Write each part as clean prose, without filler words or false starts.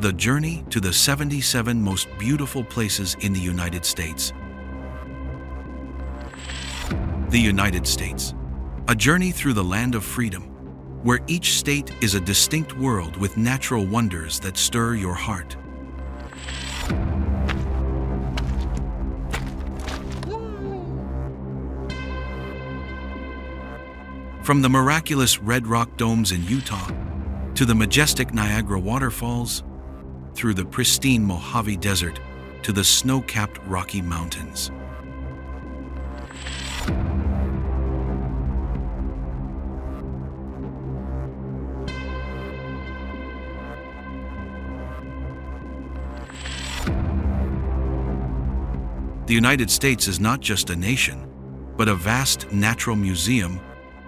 The journey to the 77 most beautiful places in the United States. The United States. A journey through the land of freedom, where each state is a distinct world with natural wonders that stir your heart. From the miraculous red rock domes in Utah, to the majestic Niagara waterfalls, through the pristine Mojave Desert, to the snow-capped Rocky Mountains. The United States is not just a nation, but a vast natural museum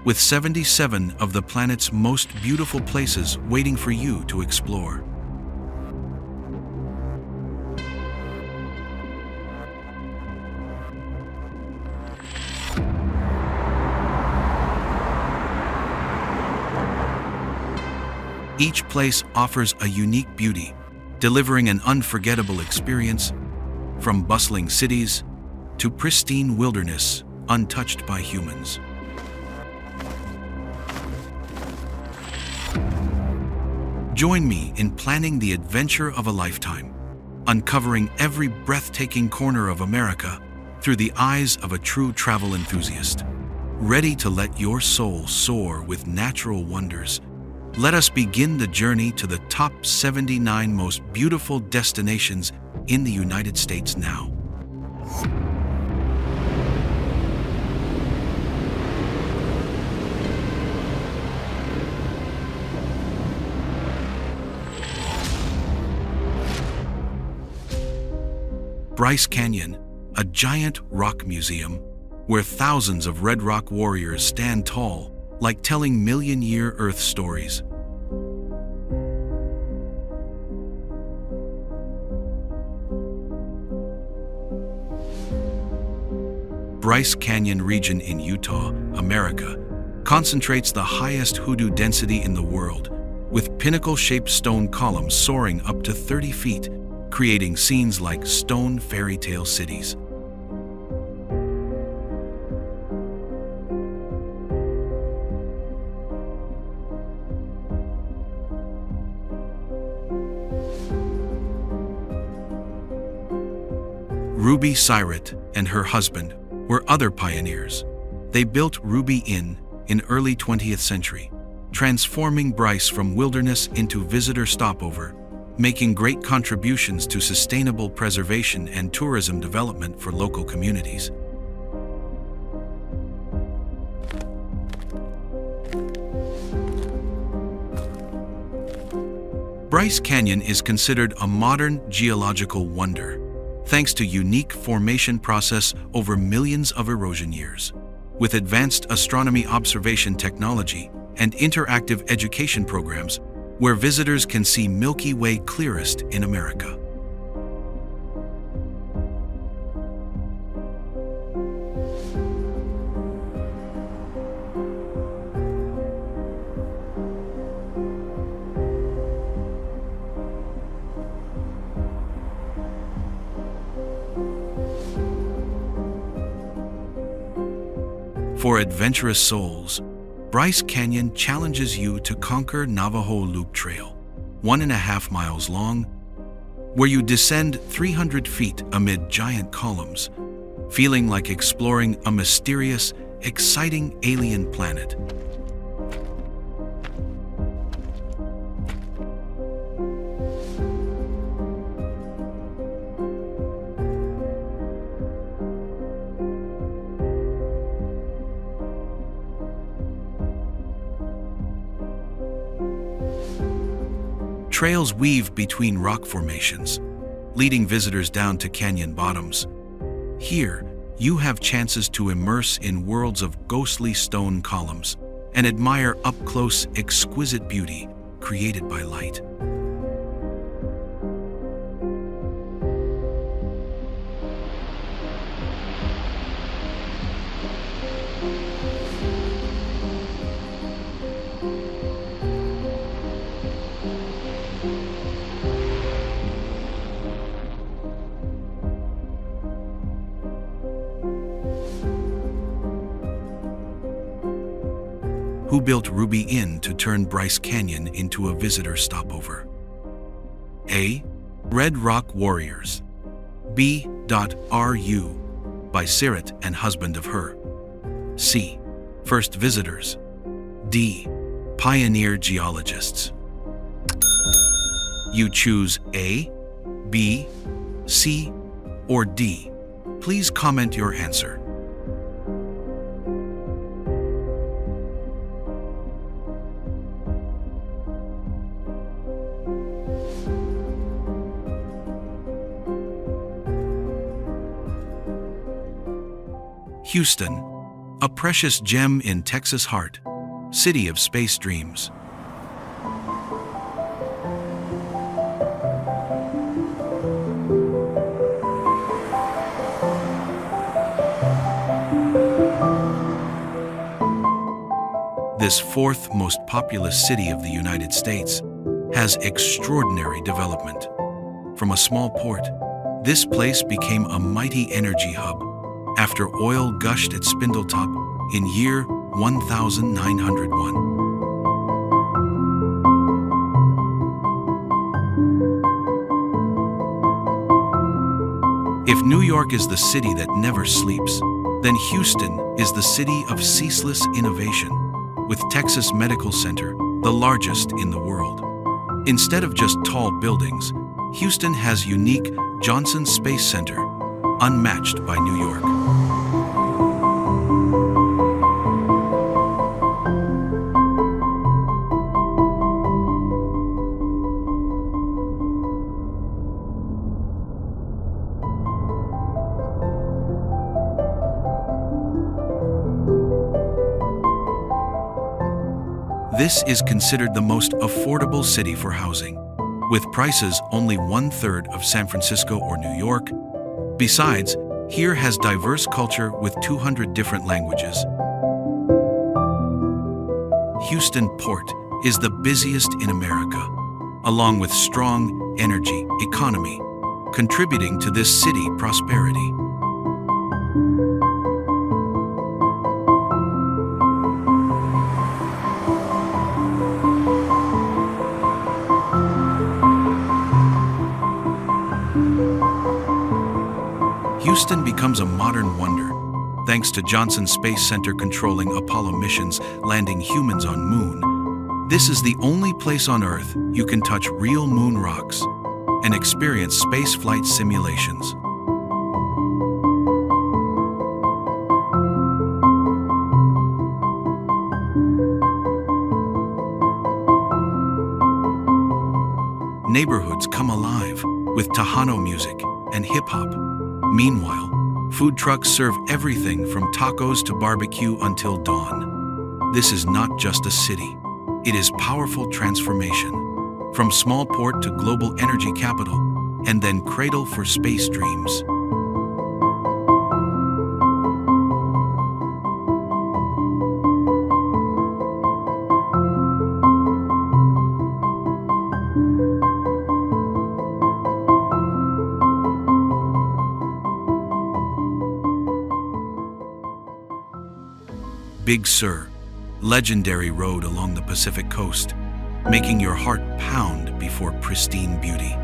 with 77 of the planet's most beautiful places waiting for you to explore. Each place offers a unique beauty, delivering an unforgettable experience, from bustling cities to pristine wilderness untouched by humans. Join me in planning the adventure of a lifetime, uncovering every breathtaking corner of America through the eyes of a true travel enthusiast. Ready to let your soul soar with natural wonders? Let us begin the journey to the top 79 most beautiful destinations in the United States now. Bryce Canyon, a giant rock museum where thousands of red rock warriors stand tall, like telling million-year Earth stories. Bryce Canyon region in Utah, America, concentrates the highest hoodoo density in the world, with pinnacle-shaped stone columns soaring up to 30 feet, creating scenes like stone fairy tale cities. Ruby Syrett and her husband were other pioneers. They built Ruby Inn in early 20th century, transforming Bryce from wilderness into visitor stopover, making great contributions to sustainable preservation and tourism development for local communities. Bryce Canyon is considered a modern geological wonder, thanks to unique formation process over millions of erosion years. With advanced astronomy observation technology and interactive education programs, where visitors can see Milky Way clearest in America. For adventurous souls, Bryce Canyon challenges you to conquer Navajo Loop Trail, 1.5 miles long, where you descend 300 feet amid giant columns, feeling like exploring a mysterious, exciting alien planet. Trails weave between rock formations, leading visitors down to canyon bottoms. Here, you have chances to immerse in worlds of ghostly stone columns and admire up-close, exquisite beauty created by light. Who built Ruby Inn to turn Bryce Canyon into a visitor stopover? A. Red Rock Warriors. B. R.U. by Sirit and husband of her. C. First visitors. D. Pioneer geologists. You choose A, B, C, or D. Please comment your answer. Houston, a precious gem in Texas' heart, city of space dreams. This fourth most populous city of the United States has extraordinary development. From a small port, this place became a mighty energy hub after oil gushed at Spindletop in year 1901. If New York is the city that never sleeps, then Houston is the city of ceaseless innovation, with Texas Medical Center, the largest in the world. Instead of just tall buildings, Houston has unique Johnson Space Center, unmatched by New York. This is considered the most affordable city for housing, with prices only 1/3 of San Francisco or New York. Besides, here has diverse culture with 200 different languages. Houston Port is the busiest in America, along with strong energy economy, contributing to this city prosperity. Houston becomes a modern wonder, thanks to Johnson Space Center controlling Apollo missions landing humans on Moon. This is the only place on Earth you can touch real moon rocks and experience spaceflight simulations. Neighborhoods come alive with Tahoe music and hip-hop. Meanwhile, food trucks serve everything from tacos to barbecue until dawn. This is not just a city. It is powerful transformation. From small port to global energy capital, and then cradle for space dreams. Big Sur, legendary road along the Pacific coast, making your heart pound before pristine beauty.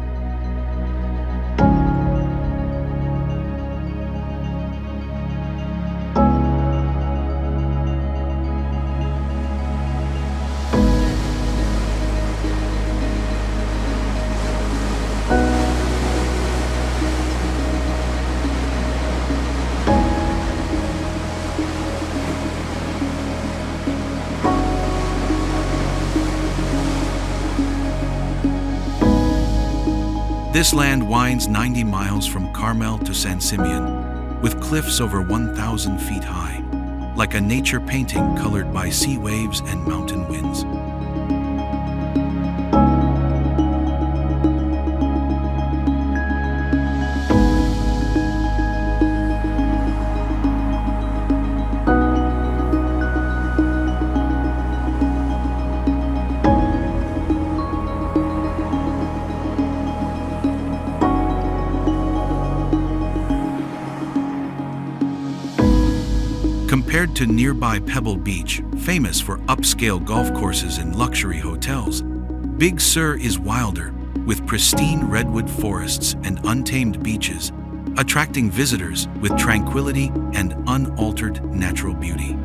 This land winds 90 miles from Carmel to San Simeon, with cliffs over 1,000 feet high, like a nature painting colored by sea waves and mountain winds. Compared Compared to nearby Pebble Beach, famous for upscale golf courses and luxury hotels, Big Sur is wilder, with pristine redwood forests and untamed beaches, attracting visitors with tranquility and unaltered natural beauty.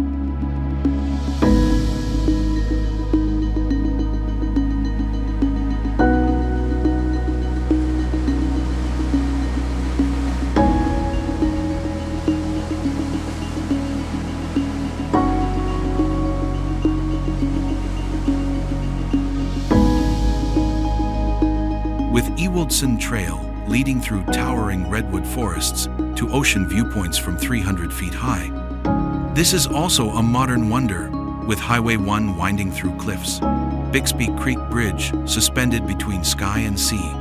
With Ewaldson Trail leading through towering redwood forests to ocean viewpoints from 300 feet high, this is also a modern wonder, with Highway 1 winding through cliffs, Bixby Creek Bridge suspended between sky and sea,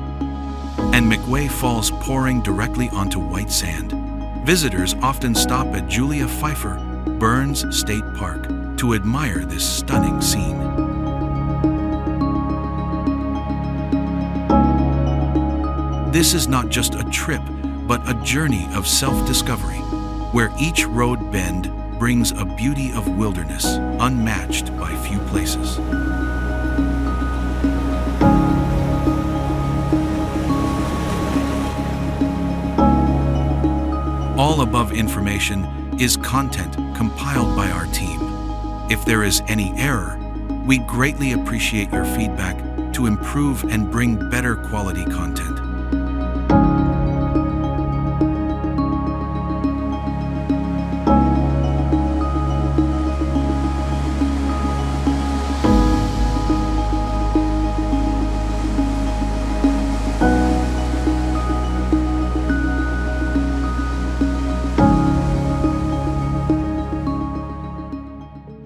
and McWay Falls pouring directly onto white sand. Visitors often stop at Julia Pfeiffer Burns State Park to admire this stunning scene. This is not just a trip, but a journey of self-discovery, where each road bend brings a beauty of wilderness unmatched by few places. All above information is content compiled by our team. If there is any error, we greatly appreciate your feedback to improve and bring better quality content.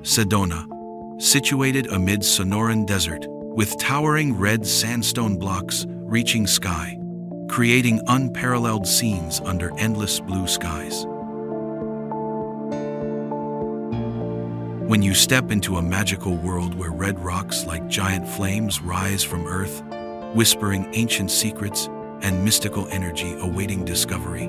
Sedona, situated amid Sonoran Desert, with towering red sandstone blocks reaching sky, creating unparalleled scenes under endless blue skies. When you step into a magical world where red rocks like giant flames rise from earth, whispering ancient secrets and mystical energy awaiting discovery.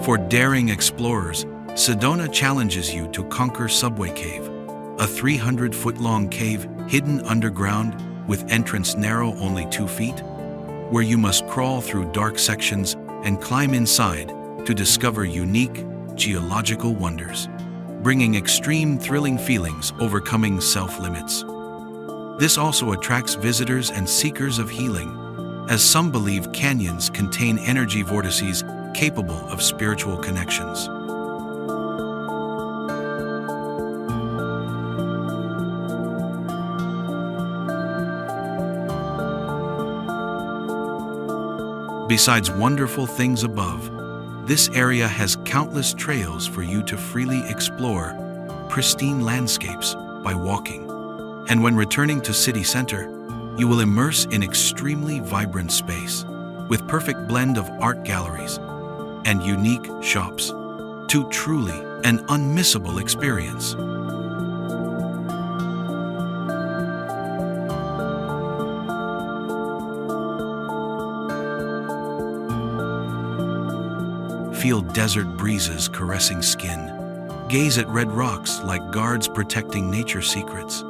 For daring explorers, Sedona challenges you to conquer Subway Cave, a 300-foot-long cave hidden underground with entrance narrow only 2 feet, where you must crawl through dark sections and climb inside to discover unique geological wonders, bringing extreme thrilling feelings overcoming self-limits. This also attracts visitors and seekers of healing, as some believe canyons contain energy vortices capable of spiritual connections. Besides wonderful things above, this area has countless trails for you to freely explore pristine landscapes by walking. And when returning to city center, you will immerse in extremely vibrant space, with perfect blend of art galleries and unique shops, to truly an unmissable experience. Feel desert breezes caressing skin. Gaze at red rocks like guards protecting nature secrets,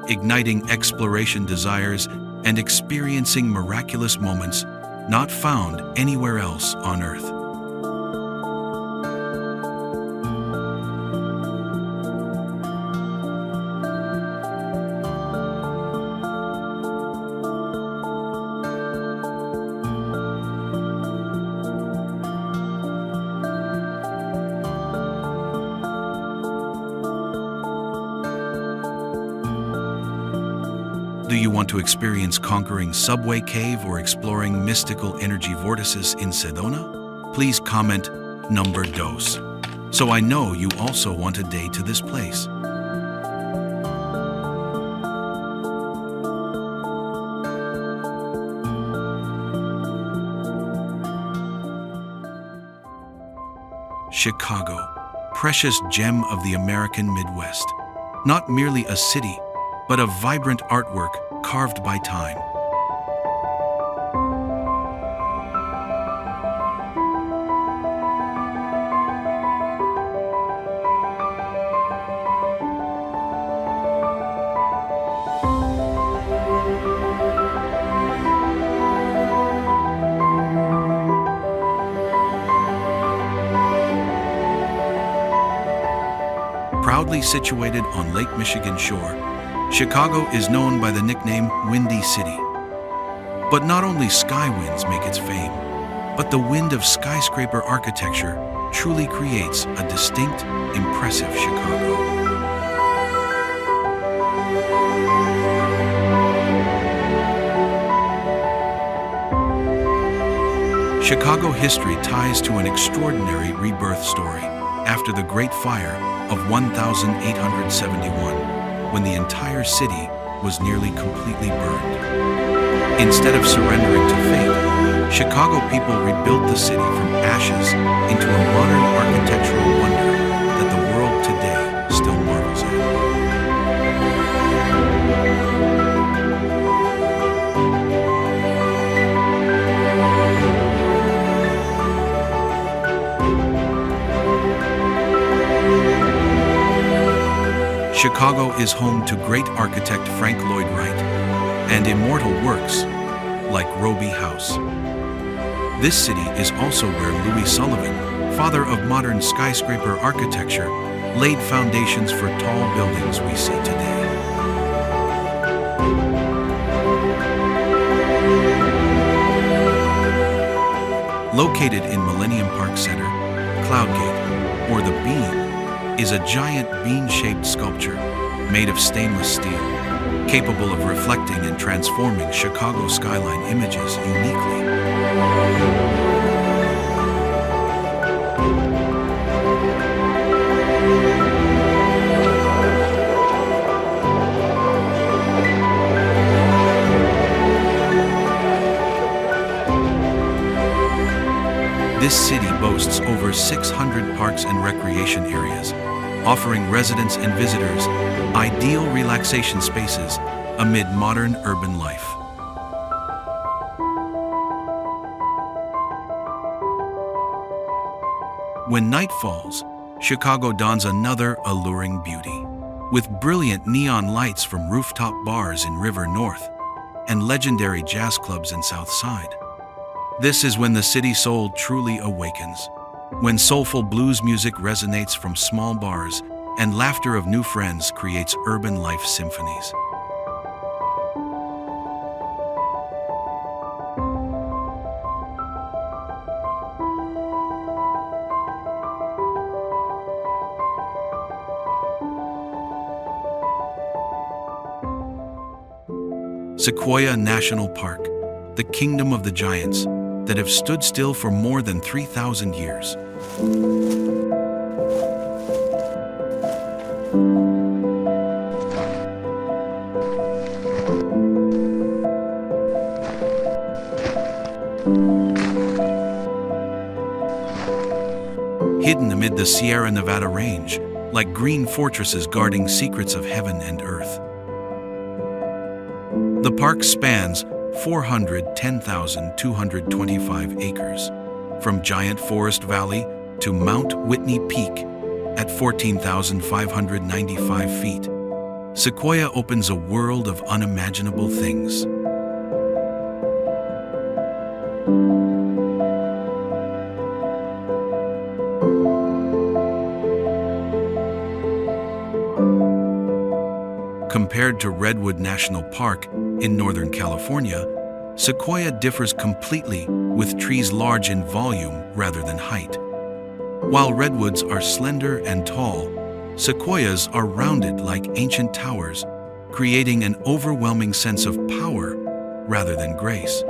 igniting exploration desires and experiencing miraculous moments not found anywhere else on Earth. Do you want to experience conquering Subway Cave or exploring mystical energy vortices in Sedona? Please comment number dos, so I know you also want a day to this place. Chicago, precious gem of the American Midwest. Not merely a city, but of vibrant artwork carved by time. Proudly situated on Lake Michigan shore, Chicago is known by the nickname Windy City. But not only sky winds make its fame, but the wind of skyscraper architecture truly creates a distinct, impressive Chicago. Chicago history ties to an extraordinary rebirth story after the Great Fire of 1871, when the entire city was nearly completely burned. Instead of surrendering to fate, Chicago people rebuilt the city from ashes into a modern architectural wonder that the world today still marvels at. Chicago is home to great architect Frank Lloyd Wright and immortal works like Robie House. This city is also where Louis Sullivan, father of modern skyscraper architecture, laid foundations for tall buildings we see today. Located in Millennium Park Center, Cloudgate, or the Beam, is a giant bean-shaped sculpture made of stainless steel, capable of reflecting and transforming Chicago skyline images uniquely. This city boasts over 600 parks and recreation areas, offering residents and visitors ideal relaxation spaces amid modern urban life. When night falls, Chicago dons another alluring beauty, with brilliant neon lights from rooftop bars in River North and legendary jazz clubs in South Side. This is when the city soul truly awakens, when soulful blues music resonates from small bars and laughter of new friends creates urban life symphonies. Sequoia National Park, the kingdom of the giants that have stood still for more than 3,000 years. Hidden amid the Sierra Nevada range, like green fortresses guarding secrets of heaven and earth. The park spans 410,225 acres, from Giant Forest Valley to Mount Whitney Peak at 14,595 feet. Sequoia opens a world of unimaginable things. Compared to Redwood National Park in Northern California, Sequoia differs completely, with trees large in volume rather than height. While redwoods are slender and tall, sequoias are rounded like ancient towers, creating an overwhelming sense of power rather than grace.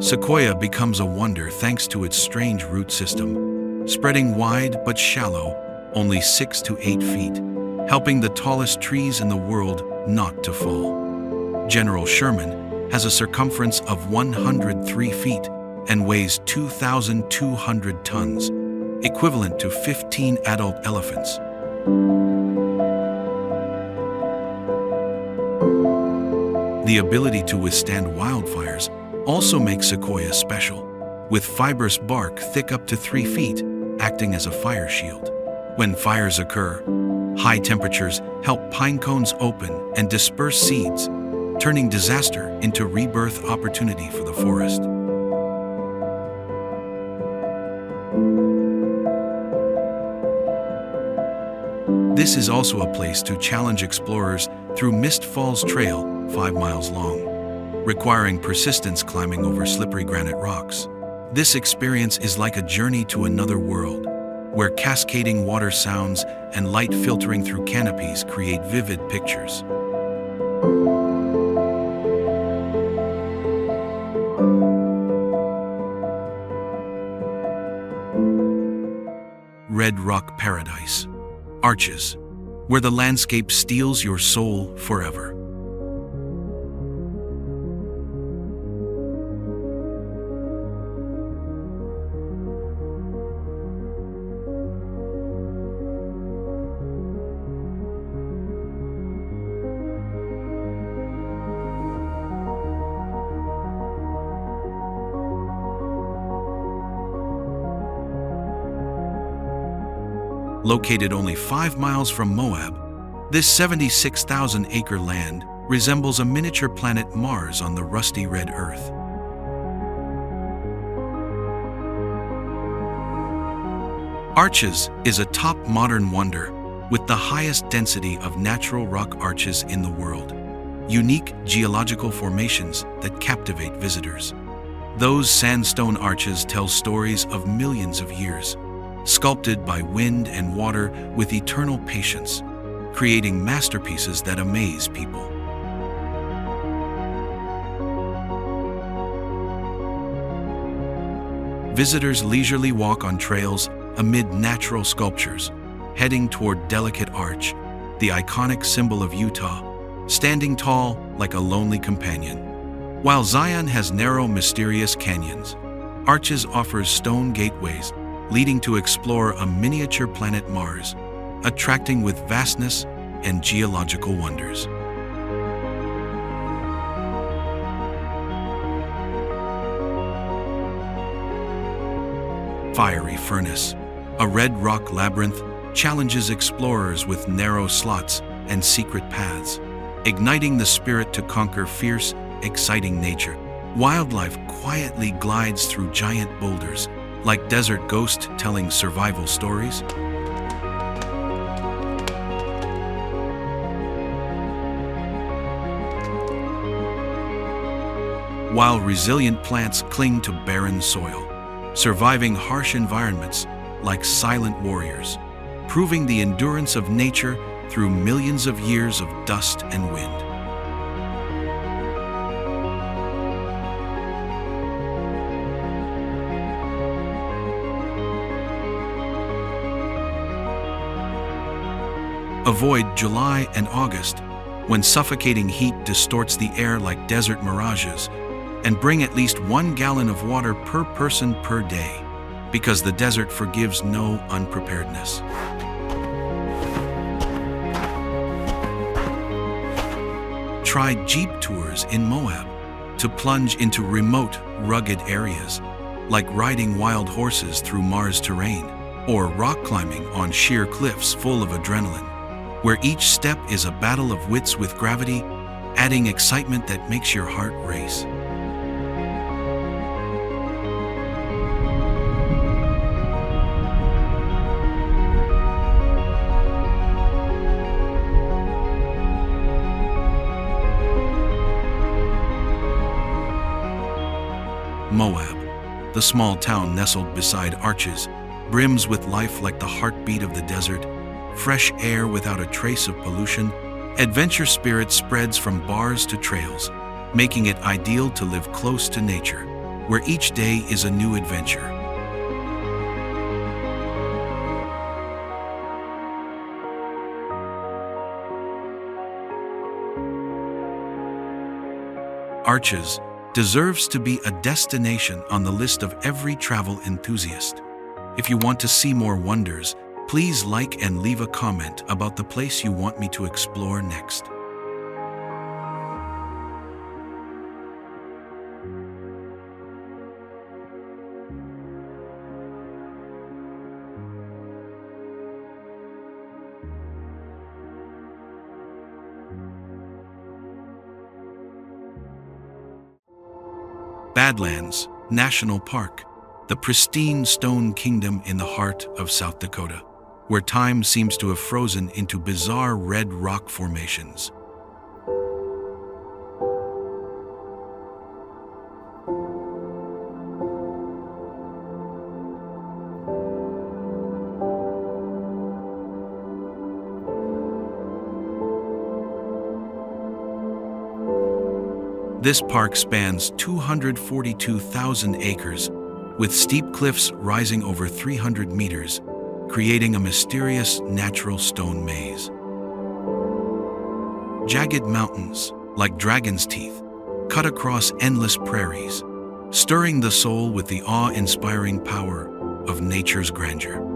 Sequoia becomes a wonder thanks to its strange root system, spreading wide but shallow, only 6 to 8 feet, helping the tallest trees in the world not to fall. General Sherman has a circumference of 103 feet, and weighs 2,200 tons, equivalent to 15 adult elephants. The ability to withstand wildfires also makes sequoia special, with fibrous bark thick up to 3 feet, acting as a fire shield. When fires occur, high temperatures help pine cones open and disperse seeds, turning disaster into rebirth opportunity for the forest. This is also a place to challenge explorers through Mist Falls Trail, 5 miles long, requiring persistence climbing over slippery granite rocks. This experience is like a journey to another world, where cascading water sounds and light filtering through canopies create vivid pictures. Red Rock Paradise. Arches, where the landscape steals your soul forever. Located only 5 miles from Moab, this 76,000-acre land resembles a miniature planet Mars on the rusty red Earth. Arches is a top modern wonder with the highest density of natural rock arches in the world, unique geological formations that captivate visitors. Those sandstone arches tell stories of millions of years, sculpted by wind and water with eternal patience, creating masterpieces that amaze people. Visitors leisurely walk on trails amid natural sculptures, heading toward Delicate Arch, the iconic symbol of Utah, standing tall like a lonely companion. While Zion has narrow, mysterious canyons, Arches offers stone gateways leading to explore a miniature planet Mars, attracting with vastness and geological wonders. Fiery Furnace, a red rock labyrinth, challenges explorers with narrow slots and secret paths, igniting the spirit to conquer fierce, exciting nature. Wildlife quietly glides through giant boulders, like desert ghosts telling survival stories. While resilient plants cling to barren soil, surviving harsh environments like silent warriors, proving the endurance of nature through millions of years of dust and wind. Avoid July and August, when suffocating heat distorts the air like desert mirages, and bring at least 1 gallon of water per person per day, because the desert forgives no unpreparedness. Try Jeep tours in Moab to plunge into remote, rugged areas, like riding wild horses through Mars terrain, or rock climbing on sheer cliffs full of adrenaline, where each step is a battle of wits with gravity, adding excitement that makes your heart race. Moab, the small town nestled beside Arches, brims with life like the heartbeat of the desert, fresh air without a trace of pollution. Adventure spirit spreads from bars to trails, making it ideal to live close to nature, where each day is a new adventure. Arches, deserves to be a destination on the list of every travel enthusiast. If you want to see more wonders, please like and leave a comment about the place you want me to explore next. Badlands National Park, the pristine stone kingdom in the heart of South Dakota, where time seems to have frozen into bizarre red rock formations. This park spans 242,000 acres, with steep cliffs rising over 300 meters, creating a mysterious natural stone maze. Jagged mountains, like dragon's teeth, cut across endless prairies, stirring the soul with the awe-inspiring power of nature's grandeur.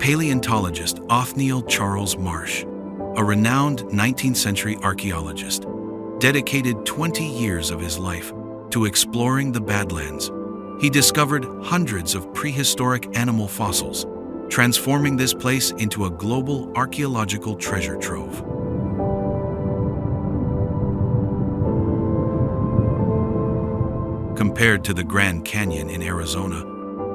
Paleontologist Othniel Charles Marsh, a renowned 19th century archaeologist, dedicated 20 years of his life to exploring the Badlands. He discovered hundreds of prehistoric animal fossils, transforming this place into a global archaeological treasure trove. Compared to the Grand Canyon in Arizona,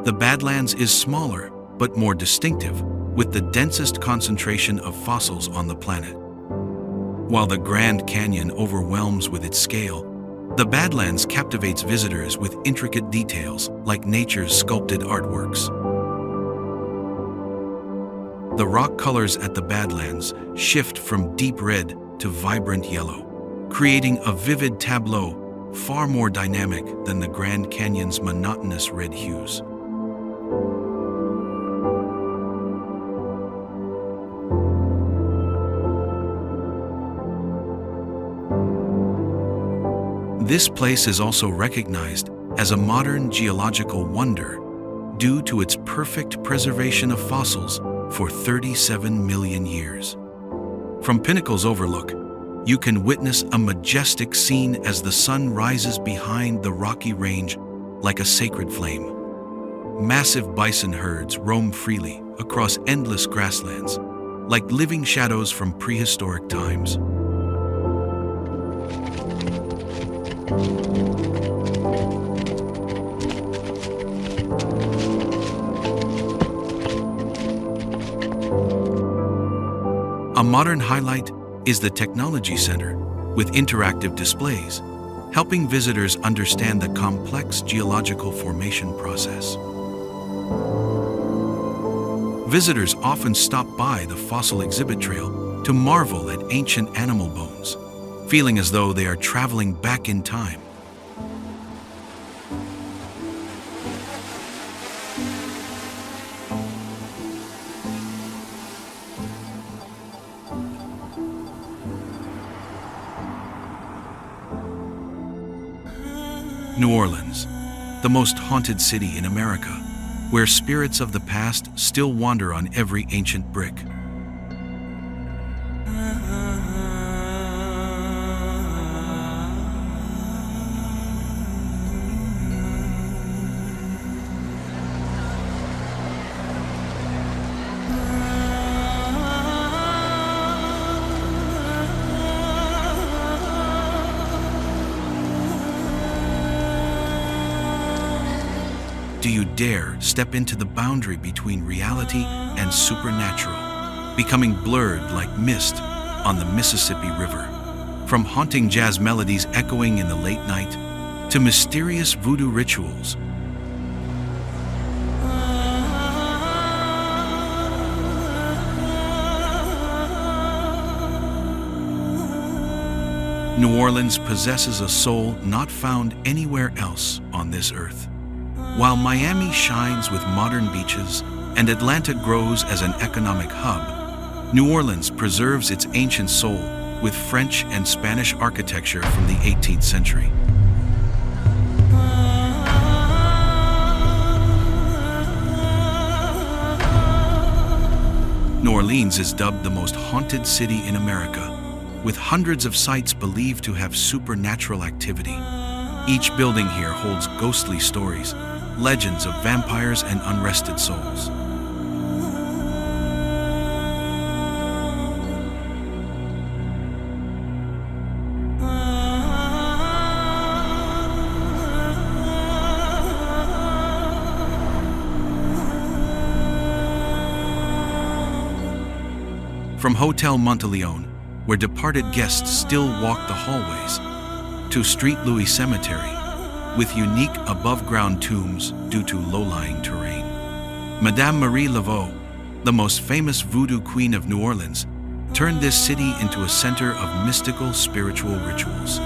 the Badlands is smaller but more distinctive, with the densest concentration of fossils on the planet. While the Grand Canyon overwhelms with its scale, the Badlands captivates visitors with intricate details like nature's sculpted artworks. The rock colors at the Badlands shift from deep red to vibrant yellow, creating a vivid tableau far more dynamic than the Grand Canyon's monotonous red hues. This place is also recognized as a modern geological wonder due to its perfect preservation of fossils for 37 million years. From Pinnacle's overlook, you can witness a majestic scene as the sun rises behind the rocky range like a sacred flame. Massive bison herds roam freely across endless grasslands, like living shadows from prehistoric times. A modern highlight is the Technology Center, with interactive displays, helping visitors understand the complex geological formation process. Visitors often stop by the fossil exhibit trail to marvel at ancient animal bones, feeling as though they are traveling back in time. New Orleans, the most haunted city in America, where spirits of the past still wander on every ancient brick. Do you dare step into the boundary between reality and supernatural, becoming blurred like mist on the Mississippi River? From haunting jazz melodies echoing in the late night to mysterious voodoo rituals, New Orleans possesses a soul not found anywhere else on this earth. While Miami shines with modern beaches and Atlanta grows as an economic hub, New Orleans preserves its ancient soul with French and Spanish architecture from the 18th century. New Orleans is dubbed the most haunted city in America, with hundreds of sites believed to have supernatural activity. Each building here holds ghostly stories, legends of vampires and unrested souls. From Hotel Monteleone, where departed guests still walk the hallways, to Street Louis Cemetery, with unique above-ground tombs due to low-lying terrain. Madame Marie Laveau, the most famous voodoo queen of New Orleans, turned this city into a center of mystical spiritual rituals.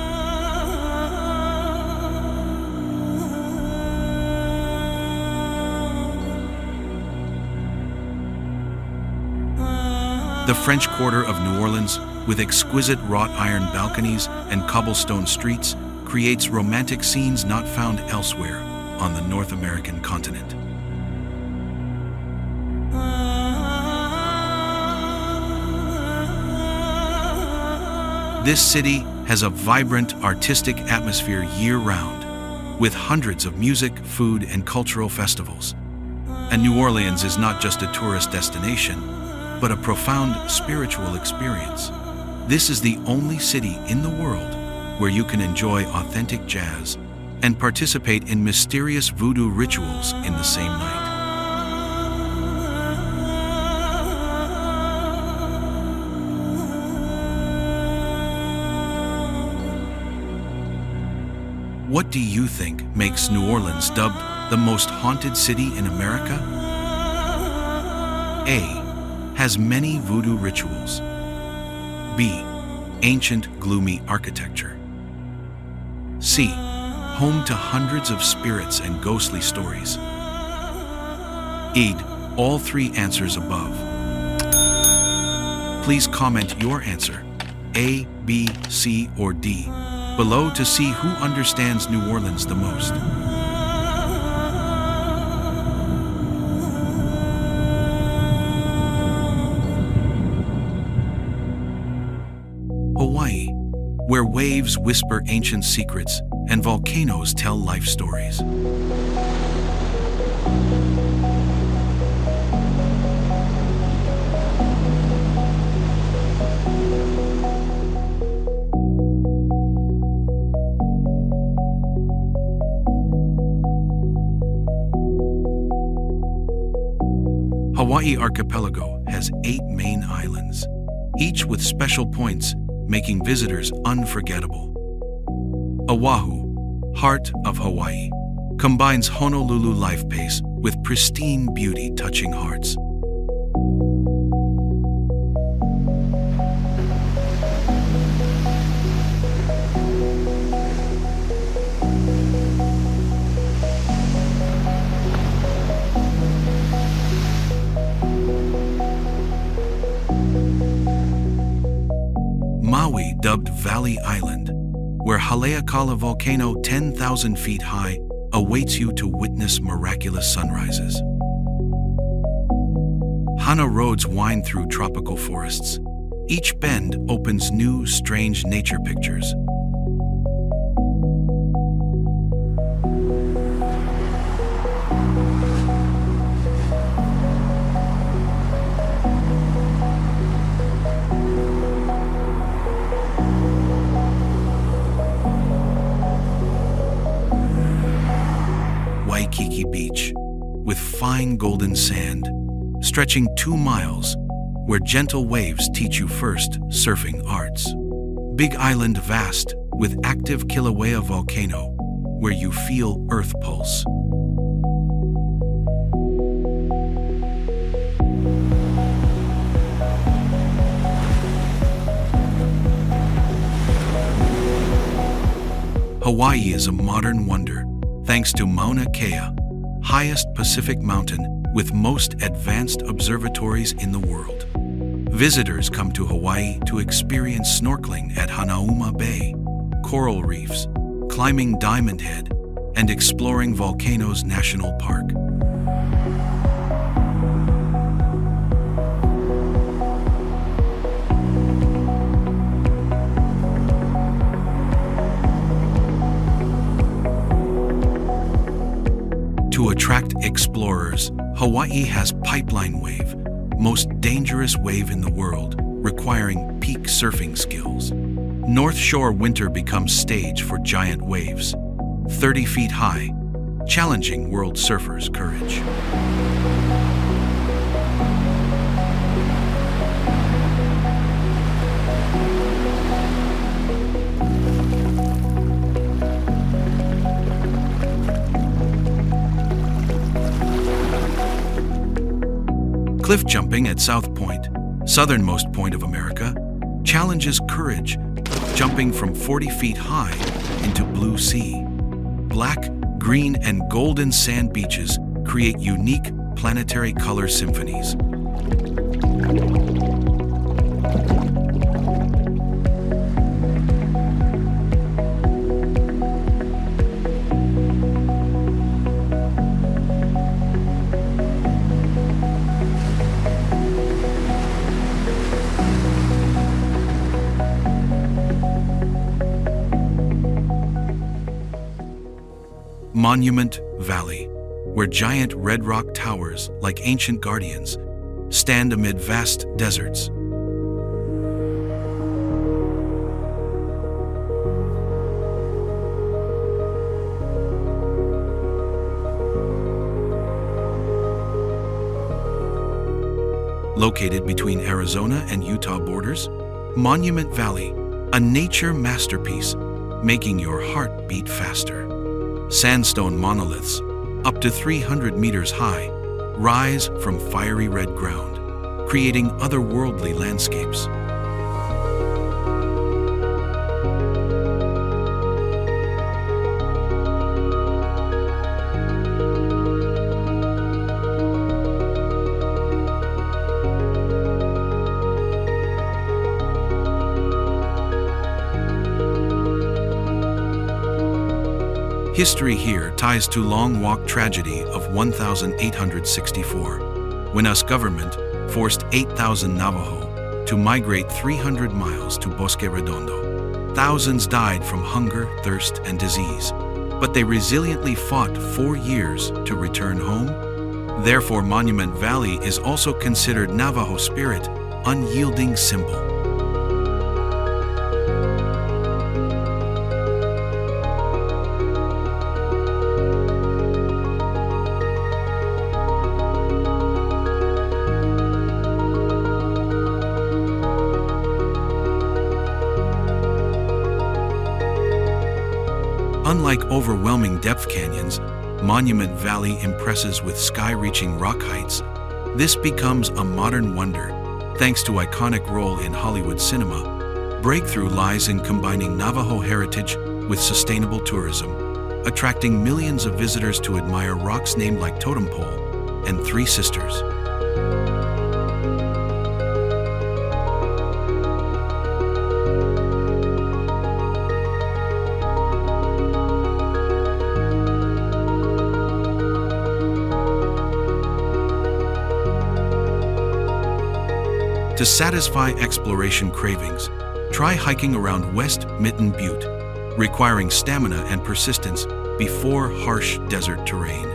The French Quarter of New Orleans, with exquisite wrought iron balconies and cobblestone streets, creates romantic scenes not found elsewhere on the North American continent. This city has a vibrant artistic atmosphere year-round, with hundreds of music, food, and cultural festivals. And New Orleans is not just a tourist destination, but a profound spiritual experience. This is the only city in the world where you can enjoy authentic jazz and participate in mysterious voodoo rituals in the same night. What do you think makes New Orleans dubbed the most haunted city in America? A. Has many voodoo rituals. B. Ancient, gloomy architecture. C. Home to hundreds of spirits and ghostly stories. E. All three answers above. Please comment your answer, A, B, C, or D, below to see who understands New Orleans the most. Hawaii, where waves whisper ancient secrets and volcanoes tell life stories. Hawaii archipelago has 8 main islands, each with special points making visitors unforgettable. Oahu, heart of Hawaii, combines Honolulu life pace with pristine beauty touching hearts. Maui, dubbed Valley Island, where Haleakala volcano 10,000 feet high awaits you to witness miraculous sunrises. Hana roads wind through tropical forests. Each bend opens new, strange nature pictures. Waikiki Beach, with fine golden sand, stretching 2 miles, where gentle waves teach you first surfing arts. Big Island vast, with active Kilauea volcano, where you feel earth pulse. Hawaii is a modern wonder thanks to Mauna Kea, highest Pacific mountain with most advanced observatories in the world. Visitors come to Hawaii to experience snorkeling at Hanauma Bay, coral reefs, climbing Diamond Head, and exploring Volcanoes National Park. To attract explorers, Hawaii has Pipeline Wave, most dangerous wave in the world, requiring peak surfing skills. North Shore Winter becomes stage for giant waves, 30 feet high, challenging world surfers' courage. Cliff jumping at South Point, southernmost point of America, challenges courage, jumping from 40 feet high into blue sea. Black, green, and golden sand beaches create unique planetary color symphonies. Monument Valley, where giant red rock towers, like ancient guardians, stand amid vast deserts. Located between Arizona and Utah borders, Monument Valley, a nature masterpiece, making your heart beat faster. Sandstone monoliths, up to 300 meters high, rise from fiery red ground, creating otherworldly landscapes. History here ties to Long Walk tragedy of 1864, when US government forced 8,000 Navajo to migrate 300 miles to Bosque Redondo. Thousands died from hunger, thirst, and disease, but they resiliently fought 4 years to return home. Therefore, Monument Valley is also considered Navajo spirit, unyielding symbol. Unlike overwhelming depth canyons, Monument Valley impresses with sky-reaching rock heights. This becomes a modern wonder, thanks to iconic role in Hollywood cinema. Breakthrough lies in combining Navajo heritage with sustainable tourism, attracting millions of visitors to admire rocks named like Totem Pole and Three Sisters. To satisfy exploration cravings, try hiking around West Mitten Butte, requiring stamina and persistence before harsh desert terrain.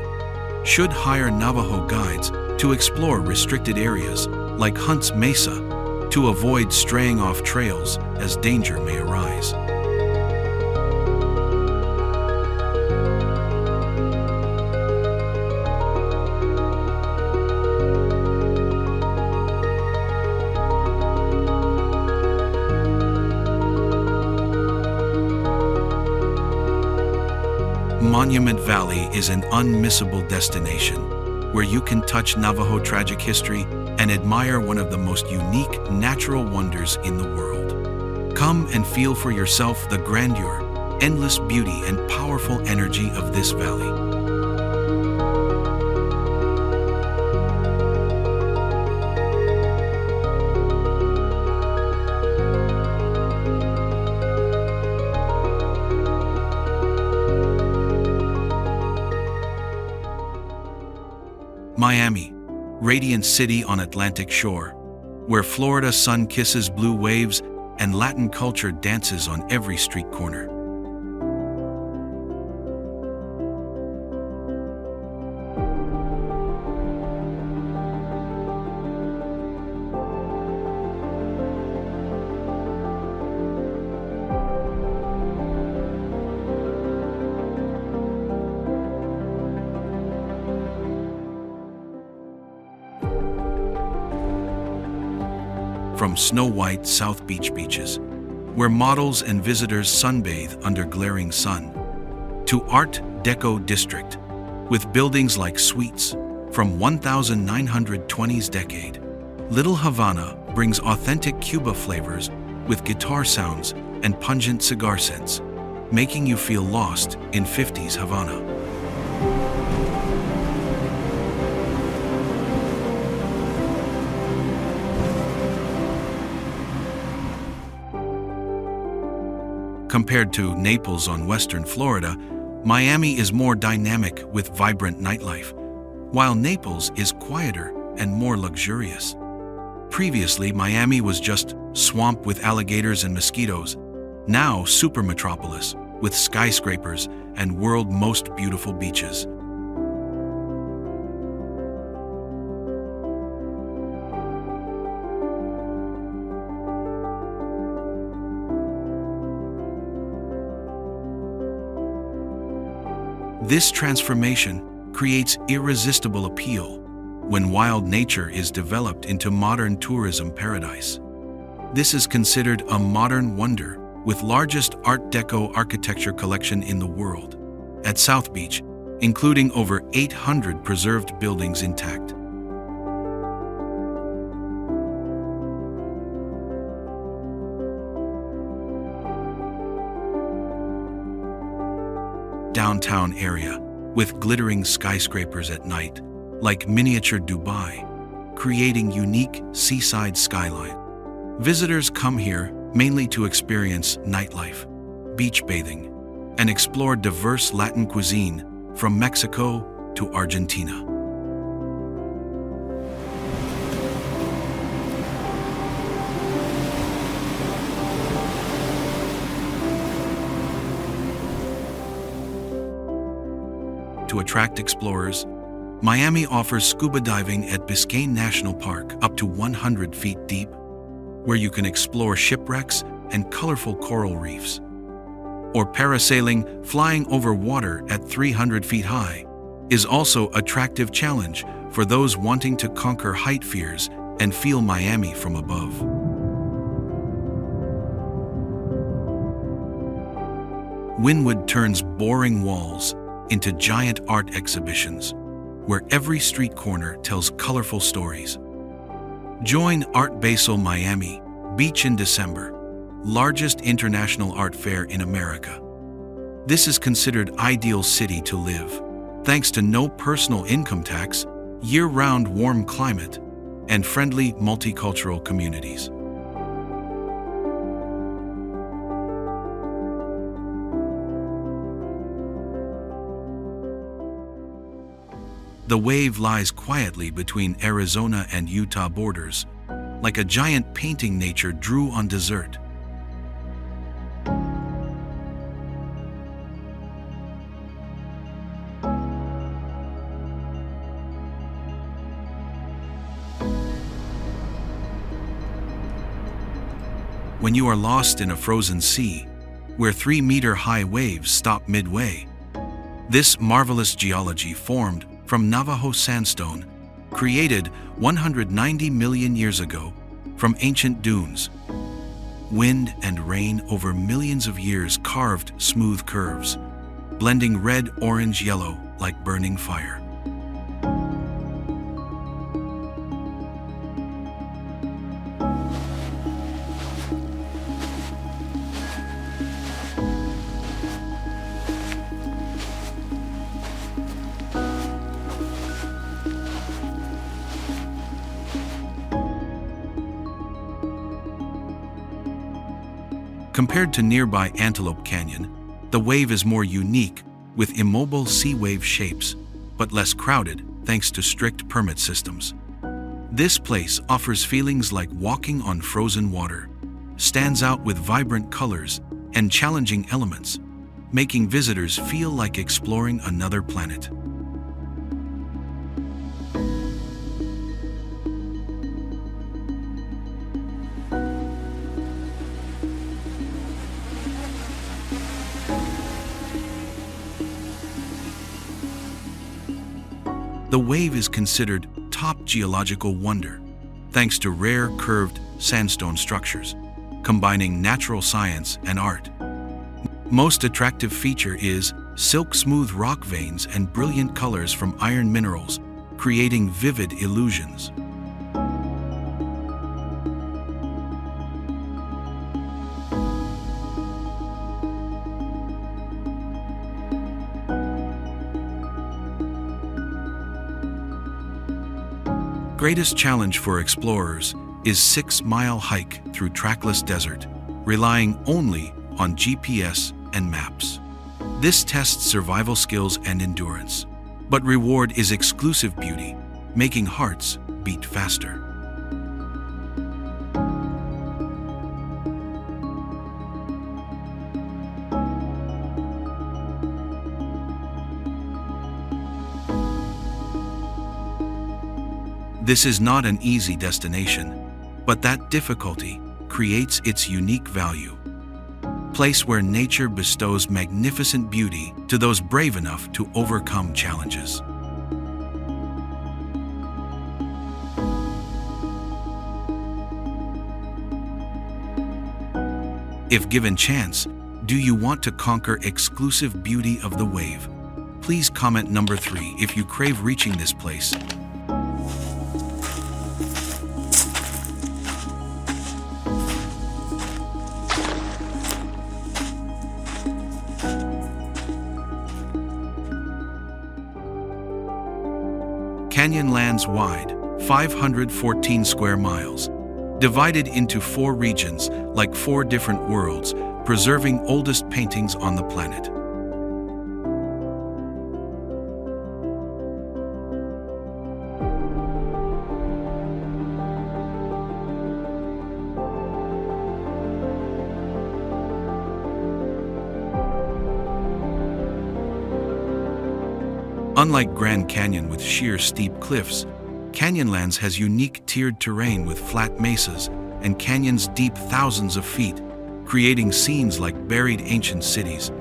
Should hire Navajo guides to explore restricted areas like Hunt's Mesa to avoid straying off trails as danger may arise. Monument Valley is an unmissable destination where you can touch Navajo tragic history and admire one of the most unique natural wonders in the world. Come and feel for yourself the grandeur, endless beauty and powerful energy of this valley. Miami, radiant city on Atlantic shore, where Florida sun kisses blue waves and Latin culture dances on every street corner. From snow-white South Beach beaches, where models and visitors sunbathe under glaring sun, to Art Deco district, with buildings like suites from 1920s decade, Little Havana brings authentic Cuba flavors with guitar sounds and pungent cigar scents, making you feel lost in 50s Havana. Compared to Naples on western Florida, Miami is more dynamic with vibrant nightlife, while Naples is quieter and more luxurious. Previously, Miami was just swamp with alligators and mosquitoes. Now, super metropolis with skyscrapers and world's most beautiful beaches. This transformation creates irresistible appeal when wild nature is developed into modern tourism paradise. This is considered a modern wonder with largest Art Deco architecture collection in the world at South Beach, including over 800 preserved buildings intact. Downtown area with glittering skyscrapers at night, like miniature Dubai, creating unique seaside skyline. Visitors come here mainly to experience nightlife, beach bathing, and explore diverse Latin cuisine from Mexico to Argentina. To attract explorers, Miami offers scuba diving at Biscayne National Park up to 100 feet deep, where you can explore shipwrecks and colorful coral reefs. Or parasailing, flying over water at 300 feet high, is also an attractive challenge for those wanting to conquer height fears and feel Miami from above. Wynwood turns boring walls into giant art exhibitions, where every street corner tells colorful stories. Join Art Basel Miami Beach in December, largest international art fair in America. This is considered ideal city to live, thanks to no personal income tax, year-round warm climate, and friendly multicultural communities. The wave lies quietly between Arizona and Utah borders, like a giant painting nature drew on desert. When you are lost in a frozen sea, where 3-meter-high waves stop midway, this marvelous geology formed from Navajo sandstone, created 190 million years ago from ancient dunes. Wind and rain over millions of years carved smooth curves, blending red, orange, yellow like burning fire. Compared to nearby Antelope Canyon, the wave is more unique, with immobile sea wave shapes, but less crowded thanks to strict permit systems. This place offers feelings like walking on frozen water, stands out with vibrant colors and challenging elements, making visitors feel like exploring another planet. The wave is considered top geological wonder, thanks to rare curved sandstone structures, combining natural science and art. Most attractive feature is silk-smooth rock veins and brilliant colors from iron minerals, creating vivid illusions. Greatest challenge for explorers is 6-mile hike through trackless desert, relying only on GPS and maps. This tests survival skills and endurance, but reward is exclusive beauty, making hearts beat faster. This is not an easy destination, but that difficulty creates its unique value. Place where nature bestows magnificent beauty to those brave enough to overcome challenges. If given chance, do you want to conquer exclusive beauty of the wave? Please comment number 3 if you crave reaching this place. Canyonlands wide, 514 square miles, divided into 4 regions like 4 different worlds, preserving oldest paintings on the planet. Unlike Grand Canyon with sheer steep cliffs, Canyonlands has unique tiered terrain with flat mesas and canyons deep thousands of feet, creating scenes like buried ancient cities.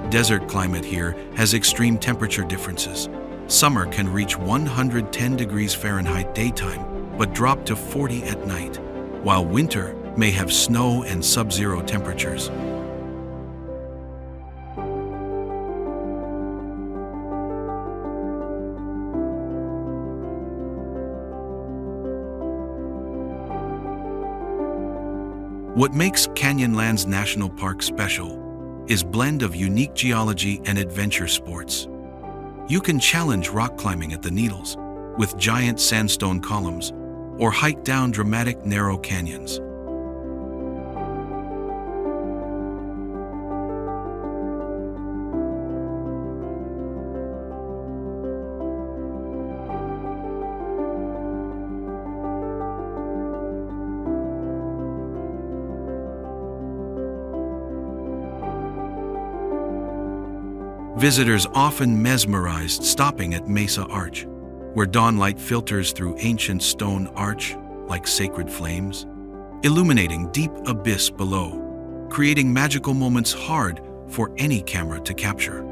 Desert climate here has extreme temperature differences. Summer can reach 110 degrees Fahrenheit daytime, but drop to 40 at night, while winter may have snow and sub-zero temperatures. What makes Canyonlands National Park special is a blend of unique geology and adventure sports. You can challenge rock climbing at the Needles with giant sandstone columns, or hike down dramatic narrow canyons. Visitors often mesmerized stopping at Mesa Arch, where dawn light filters through ancient stone arch like sacred flames, illuminating deep abyss below, creating magical moments hard for any camera to capture.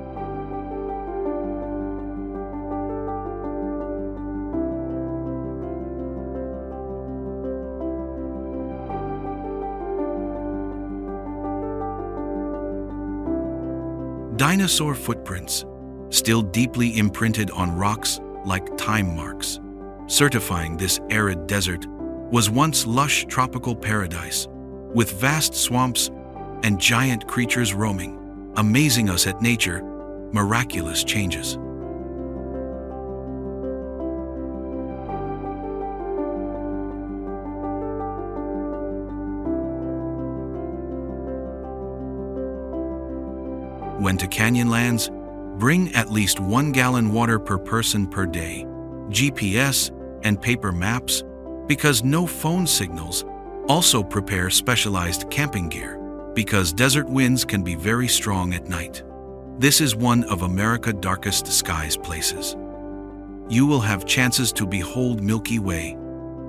Dinosaur footprints, still deeply imprinted on rocks like time marks, certifying this arid desert was once lush tropical paradise, with vast swamps and giant creatures roaming, amazing us at nature, miraculous changes. When to Canyonlands, bring at least 1 gallon water per person per day, GPS and paper maps, because no phone signals. Also prepare specialized camping gear, because desert winds can be very strong at night. This is one of America's darkest skies places. You will have chances to behold Milky Way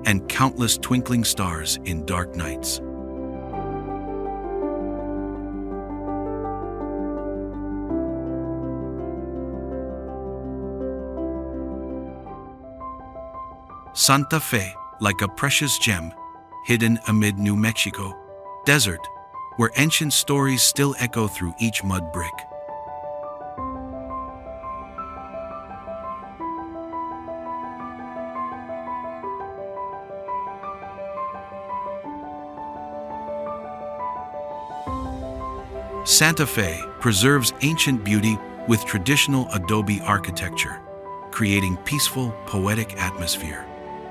and countless twinkling stars in dark nights. Santa Fe, like a precious gem, hidden amid New Mexico desert, where ancient stories still echo through each mud brick. Santa Fe preserves ancient beauty with traditional adobe architecture, creating peaceful, poetic atmosphere.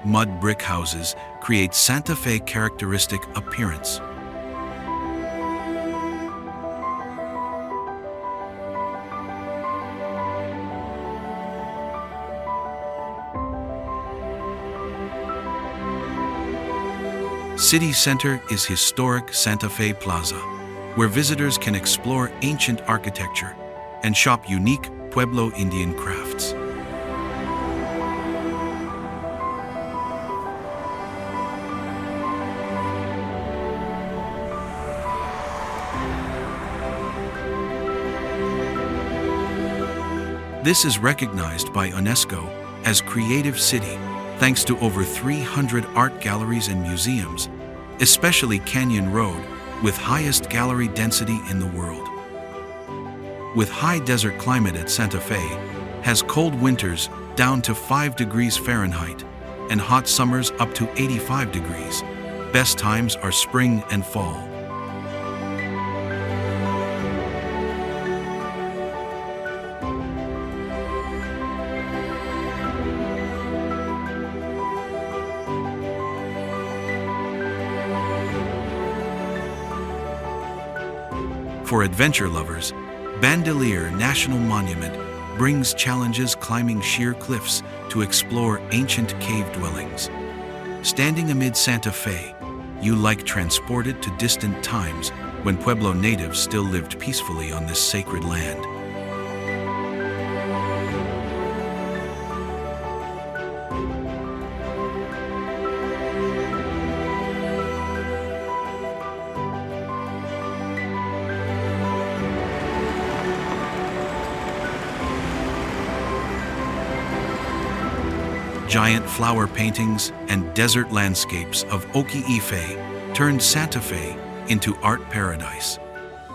Mud brick houses create Santa Fe characteristic appearance. City center is historic Santa Fe Plaza, where visitors can explore ancient architecture and shop unique Pueblo Indian crafts. This is recognized by UNESCO as Creative City, thanks to over 300 art galleries and museums, especially Canyon Road, with highest gallery density in the world. With high desert climate at Santa Fe, has cold winters down to 5 degrees Fahrenheit and hot summers up to 85 degrees. Best times are spring and fall. For adventure lovers, Bandelier National Monument brings challenges climbing sheer cliffs to explore ancient cave dwellings. Standing amid Santa Fe, you like transported to distant times when Pueblo natives still lived peacefully on this sacred land. Giant flower paintings and desert landscapes of Oki-Ife turned Santa Fe into art paradise,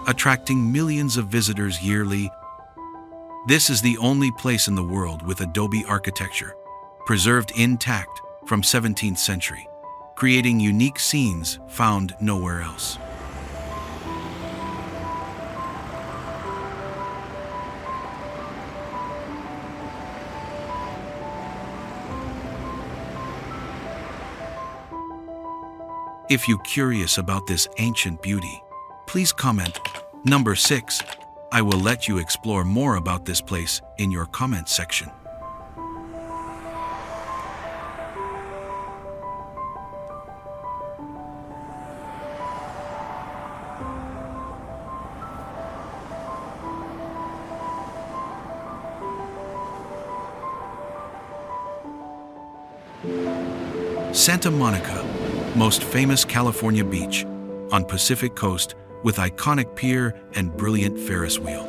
attracting millions of visitors yearly. This is the only place in the world with adobe architecture, preserved intact from 17th century, creating unique scenes found nowhere else. If you're curious about this ancient beauty, please comment number 6. I will let you explore more about this place in your comment section. Santa Monica, most famous California beach on Pacific coast with iconic pier and brilliant Ferris wheel.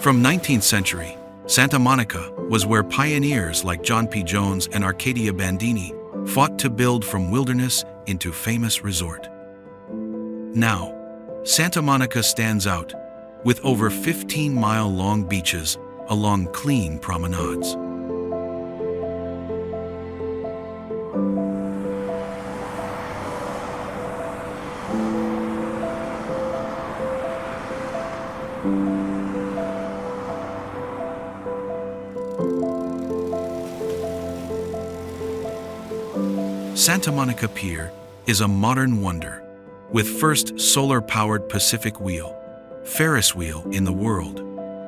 From 19th century, Santa Monica was where pioneers like John P. Jones and Arcadia Bandini fought to build from wilderness into famous resort. Now, Santa Monica stands out, with over 15-mile-long beaches along clean promenades. Santa Monica Pier is a modern wonder, with first solar-powered Pacific wheel, Ferris wheel in the world,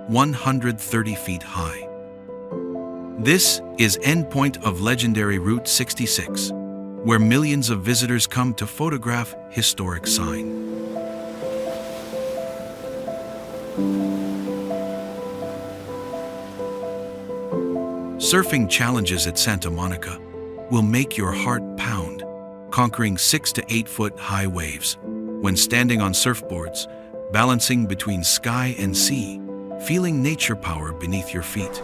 130 feet high. This is endpoint of legendary Route 66, where millions of visitors come to photograph historic sign. Surfing challenges at Santa Monica will make your heart pound, conquering 6 to 8 foot high waves when standing on surfboards, balancing between sky and sea, feeling nature power beneath your feet.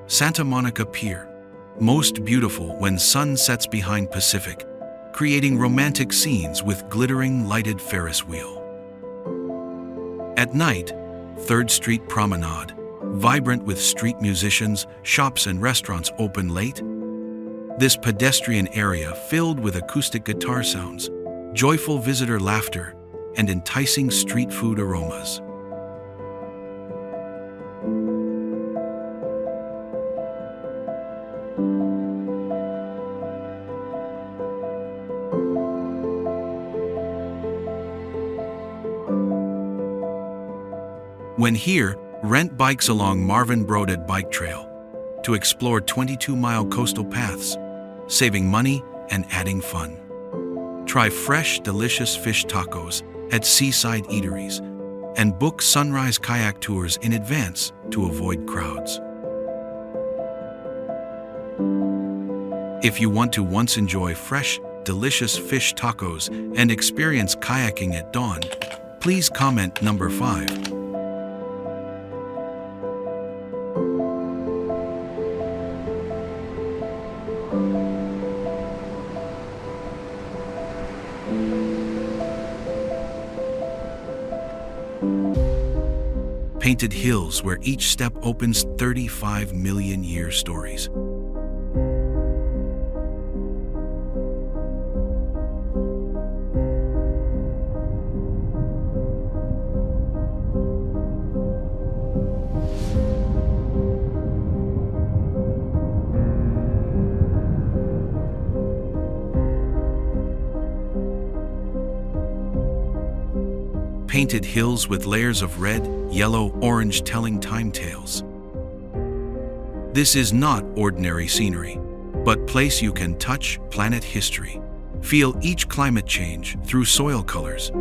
Santa Monica Pier, most beautiful when sun sets behind Pacific, creating romantic scenes with glittering lighted Ferris wheel. At night, 3rd Street Promenade, vibrant with street musicians, shops and restaurants open late. This pedestrian area filled with acoustic guitar sounds, joyful visitor laughter, and enticing street food aromas. When here, rent bikes along Marvin-Broded Bike Trail to explore 22-mile coastal paths, saving money and adding fun. Try fresh, delicious fish tacos at seaside eateries and book sunrise kayak tours in advance to avoid crowds. If you want to once enjoy fresh, delicious fish tacos and experience kayaking at dawn, please comment number 5. Painted hills where each step opens 35 million year stories. Painted hills with layers of red, yellow, orange telling time tales. This is not ordinary scenery, but place you can touch planet history. Feel each climate change through soil colors.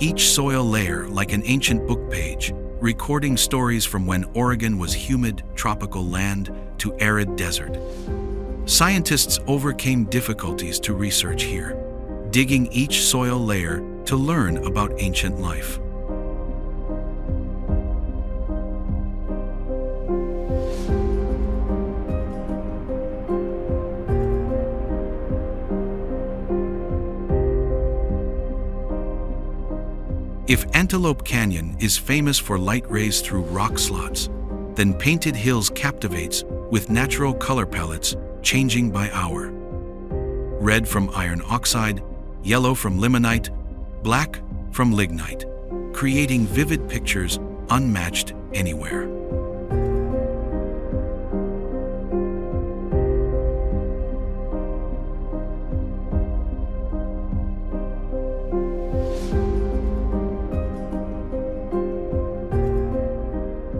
Each soil layer like an ancient book page, recording stories from when Oregon was humid, tropical land to arid desert. Scientists overcame difficulties to research here, digging each soil layer to learn about ancient life. If Antelope Canyon is famous for light rays through rock slots, then Painted Hills captivates with natural color palettes changing by hour. Red from iron oxide, yellow from limonite, black from lignite, creating vivid pictures unmatched anywhere.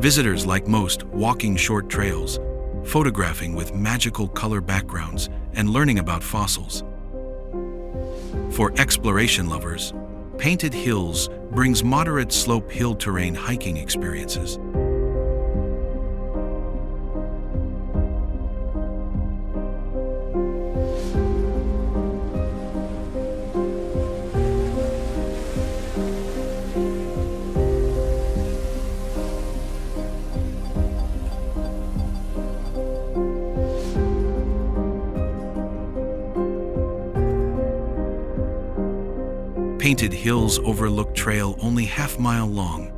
Visitors, like most, walking short trails, photographing with magical color backgrounds, and learning about fossils. For exploration lovers, Painted Hills brings moderate slope hill terrain hiking experiences. Painted Hills Overlook Trail only half-mile long,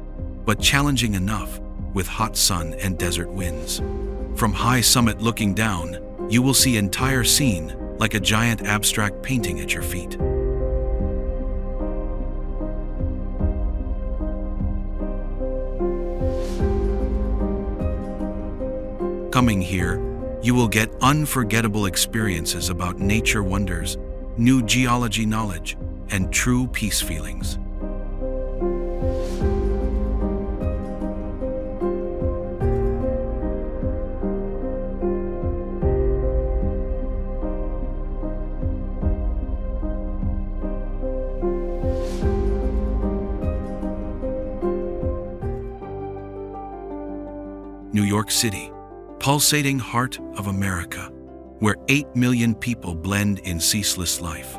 but challenging enough with hot sun and desert winds. From high summit looking down, you will see entire scene like a giant abstract painting at your feet. Coming here, you will get unforgettable experiences about nature wonders, new geology knowledge, and true peace feelings. New York City, pulsating heart of America, where 8 million people blend in ceaseless life.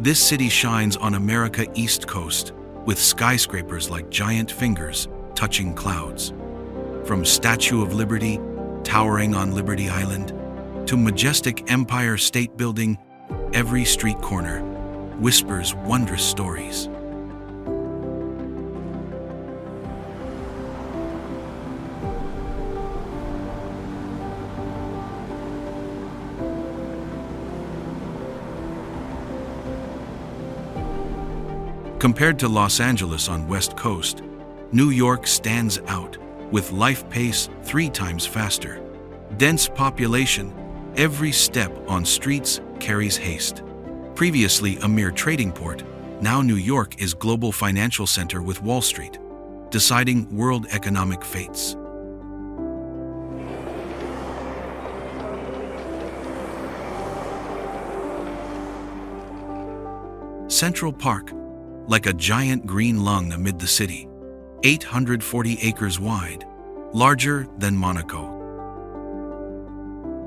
This city shines on America's East Coast, with skyscrapers like giant fingers touching clouds. From Statue of Liberty, towering on Liberty Island, to majestic Empire State Building, every street corner whispers wondrous stories. Compared to Los Angeles on West Coast, New York stands out, with life pace 3 times faster. Dense population, every step on streets carries haste. Previously a mere trading port, now New York is global financial center with Wall Street, deciding world economic fates. Central Park, like a giant green lung amid the city, 840 acres wide, larger than Monaco.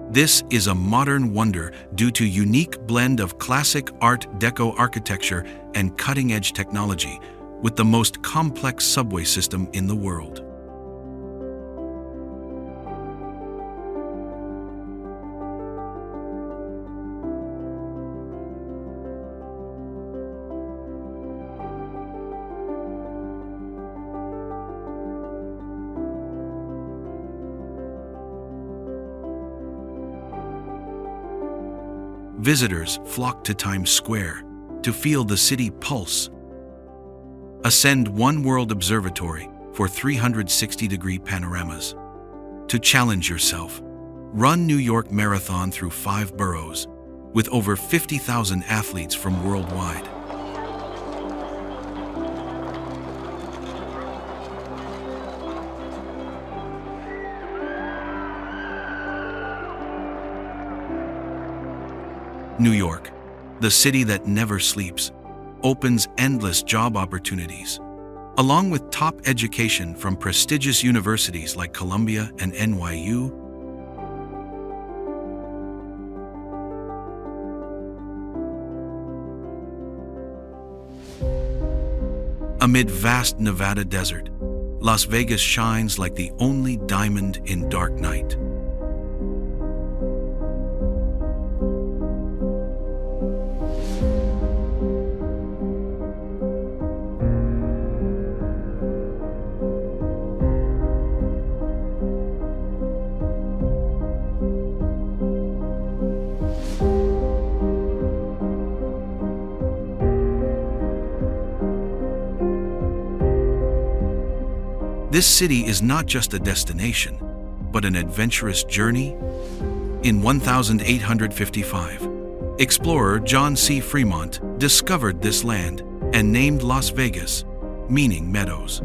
This is a modern wonder due to unique blend of classic Art Deco architecture and cutting-edge technology, with the most complex subway system in the world. Visitors flock to Times Square to feel the city pulse. Ascend One World Observatory for 360-degree panoramas. To challenge yourself, run New York Marathon through 5 boroughs, with over 50,000 athletes from worldwide. New York, the city that never sleeps, opens endless job opportunities. Along with top education from prestigious universities like Columbia and NYU, amid vast Nevada desert, Las Vegas shines like the only diamond in dark night. This city is not just a destination, but an adventurous journey? In 1855, explorer John C. Fremont discovered this land and named Las Vegas, meaning meadows.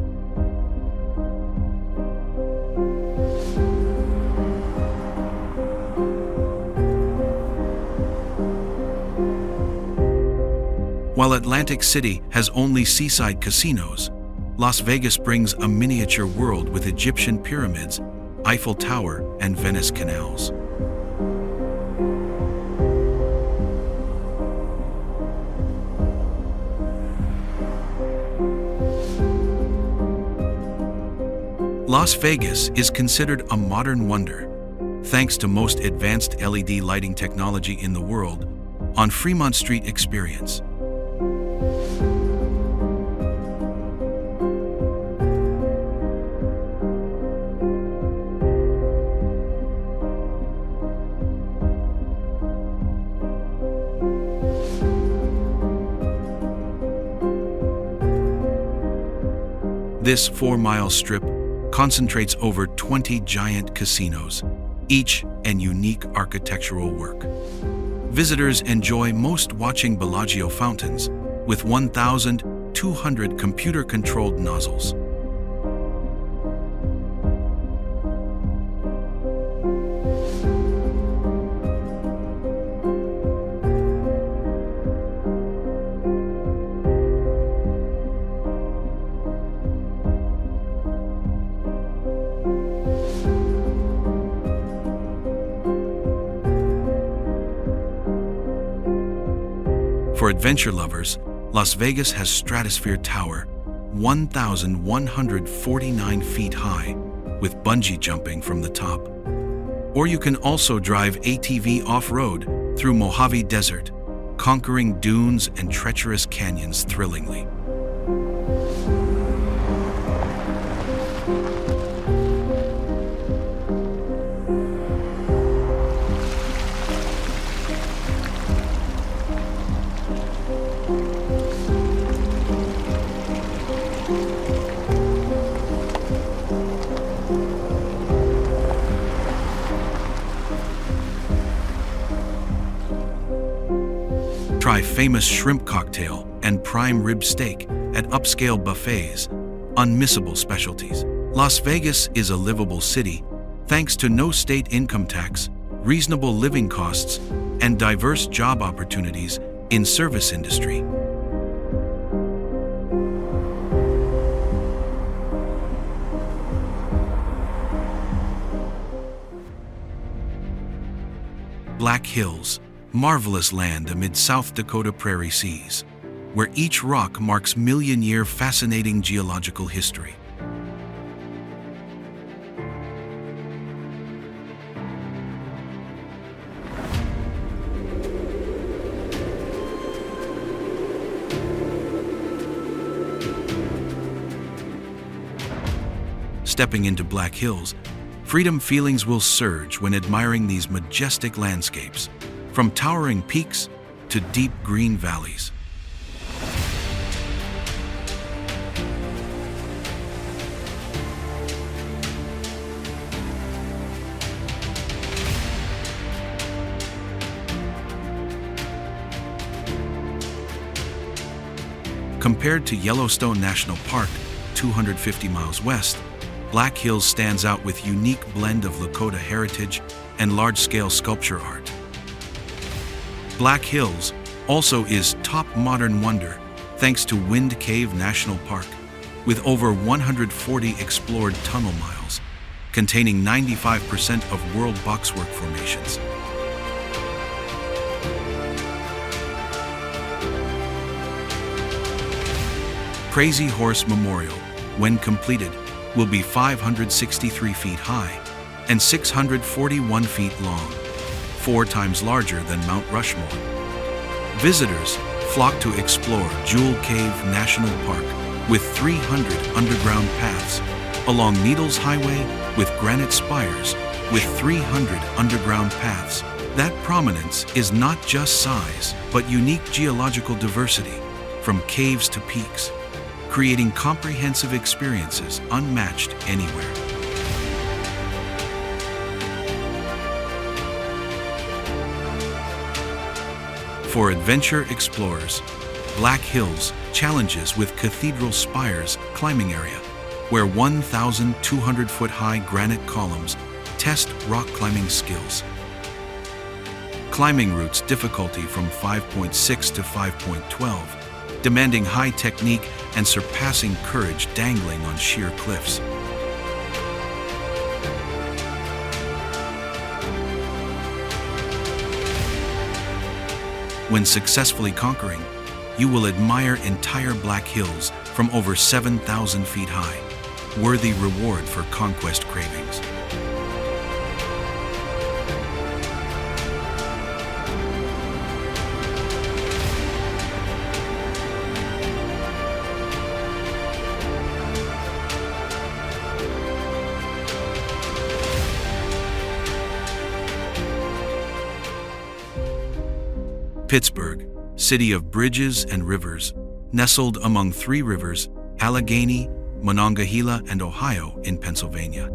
While Atlantic City has only seaside casinos, Las Vegas brings a miniature world with Egyptian pyramids, Eiffel Tower, and Venice canals. Las Vegas is considered a modern wonder, thanks to most advanced LED lighting technology in the world on Fremont Street Experience. This 4-mile strip concentrates over 20 giant casinos, each an unique architectural work. Visitors enjoy most watching Bellagio fountains with 1,200 computer-controlled nozzles. For adventure lovers, Las Vegas has Stratosphere Tower, 1,149 feet high, with bungee jumping from the top. Or you can also drive ATV off-road through Mojave Desert, conquering dunes and treacherous canyons thrillingly. Try famous shrimp cocktail and prime rib steak at upscale buffets, unmissable specialties. Las Vegas is a livable city thanks to no state income tax, reasonable living costs, and diverse job opportunities in service industry. Black Hills, marvelous land amid South Dakota prairie seas, where each rock marks million-year fascinating geological history. Stepping into Black Hills, freedom feelings will surge when admiring these majestic landscapes, from towering peaks to deep green valleys. Compared to Yellowstone National Park, 250 miles west, Black Hills stands out with a unique blend of Lakota heritage and large-scale sculpture art. Black Hills also is top modern wonder thanks to Wind Cave National Park, with over 140 explored tunnel miles, containing 95% of world boxwork formations. Crazy Horse Memorial, when completed, will be 563 feet high and 641 feet long, 4 times larger than Mount Rushmore. Visitors flock to explore Jewel Cave National Park with 300 underground paths along Needles Highway with granite spires with 300 underground paths. That prominence is not just size, but unique geological diversity, from caves to peaks, creating comprehensive experiences unmatched anywhere. For adventure explorers, Black Hills challenges with Cathedral Spire's climbing area, where 1,200-foot-high granite columns test rock climbing skills. Climbing routes difficulty from 5.6 to 5.12, demanding high technique and surpassing courage dangling on sheer cliffs. When successfully conquering, you will admire entire Black Hills from over 7,000 feet high, worthy reward for conquest cravings. Pittsburgh, city of bridges and rivers, nestled among three rivers, Allegheny, Monongahela, and Ohio in Pennsylvania.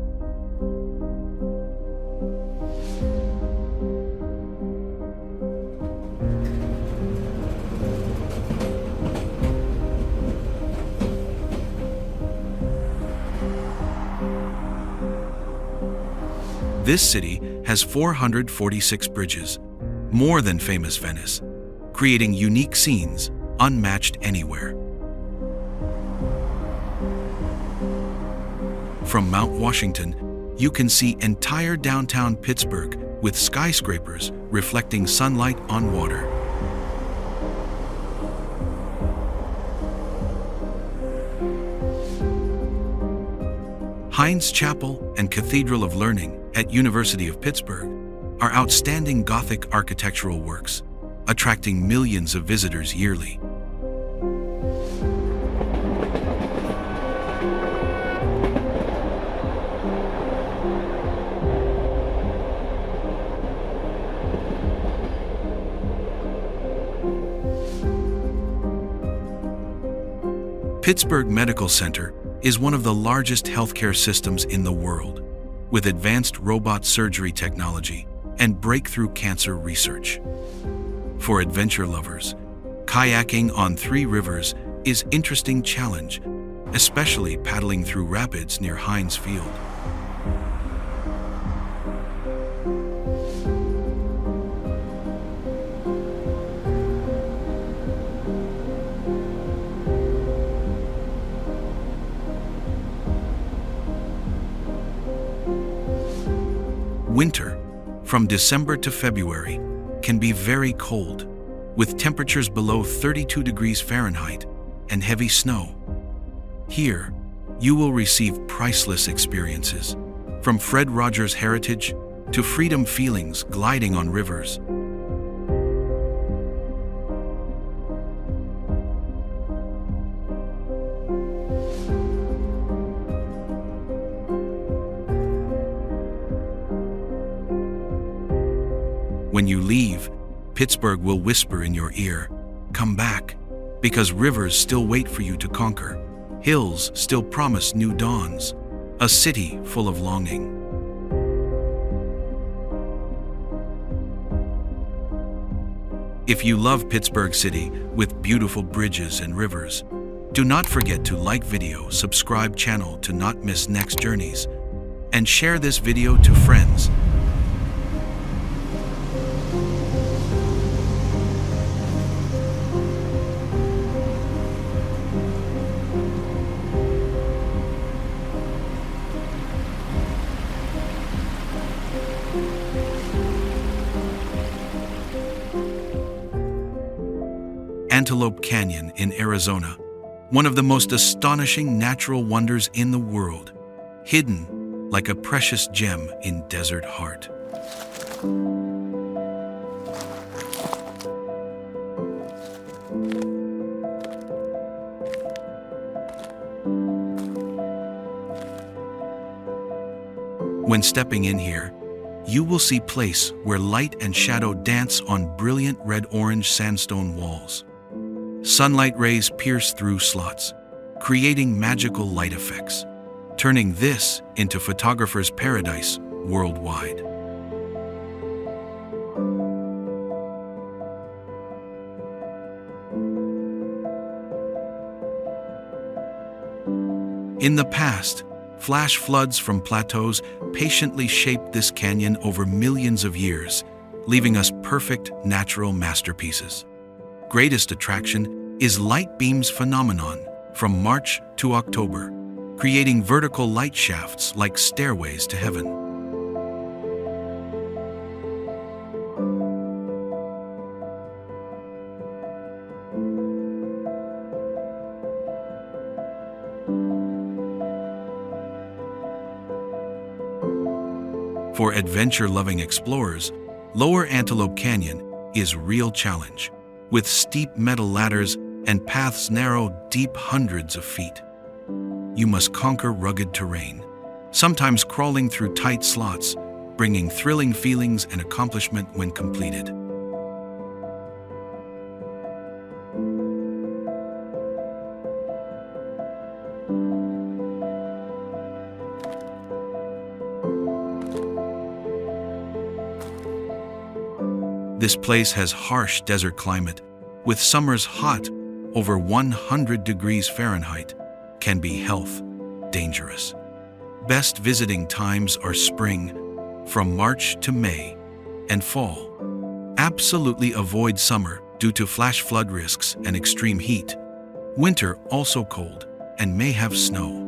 This city has 446 bridges, more than famous Venice, creating unique scenes unmatched anywhere. From Mount Washington, you can see entire downtown Pittsburgh with skyscrapers reflecting sunlight on water. Heinz Chapel and Cathedral of Learning at University of Pittsburgh are outstanding Gothic architectural works, attracting millions of visitors yearly. Pittsburgh Medical Center is one of the largest healthcare systems in the world, with advanced robot surgery technology and breakthrough cancer research. For adventure lovers, kayaking on three rivers is an interesting challenge, especially paddling through rapids near Heinz Field. Winter, from December to February, can be very cold, with temperatures below 32 degrees Fahrenheit and heavy snow. Here, you will receive priceless experiences, from Fred Rogers heritage to freedom feelings gliding on rivers. When you leave, Pittsburgh will whisper in your ear, "Come back," because rivers still wait for you to conquer. Hills still promise new dawns, a city full of longing. If you love Pittsburgh City with beautiful bridges and rivers, do not forget to like video, subscribe channel to not miss next journeys, and share this video to friends. Antelope Canyon in Arizona, one of the most astonishing natural wonders in the world, hidden like a precious gem in desert heart. When stepping in here, you will see a place where light and shadow dance on brilliant red-orange sandstone walls. Sunlight rays pierce through slots, creating magical light effects, turning this into photographer's paradise worldwide. In the past, flash floods from plateaus patiently shaped this canyon over millions of years, leaving us perfect natural masterpieces. Greatest attraction is light beams phenomenon from March to October, creating vertical light shafts like stairways to heaven. For adventure-loving explorers, Lower Antelope Canyon is real challenge, with steep metal ladders and paths narrow deep hundreds of feet. You must conquer rugged terrain, sometimes crawling through tight slots, bringing thrilling feelings and accomplishment when completed. This place has harsh desert climate, with summers hot, over 100 degrees Fahrenheit, can be health dangerous. Best visiting times are spring, from March to May, and fall. Absolutely avoid summer due to flash flood risks and extreme heat. Winter also cold and may have snow.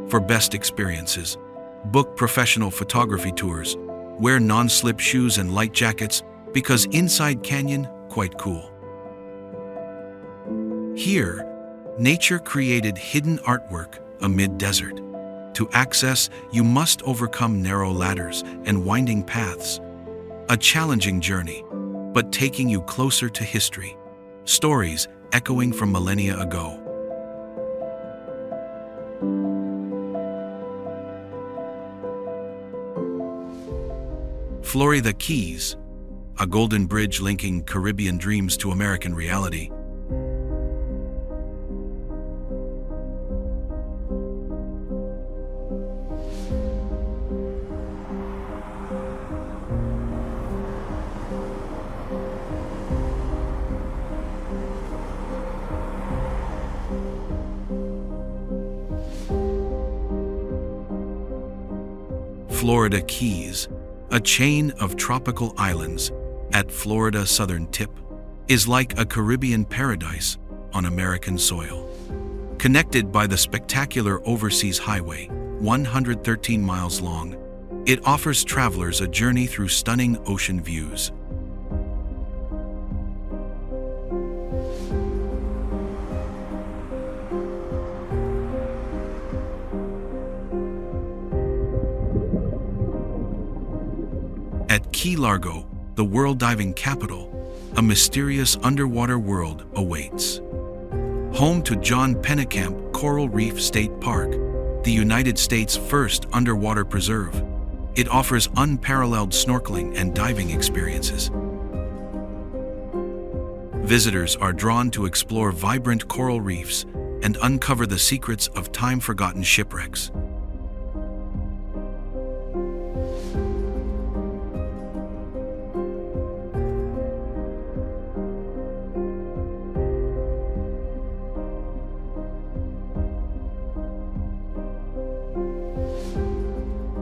For best experiences, book professional photography tours, wear non-slip shoes and light jackets because inside canyon, quite cool. Here, nature created hidden artwork amid desert. To access, you must overcome narrow ladders and winding paths. A challenging journey, but taking you closer to history. Stories echoing from millennia ago. Florida Keys, a golden bridge linking Caribbean dreams to American reality. Florida Keys, a chain of tropical islands at Florida's southern tip, is like a Caribbean paradise on American soil. Connected by the spectacular Overseas Highway, 113 miles long, it offers travelers a journey through stunning ocean views. At Key Largo, the world diving capital, a mysterious underwater world awaits. Home to John Pennekamp Coral Reef State Park, the United States' first underwater preserve, it offers unparalleled snorkeling and diving experiences. Visitors are drawn to explore vibrant coral reefs and uncover the secrets of time-forgotten shipwrecks.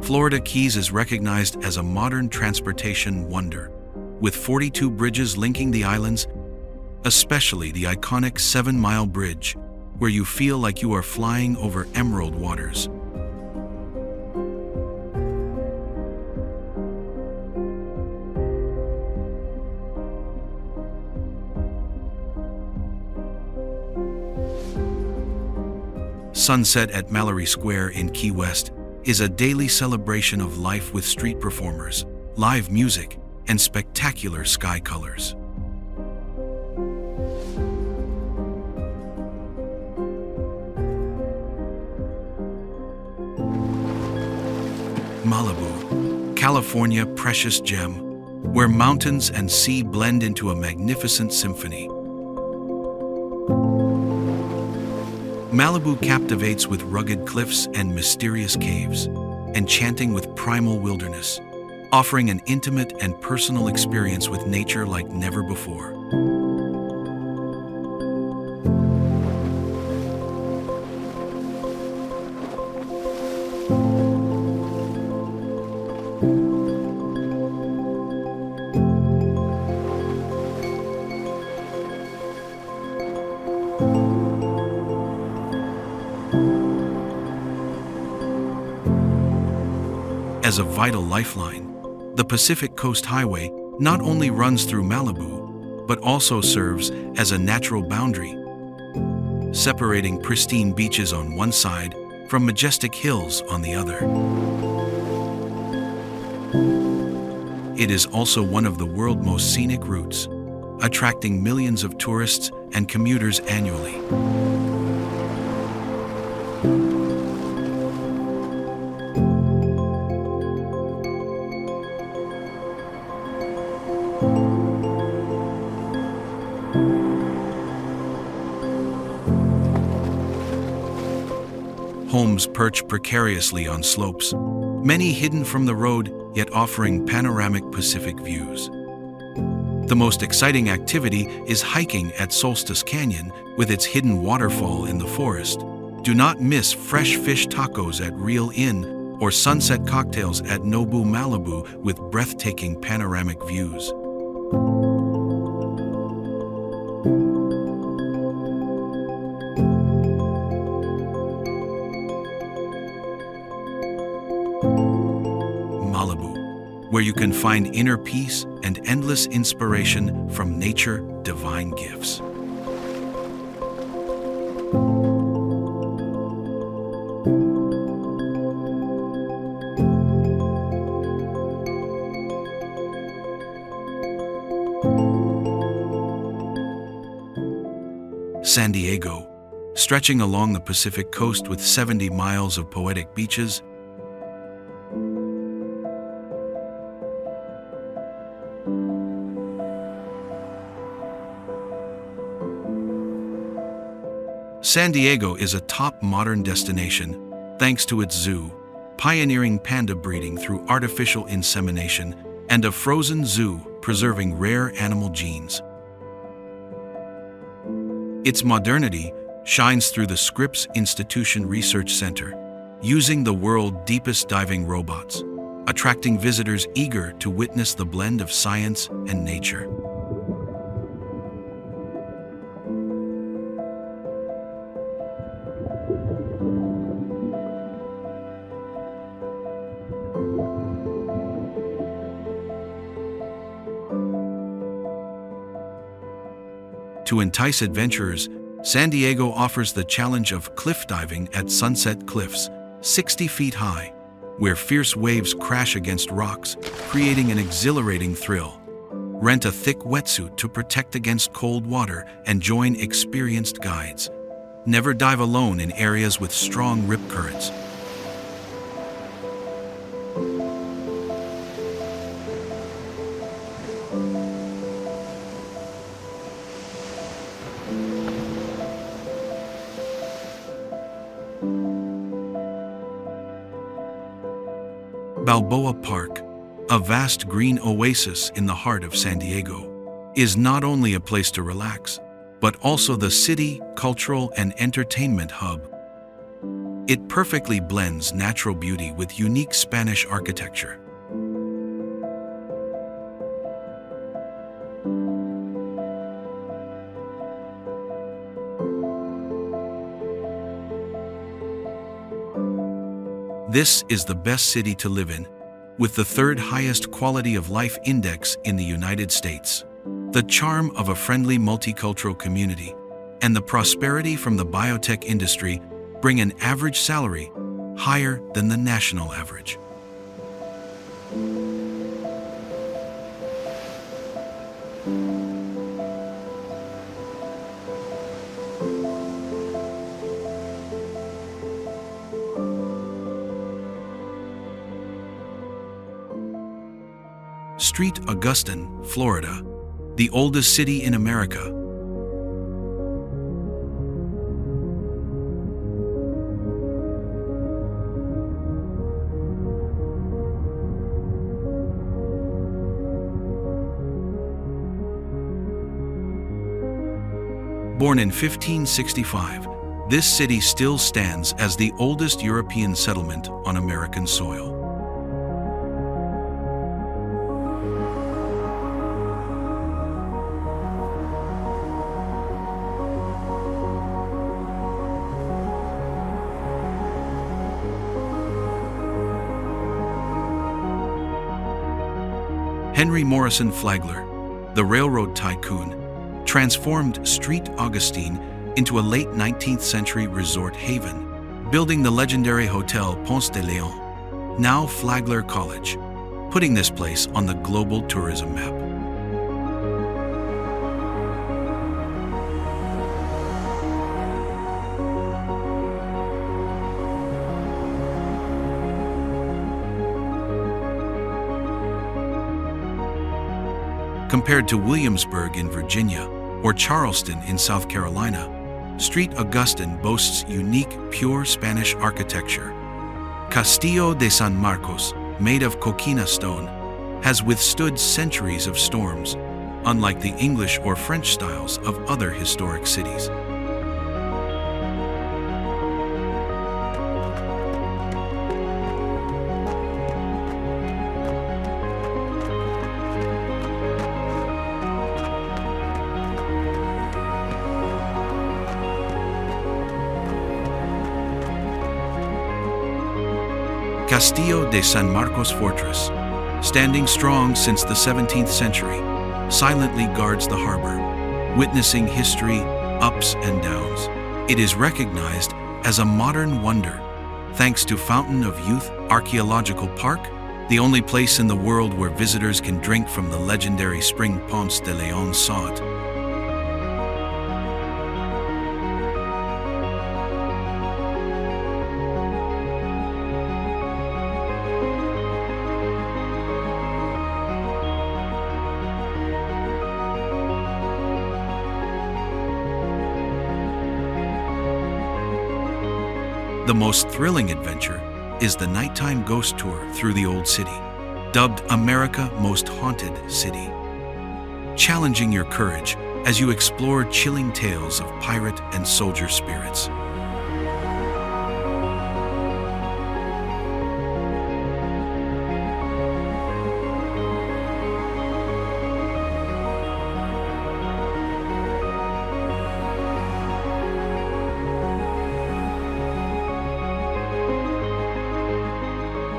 Florida Keys is recognized as a modern transportation wonder, with 42 bridges linking the islands, especially the iconic 7-mile bridge, where you feel like you are flying over emerald waters. Sunset at Mallory Square in Key West is a daily celebration of life with street performers, live music, and spectacular sky colors. Malibu, California precious gem, where mountains and sea blend into a magnificent symphony. Malibu captivates with rugged cliffs and mysterious caves, enchanting with primal wilderness. offering an intimate and personal experience with nature like never before. As a vital lifeline, the Pacific Coast Highway not only runs through Malibu, but also serves as a natural boundary, separating pristine beaches on one side from majestic hills on the other. It is also one of the world's most scenic routes, attracting millions of tourists and commuters annually. Homes perch precariously on slopes, many hidden from the road yet offering panoramic Pacific views. The most exciting activity is hiking at Solstice Canyon with its hidden waterfall in the forest. Do not miss fresh fish tacos at Real Inn or sunset cocktails at Nobu Malibu with breathtaking panoramic views. Malibu, where you can find inner peace and endless inspiration from nature, divine gifts. San Diego, stretching along the Pacific coast with 70 miles of poetic beaches. San Diego is a top modern destination thanks to its zoo, pioneering panda breeding through artificial insemination, and a frozen zoo preserving rare animal genes. Its modernity shines through the Scripps Institution Research Center, using the world's deepest diving robots, attracting visitors eager to witness the blend of science and nature. To entice adventurers, San Diego offers the challenge of cliff diving at Sunset Cliffs, 60 feet high, where fierce waves crash against rocks, creating an exhilarating thrill. Rent a thick wetsuit to protect against cold water and join experienced guides. Never dive alone in areas with strong rip currents. Balboa Park, a vast green oasis in the heart of San Diego, is not only a place to relax, but also the city, cultural, and entertainment hub. It perfectly blends natural beauty with unique Spanish architecture. This is the best city to live in, with the third highest quality of life index in the United States. The charm of a friendly multicultural community and the prosperity from the biotech industry bring an average salary higher than the national average. Street Augustine, Florida, the oldest city in America. Born in 1565, this city still stands as the oldest European settlement on American soil. Henry Morrison Flagler, the railroad tycoon, transformed Street Augustine into a late 19th century resort haven, building the legendary Hotel Ponce de Leon, now Flagler College, putting this place on the global tourism map. Compared to Williamsburg in Virginia or Charleston in South Carolina, Street Augustine boasts unique, pure Spanish architecture. Castillo de San Marcos, made of coquina stone, has withstood centuries of storms, unlike the English or French styles of other historic cities. Castillo de San Marcos Fortress, standing strong since the 17th century, silently guards the harbor, witnessing history, ups and downs. It is recognized as a modern wonder, thanks to Fountain of Youth Archaeological Park, the only place in the world where visitors can drink from the legendary spring Ponce de Leon sought. The most thrilling adventure is the nighttime ghost tour through the old city, dubbed America's Most Haunted City. Challenging your courage as you explore chilling tales of pirate and soldier spirits.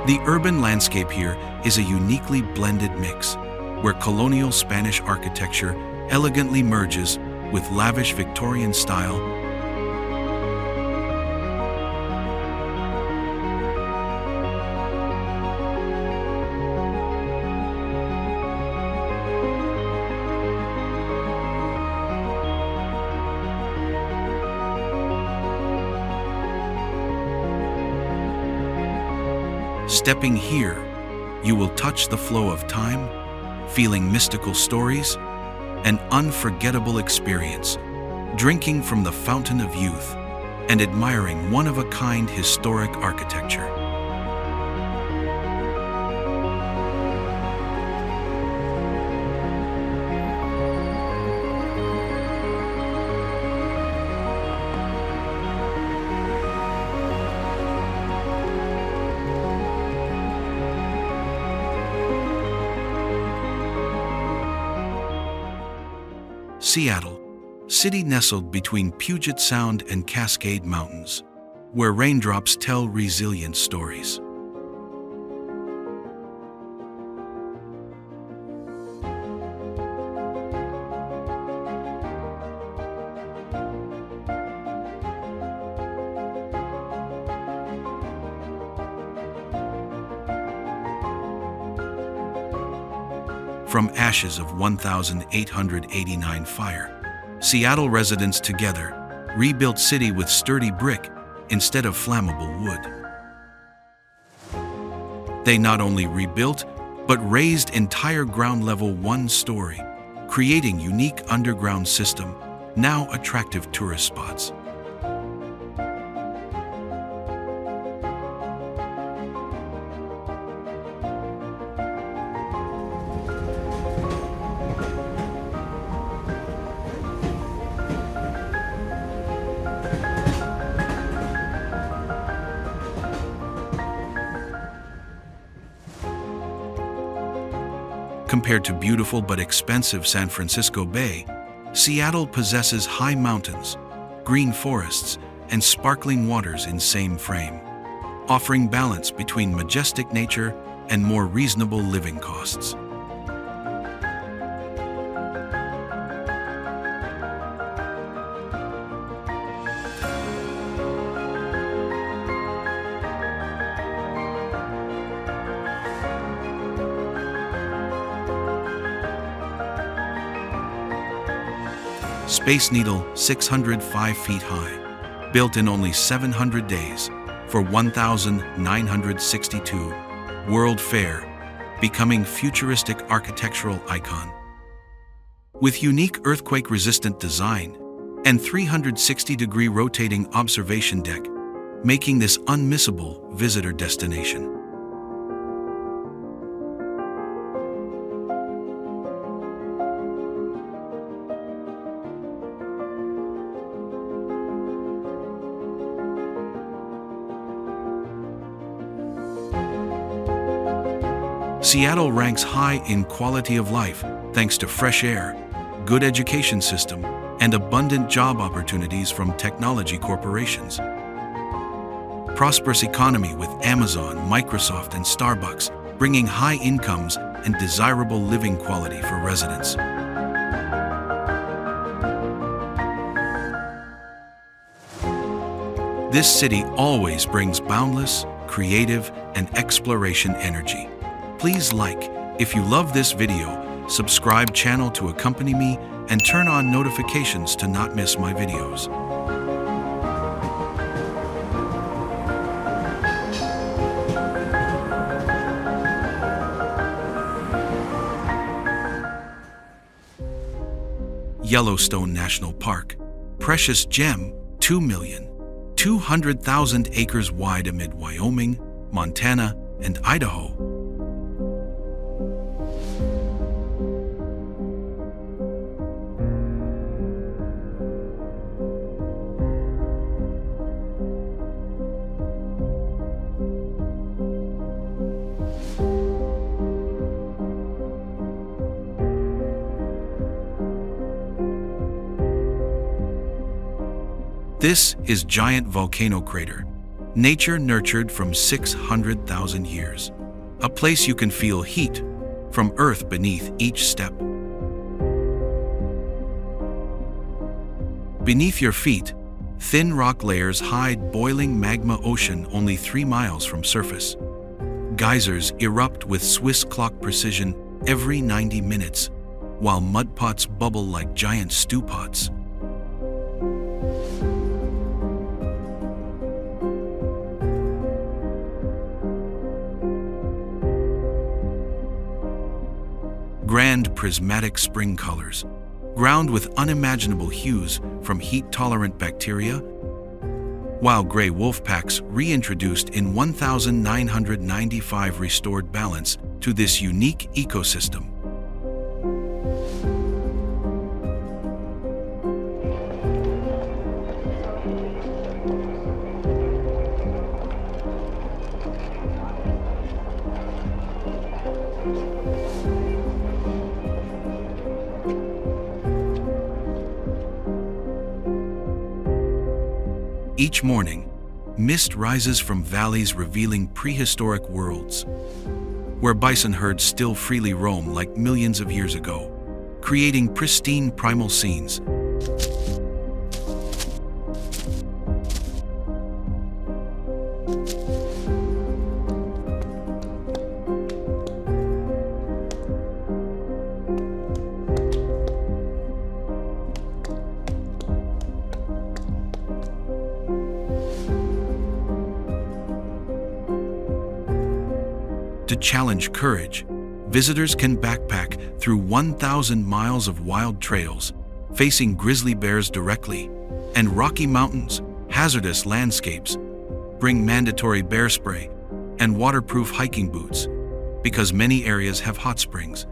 The urban landscape here is a uniquely blended mix, where colonial Spanish architecture elegantly merges with lavish Victorian style. Stepping here, you will touch the flow of time, feeling mystical stories, an unforgettable experience, drinking from the fountain of youth, and admiring one-of-a-kind historic architecture. Seattle, city nestled between Puget Sound and Cascade Mountains, where raindrops tell resilient stories. From ashes of 1,889 fire, Seattle residents together rebuilt city with sturdy brick instead of flammable wood. They not only rebuilt, but raised entire ground level one story, creating unique underground system, now attractive tourist spots. Compared to beautiful but expensive San Francisco Bay, Seattle possesses high mountains, green forests, and sparkling waters in same frame, offering balance between majestic nature and more reasonable living costs. Space Needle, 605 feet high, built in only 700 days for 1,962, World Fair, becoming futuristic architectural icon. With unique earthquake-resistant design and 360-degree rotating observation deck, making this unmissable visitor destination. Seattle ranks high in quality of life thanks to fresh air, good education system, and abundant job opportunities from technology corporations. Prosperous economy with Amazon, Microsoft, and Starbucks, bringing high incomes and desirable living quality for residents. This city always brings boundless, creative, and exploration energy. Please like if you love this video, subscribe channel to accompany me, and turn on notifications to not miss my videos. Yellowstone National Park, precious gem, 2,200,000 acres wide amid Wyoming, Montana, and Idaho. This is giant volcano crater, nature nurtured from 600,000 years. A place you can feel heat from earth beneath each step. Beneath your feet, thin rock layers hide boiling magma ocean only 3 miles from surface. Geysers erupt with Swiss clock precision every 90 minutes, while mud pots bubble like giant stew pots. Grand prismatic spring colors, ground with unimaginable hues from heat-tolerant bacteria, while gray wolf packs reintroduced in 1995 restored balance to this unique ecosystem. Each morning, mist rises from valleys revealing prehistoric worlds, where bison herds still freely roam like millions of years ago, creating pristine primal scenes. To challenge courage, visitors can backpack through 1,000 miles of wild trails, facing grizzly bears directly, and Rocky Mountains, hazardous landscapes. Bring mandatory bear spray and waterproof hiking boots, because many areas have hot springs,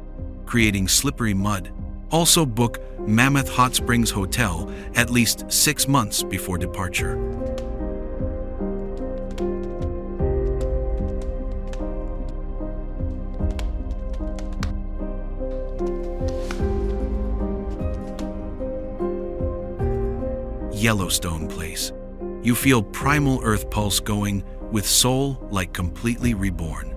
creating slippery mud. Also book Mammoth Hot Springs Hotel at least 6 months before departure. Yellowstone place. You feel primal earth pulse going, with soul like completely reborn.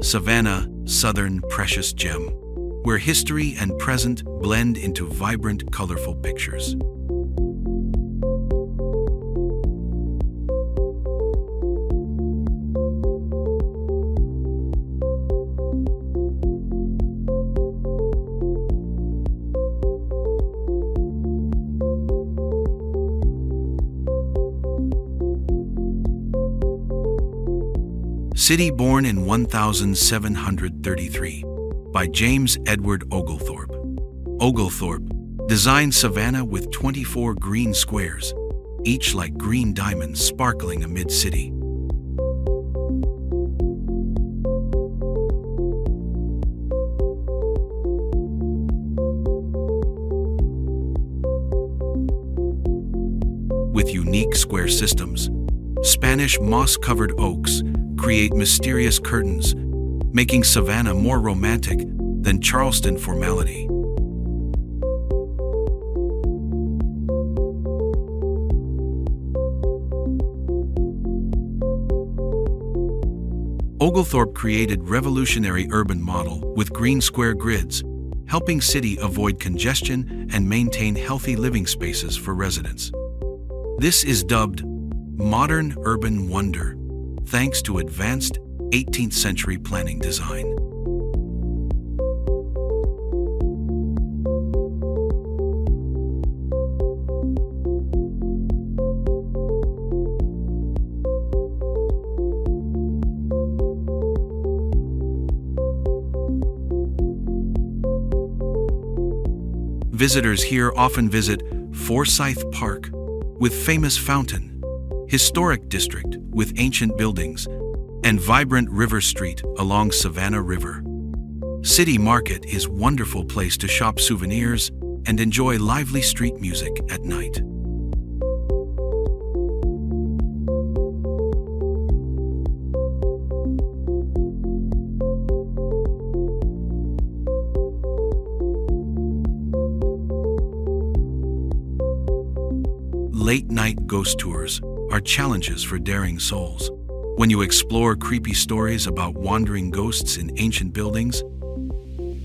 Savannah, southern precious gem, where history and present blend into vibrant, colorful pictures. City born in 1733 by James Edward Oglethorpe. Oglethorpe designed Savannah with 24 green squares, each like green diamonds sparkling amid city. With unique square systems, Spanish moss-covered oaks create mysterious curtains, making Savannah more romantic than Charleston formality. Oglethorpe created revolutionary urban model with green square grids, helping city avoid congestion and maintain healthy living spaces for residents. This is dubbed modern urban wonder, thanks to advanced 18th century planning design. Visitors here often visit Forsyth Park, with famous fountain, historic district with ancient buildings, and vibrant River Street along Savannah River. City Market is a wonderful place to shop souvenirs and enjoy lively street music at night. Late-night ghost tours are challenges for daring souls. When you explore creepy stories about wandering ghosts in ancient buildings,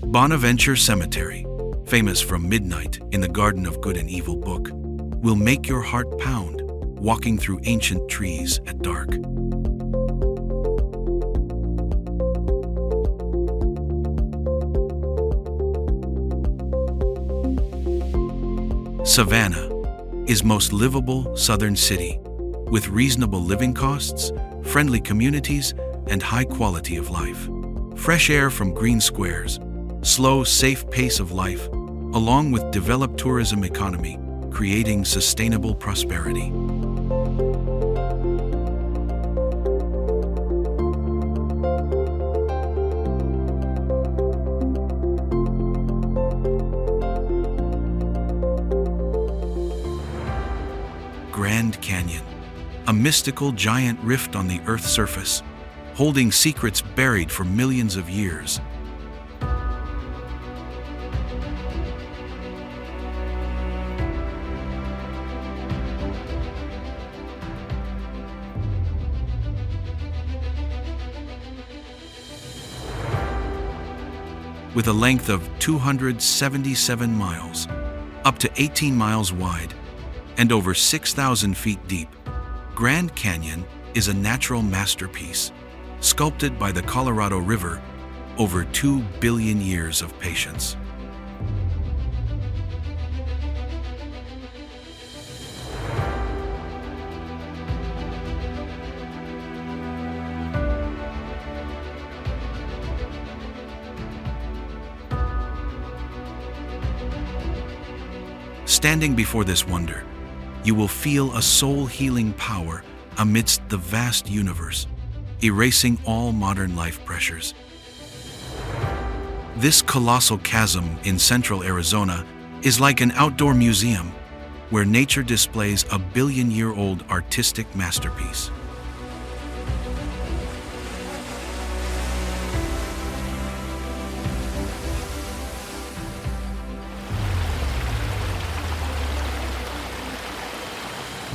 Bonaventure Cemetery, famous from Midnight in the Garden of Good and Evil book, will make your heart pound walking through ancient trees at dark. Savannah is most livable southern city, with reasonable living costs, friendly communities, and high quality of life. Fresh air from green squares, slow, safe pace of life, along with developed tourism economy, creating sustainable prosperity. Grand Canyon, a mystical giant rift on the Earth's surface, holding secrets buried for millions of years. With a length of 277 miles, up to 18 miles wide, and over 6,000 feet deep, Grand Canyon is a natural masterpiece, sculpted by the Colorado River over 2 billion years of patience. Standing before this wonder, you will feel a soul-healing power amidst the vast universe, erasing all modern life pressures. This colossal chasm in central Arizona is like an outdoor museum where nature displays a billion-year-old artistic masterpiece.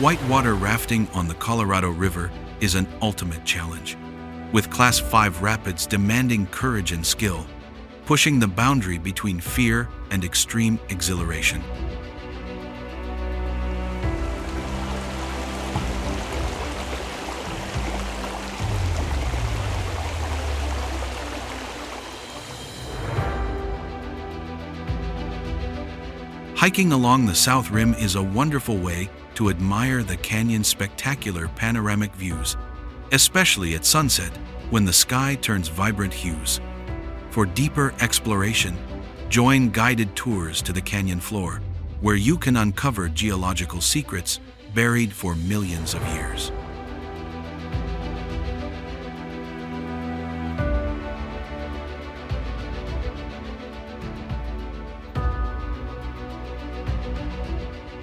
Whitewater rafting on the Colorado River is an ultimate challenge, with Class 5 rapids demanding courage and skill, pushing the boundary between fear and extreme exhilaration. Hiking along the South Rim is a wonderful way to admire the canyon's spectacular panoramic views, especially at sunset when the sky turns vibrant hues. For deeper exploration, join guided tours to the canyon floor, where you can uncover geological secrets buried for millions of years.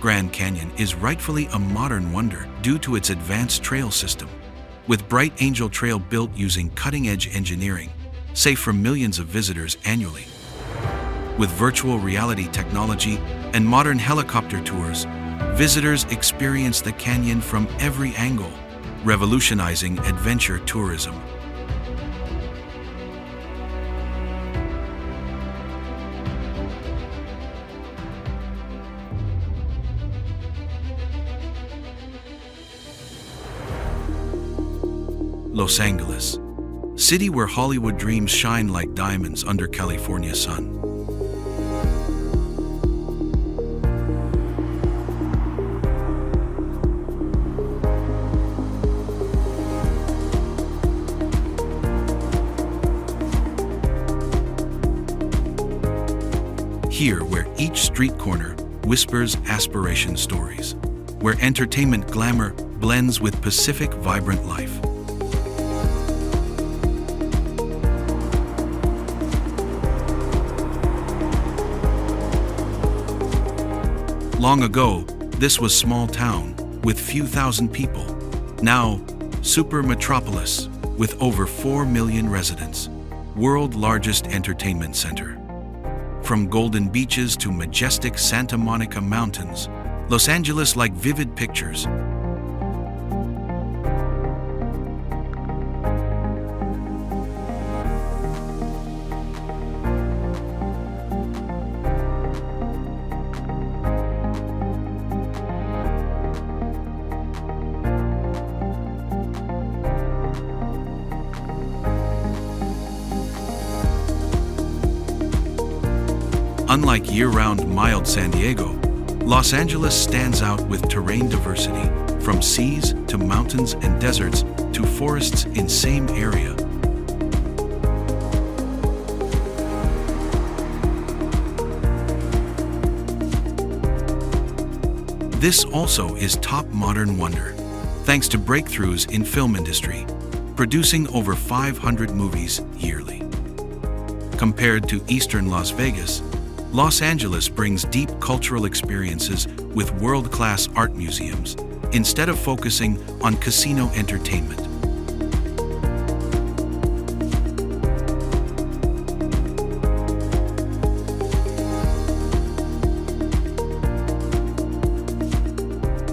Grand Canyon is rightfully a modern wonder due to its advanced trail system. With Bright Angel Trail built using cutting-edge engineering, safe for millions of visitors annually. With virtual reality technology and modern helicopter tours, visitors experience the canyon from every angle, revolutionizing adventure tourism. Los Angeles, city where Hollywood dreams shine like diamonds under California sun. Here, where each street corner whispers aspiration stories, where entertainment glamour blends with Pacific vibrant life. Long ago, this was small town with few thousand people. Now, super metropolis with over 4 million residents, world largest entertainment center. From golden beaches to majestic Santa Monica Mountains, Los Angeles like vivid pictures. Unlike year-round mild San Diego, Los Angeles stands out with terrain diversity, from seas to mountains and deserts to forests in same area. This also is top modern wonder, thanks to breakthroughs in film industry, producing over 500 movies yearly. Compared to eastern Las Vegas, Los Angeles brings deep cultural experiences with world-class art museums, instead of focusing on casino entertainment.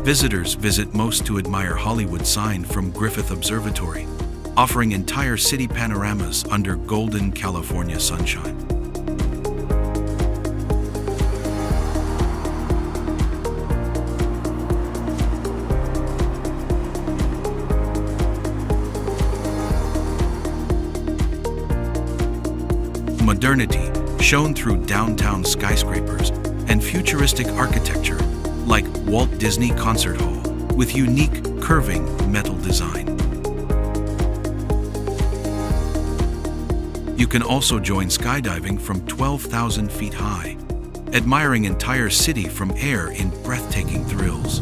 Visitors visit most to admire Hollywood sign from Griffith Observatory, offering entire city panoramas under golden California sunshine. Modernity shown through downtown skyscrapers and futuristic architecture like Walt Disney Concert Hall with unique curving metal design. You can also join skydiving from 12,000 feet high, admiring entire city from air in breathtaking thrills.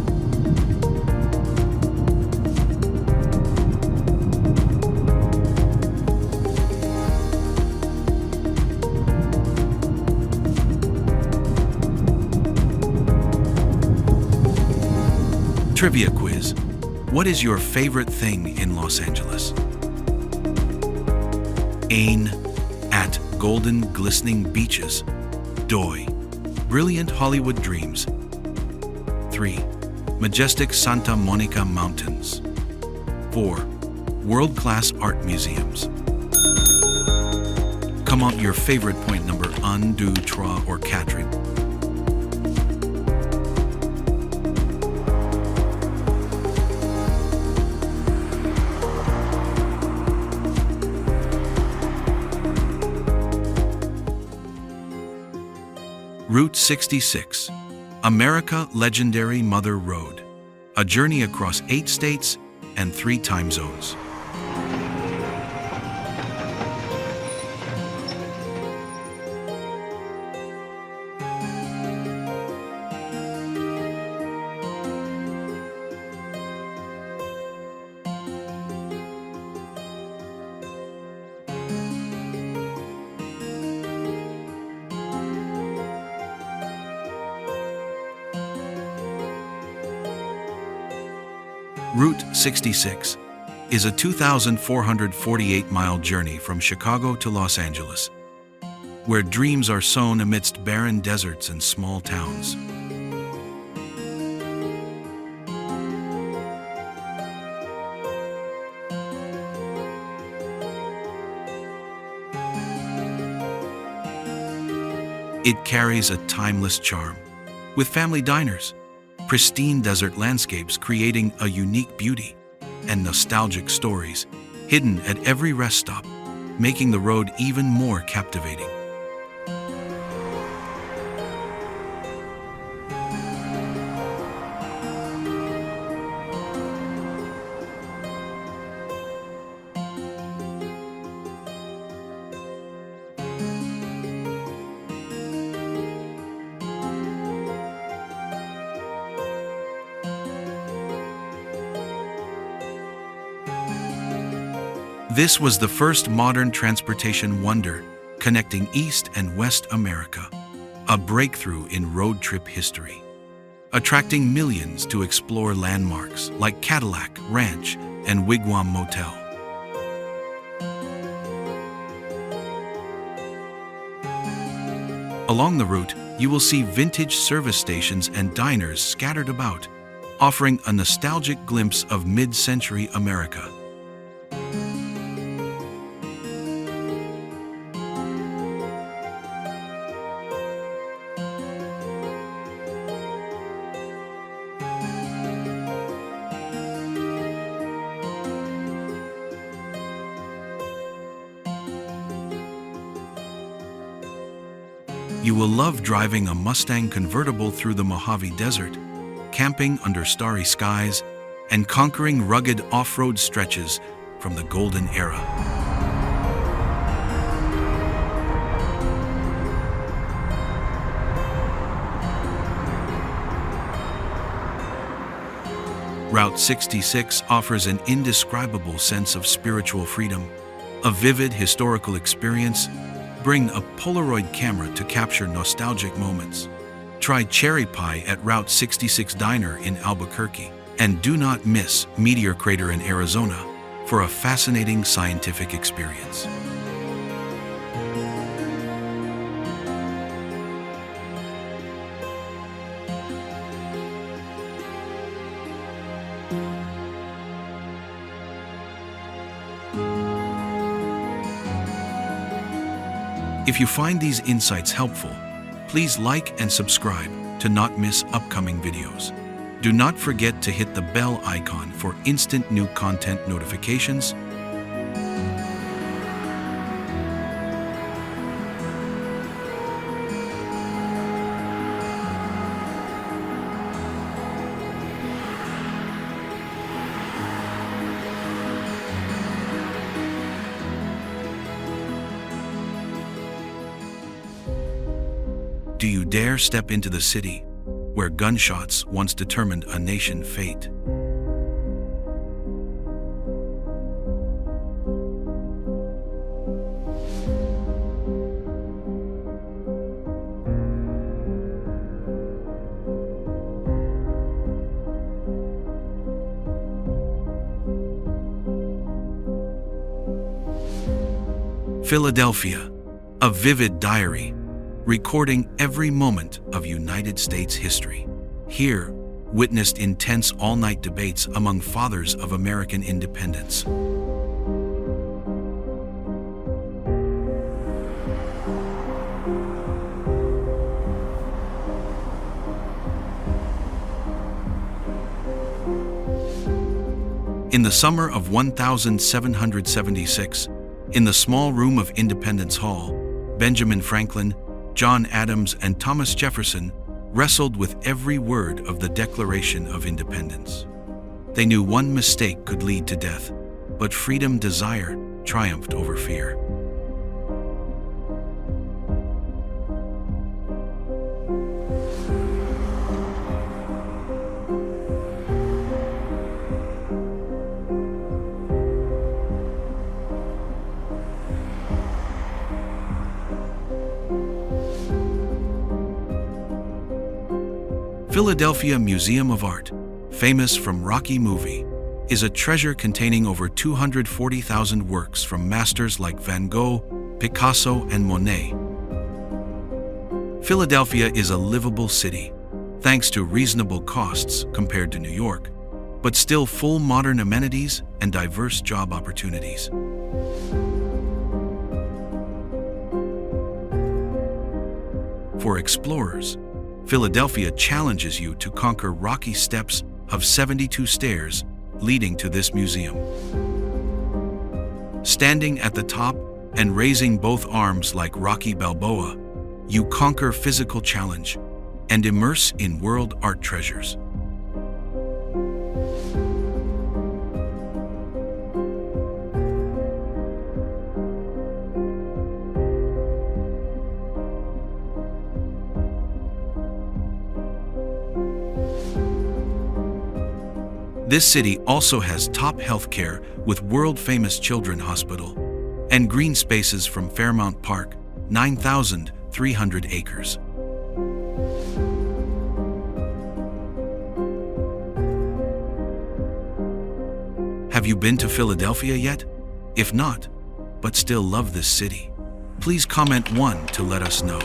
Trivia quiz. What is your favorite thing in Los Angeles? Ain, at golden glistening beaches. Doi, brilliant Hollywood dreams. 3. Majestic Santa Monica Mountains. 4. World-class art museums. Come up your favorite point number 1, 2, 3 or 4. Route 66, America Legendary Mother Road, a journey across 8 states and 3 time zones. Route 66 is a 2,448-mile journey from Chicago to Los Angeles, where dreams are sown amidst barren deserts and small towns. It carries a timeless charm, with family diners, pristine desert landscapes creating a unique beauty, and nostalgic stories hidden at every rest stop, making the road even more captivating. This was the first modern transportation wonder connecting East and West America, a breakthrough in road trip history, attracting millions to explore landmarks like Cadillac Ranch and Wigwam Motel. Along the route, you will see vintage service stations and diners scattered about, offering a nostalgic glimpse of mid-century America. You will love driving a Mustang convertible through the Mojave Desert, camping under starry skies, and conquering rugged off-road stretches from the Golden Era. Route 66 offers an indescribable sense of spiritual freedom, a vivid historical experience. Bring a Polaroid camera to capture nostalgic moments. Try cherry pie at Route 66 Diner in Albuquerque. And do not miss Meteor Crater in Arizona for a fascinating scientific experience. If you find these insights helpful, please like and subscribe to not miss upcoming videos. Do not forget to hit the bell icon for instant new content notifications. Do you dare step into the city where gunshots once determined a nation's fate? Philadelphia, a vivid diary, recording every moment of United States history. Here, witnessed intense all-night debates among fathers of American independence. In the summer of 1776, in the small room of Independence Hall, Benjamin Franklin, John Adams, and Thomas Jefferson wrestled with every word of the Declaration of Independence. They knew one mistake could lead to death, but freedom desire triumphed over fear. Philadelphia Museum of Art, famous from Rocky Movie, is a treasure containing over 240,000 works from masters like Van Gogh, Picasso, and Monet. Philadelphia is a livable city, thanks to reasonable costs compared to New York, but still full modern amenities and diverse job opportunities. For explorers, Philadelphia challenges you to conquer rocky steps of 72 stairs leading to this museum. Standing at the top and raising both arms like Rocky Balboa, you conquer physical challenge and immerse in world art treasures. This city also has top healthcare with world-famous Children's Hospital and green spaces from Fairmount Park, 9,300 acres. Have you been to Philadelphia yet? If not, but still love this city, please comment 1 to let us know.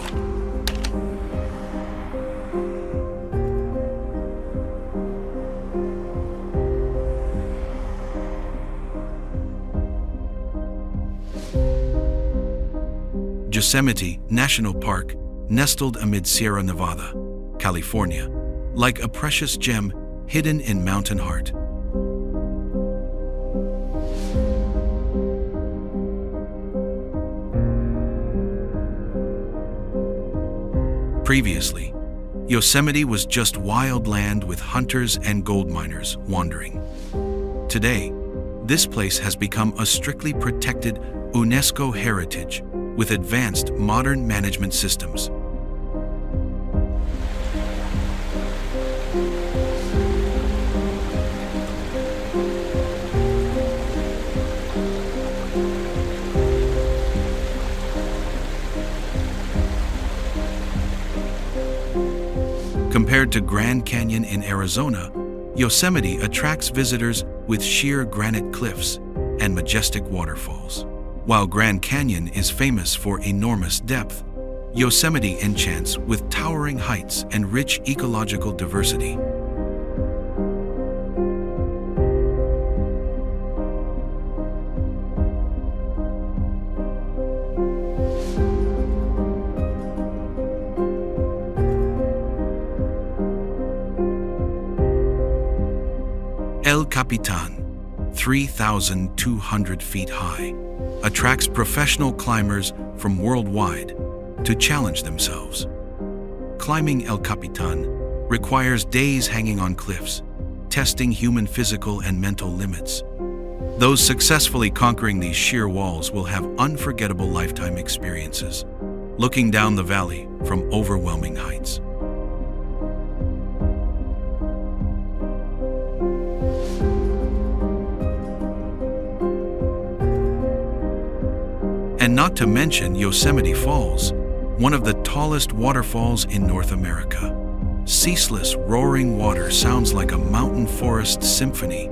Yosemite National Park, nestled amid Sierra Nevada, California, like a precious gem hidden in mountain heart. Previously, Yosemite was just wild land with hunters and gold miners wandering. Today, this place has become a strictly protected UNESCO heritage with advanced modern management systems. Compared to Grand Canyon in Arizona, Yosemite attracts visitors with sheer granite cliffs and majestic waterfalls. While Grand Canyon is famous for enormous depth, Yosemite enchants with towering heights and rich ecological diversity. El Capitan, 3,200 feet high, attracts professional climbers from worldwide to challenge themselves. Climbing El Capitan requires days hanging on cliffs, testing human physical and mental limits. Those successfully conquering these sheer walls will have unforgettable lifetime experiences, looking down the valley from overwhelming heights. And not to mention Yosemite Falls, one of the tallest waterfalls in North America. Ceaseless roaring water sounds like a mountain forest symphony,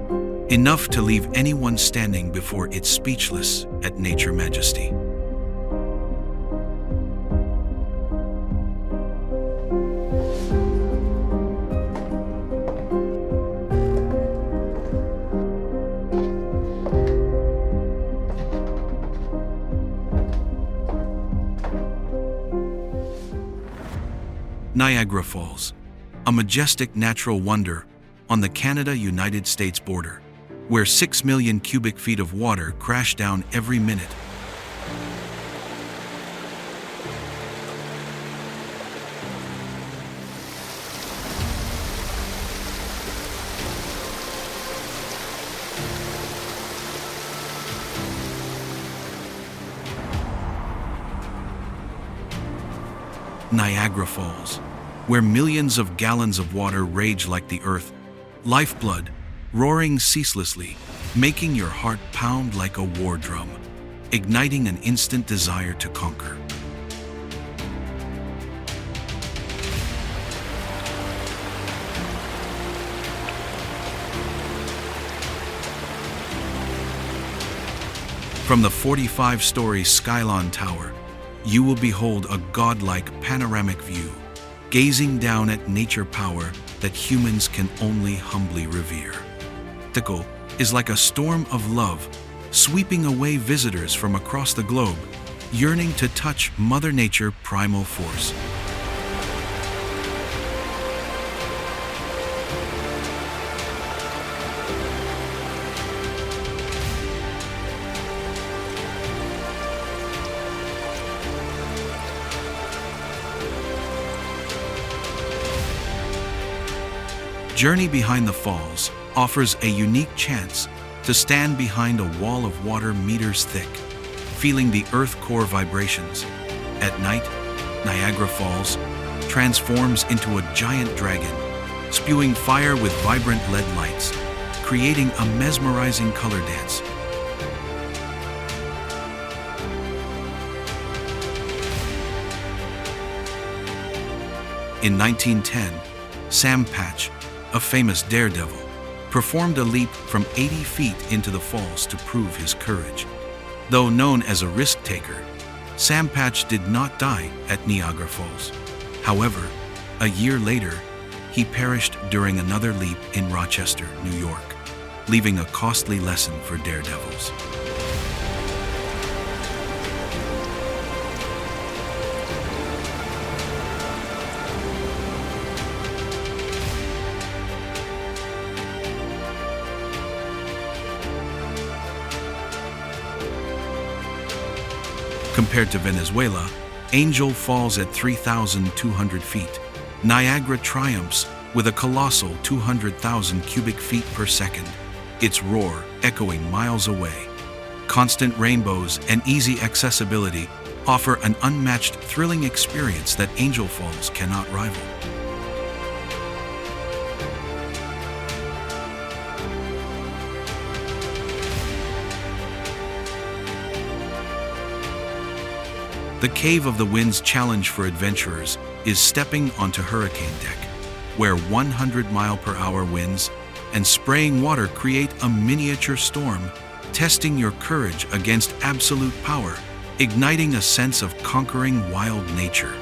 enough to leave anyone standing before it speechless at nature majesty. Niagara Falls, a majestic natural wonder on the Canada-United States border, where 6 million cubic feet of water crash down every minute. Niagara Falls, where millions of gallons of water rage like the earth, lifeblood, roaring ceaselessly, making your heart pound like a war drum, igniting an instant desire to conquer. From the 45-story Skylon Tower, you will behold a godlike panoramic view, gazing down at nature power that humans can only humbly revere. Teton is like a storm of love, sweeping away visitors from across the globe, yearning to touch Mother Nature primal force. Journey Behind the Falls offers a unique chance to stand behind a wall of water meters thick, feeling the earth core vibrations. At night, Niagara Falls transforms into a giant dragon, spewing fire with vibrant LED lights, creating a mesmerizing color dance. In 1910, Sam Patch, a famous daredevil, performed a leap from 80 feet into the falls to prove his courage. Though known as a risk-taker, Sam Patch did not die at Niagara Falls. However, a year later, he perished during another leap in Rochester, New York, leaving a costly lesson for daredevils. Compared to Venezuela, Angel falls at 3,200 feet. Niagara triumphs with a colossal 200,000 cubic feet per second, its roar echoing miles away. Constant rainbows and easy accessibility offer an unmatched, thrilling experience that Angel Falls cannot rival. The Cave of the Wind's challenge for adventurers is stepping onto Hurricane Deck, where 100-mile-per-hour winds and spraying water create a miniature storm, testing your courage against absolute power, igniting a sense of conquering wild nature.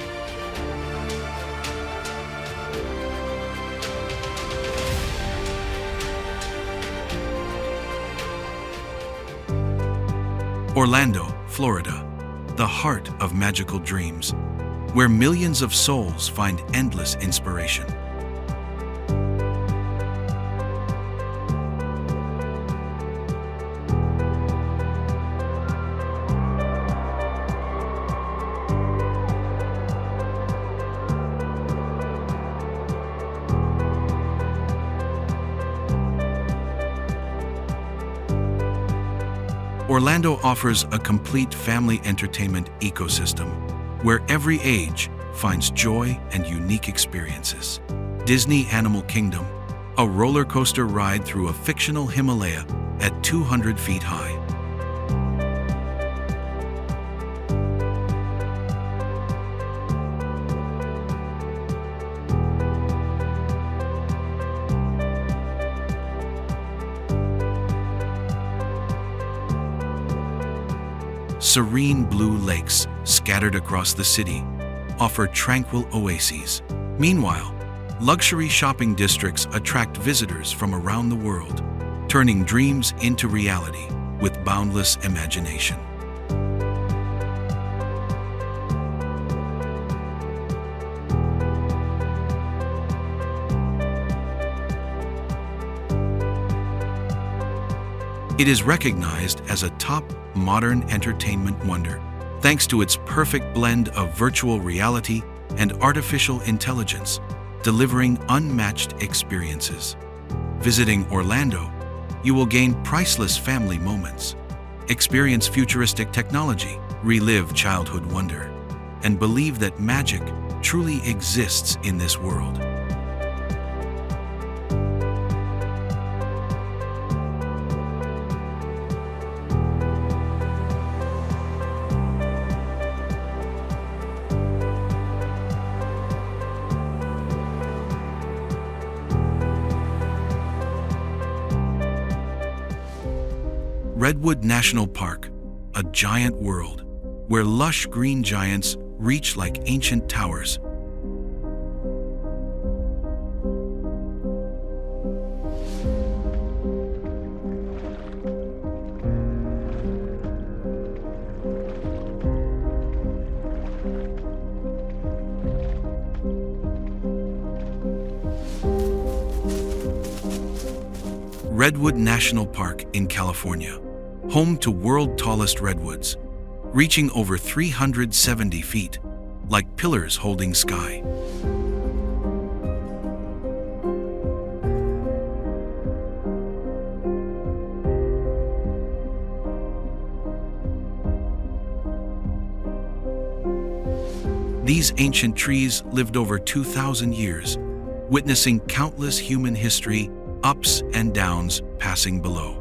Orlando, Florida, the heart of magical dreams, where millions of souls find endless inspiration. Orlando offers a complete family entertainment ecosystem where every age finds joy and unique experiences. Disney Animal Kingdom, a roller coaster ride through a fictional Himalaya at 200 feet high. Serene blue lakes scattered across the city offer tranquil oases. Meanwhile, luxury shopping districts attract visitors from around the world, turning dreams into reality with boundless imagination. It is recognized as a top modern entertainment wonder, thanks to its perfect blend of virtual reality and artificial intelligence, delivering unmatched experiences. Visiting Orlando, you will gain priceless family moments, experience futuristic technology, relive childhood wonder, and believe that magic truly exists in this world. Redwood National Park, a giant world, where lush green giants reach like ancient towers. Redwood National Park in California, home to world's tallest redwoods, reaching over 370 feet, like pillars holding sky. These ancient trees lived over 2,000 years, witnessing countless human history, ups and downs passing below.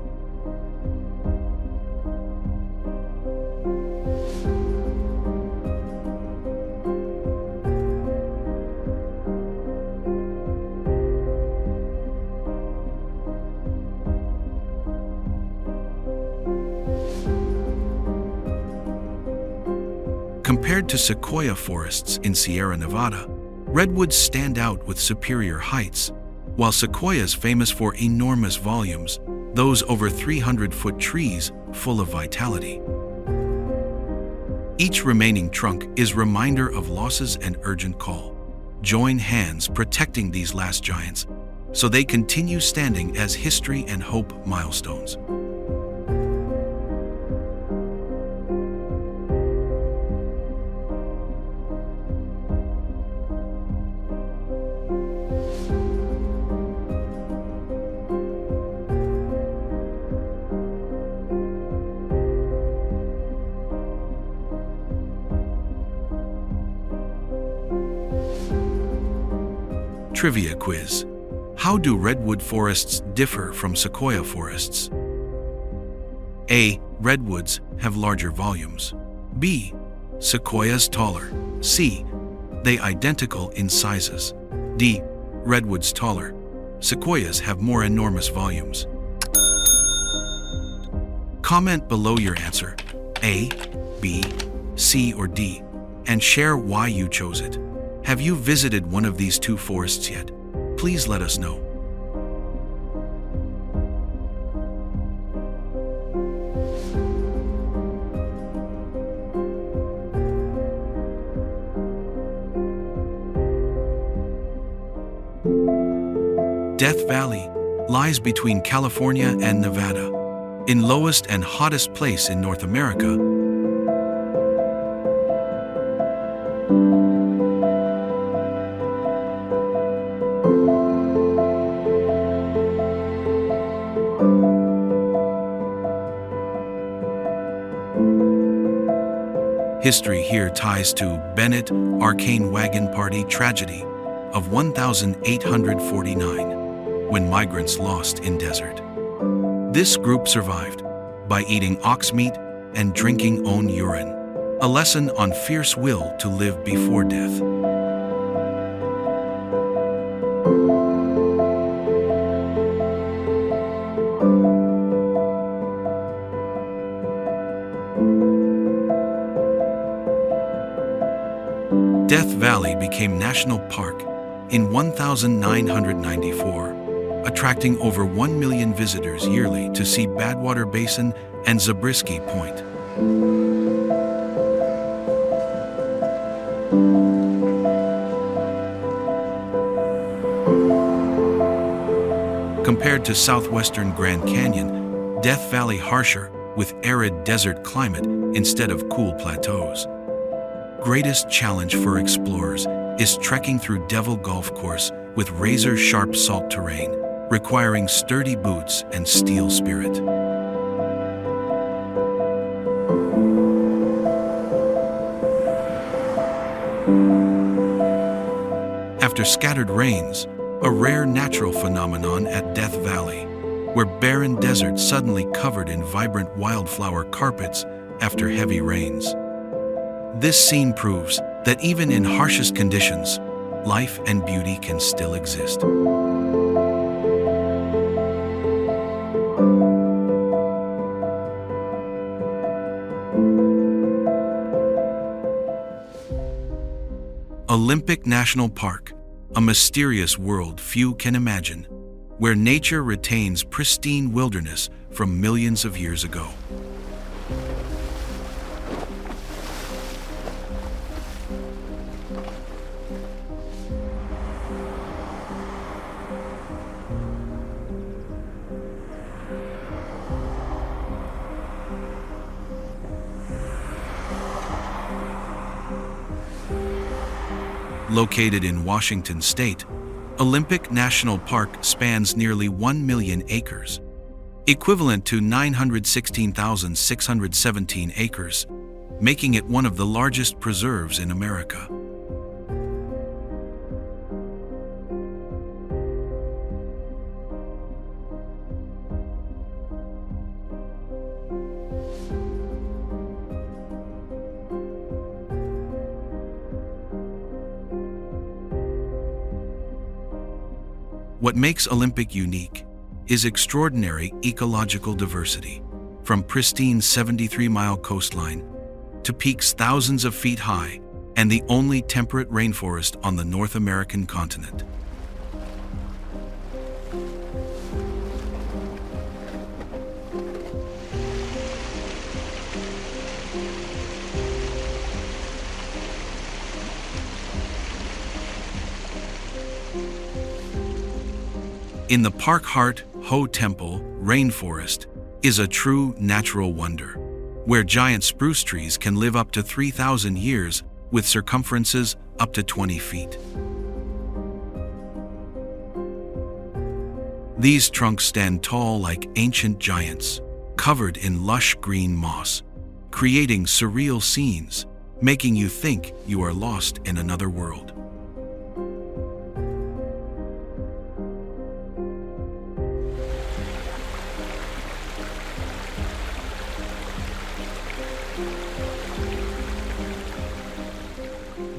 Compared to sequoia forests in Sierra Nevada, redwoods stand out with superior heights. While sequoias famous for enormous volumes, those over 300-foot trees full of vitality. Each remaining trunk is reminder of losses and urgent call. Join hands protecting these last giants, so they continue standing as history and hope milestones. Trivia quiz. How do redwood forests differ from sequoia forests? A. Redwoods have larger volumes. B. Sequoias taller. C. They identical in sizes. D. Redwoods taller. Sequoias have more enormous volumes. Comment below your answer, A, B, C, or D, and share why you chose it. Have you visited one of these two forests yet? Please let us know. Death Valley lies between California and Nevada, in lowest and hottest place in North America. History here ties to Bennett Arcane Wagon Party tragedy of 1849, when migrants lost in desert. This group survived by eating ox meat and drinking own urine, a lesson on fierce will to live before death. Death Valley became national park in 1994, attracting over 1 million visitors yearly to see Badwater Basin and Zabriskie Point. Compared to southwestern Grand Canyon, Death Valley harsher, with arid desert climate instead of cool plateaus. Greatest challenge for explorers is trekking through Devil Golf Course with razor-sharp salt terrain, requiring sturdy boots and steel spirit. After scattered rains, a rare natural phenomenon at Death Valley, where barren desert suddenly covered in vibrant wildflower carpets after heavy rains. This scene proves that even in harshest conditions, life and beauty can still exist. Olympic National Park, a mysterious world few can imagine, where nature retains pristine wilderness from millions of years ago. Located in Washington state, Olympic National Park spans nearly 1 million acres, equivalent to 916,617 acres, making it one of the largest preserves in America. What makes Olympic unique is extraordinary ecological diversity, from pristine 73-mile coastline to peaks thousands of feet high and the only temperate rainforest on the North American continent. In the Park Heart Ho Temple rainforest is a true natural wonder, where giant spruce trees can live up to 3,000 years with circumferences up to 20 feet. These trunks stand tall like ancient giants, covered in lush green moss, creating surreal scenes, making you think you are lost in another world.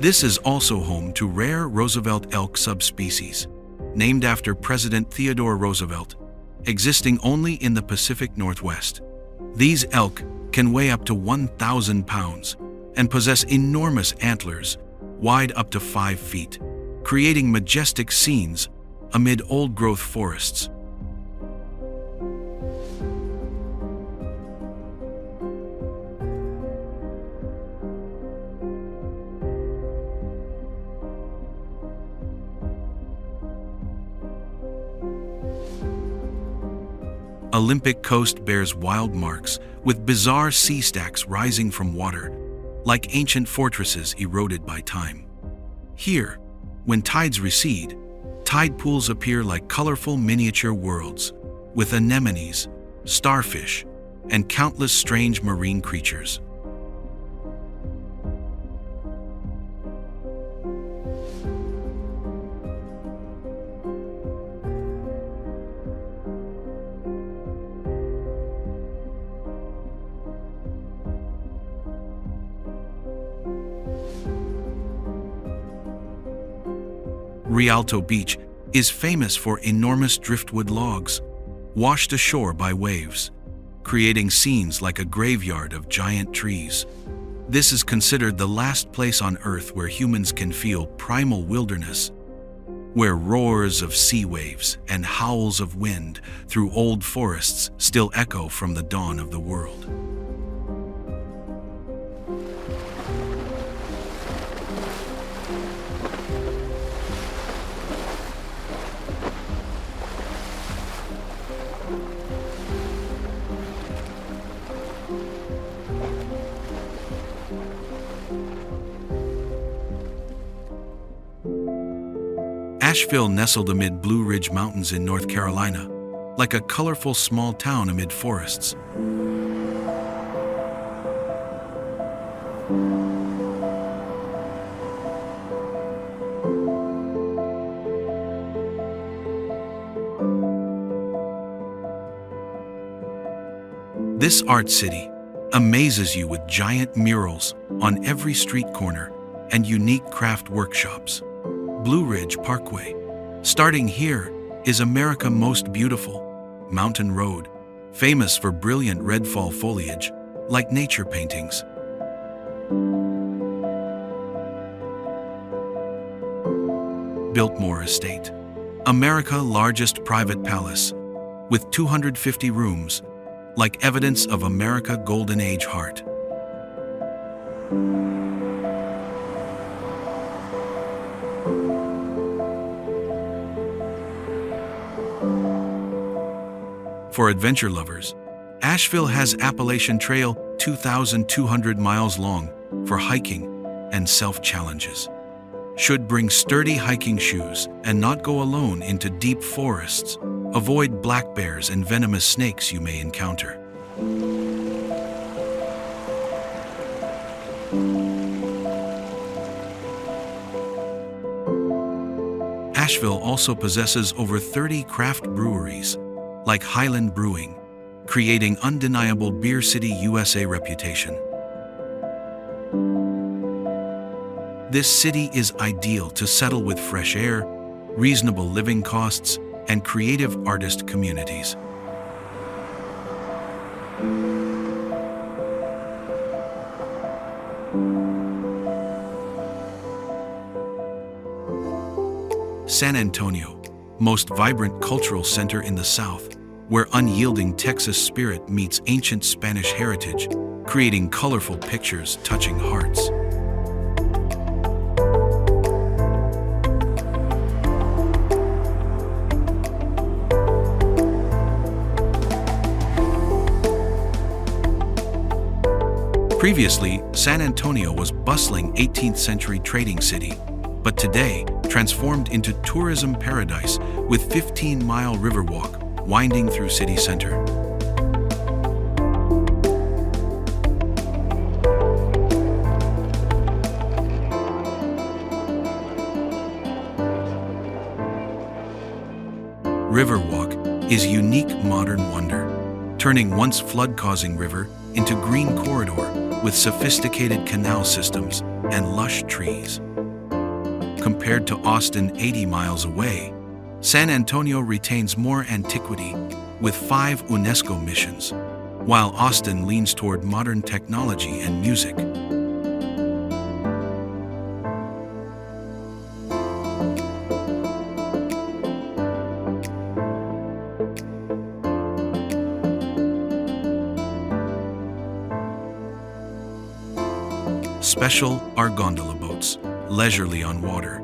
This is also home to rare Roosevelt elk subspecies, named after President Theodore Roosevelt, existing only in the Pacific Northwest. These elk can weigh up to 1,000 pounds and possess enormous antlers, wide up to 5 feet, creating majestic scenes amid old-growth forests. Olympic Coast bears wild marks with bizarre sea stacks rising from water, like ancient fortresses eroded by time. Here, when tides recede, tide pools appear like colorful miniature worlds, with anemones, starfish, and countless strange marine creatures. Rialto Beach is famous for enormous driftwood logs, washed ashore by waves, creating scenes like a graveyard of giant trees. This is considered the last place on Earth where humans can feel primal wilderness, where roars of sea waves and howls of wind through old forests still echo from the dawn of the world. Asheville, nestled amid Blue Ridge Mountains in North Carolina, like a colorful small town amid forests. This art city amazes you with giant murals on every street corner and unique craft workshops. Blue Ridge Parkway. Starting here is America's most beautiful mountain road, famous for brilliant red fall foliage, like nature paintings. Biltmore Estate. America's largest private palace, with 250 rooms, like evidence of America's Golden Age heart. For adventure lovers, Asheville has Appalachian Trail, 2,200 miles long, for hiking and self-challenges. Should bring sturdy hiking shoes and not go alone into deep forests. Avoid black bears and venomous snakes you may encounter. Asheville also possesses over 30 craft breweries, like Highland Brewing, creating undeniable Beer City, USA reputation. This city is ideal to settle with fresh air, reasonable living costs, and creative artist communities. San Antonio, most vibrant cultural center in the South, where unyielding Texas spirit meets ancient Spanish heritage, creating colorful pictures touching hearts. Previously, San Antonio was bustling 18th century trading city, but today transformed into tourism paradise with 15-mile riverwalk winding through city center. Riverwalk is unique modern wonder, turning once flood-causing river into green corridor with sophisticated canal systems and lush trees. Compared to Austin 80 miles away, San Antonio retains more antiquity with 5 UNESCO missions, while Austin leans toward modern technology and music. Special are gondola boats, leisurely on water,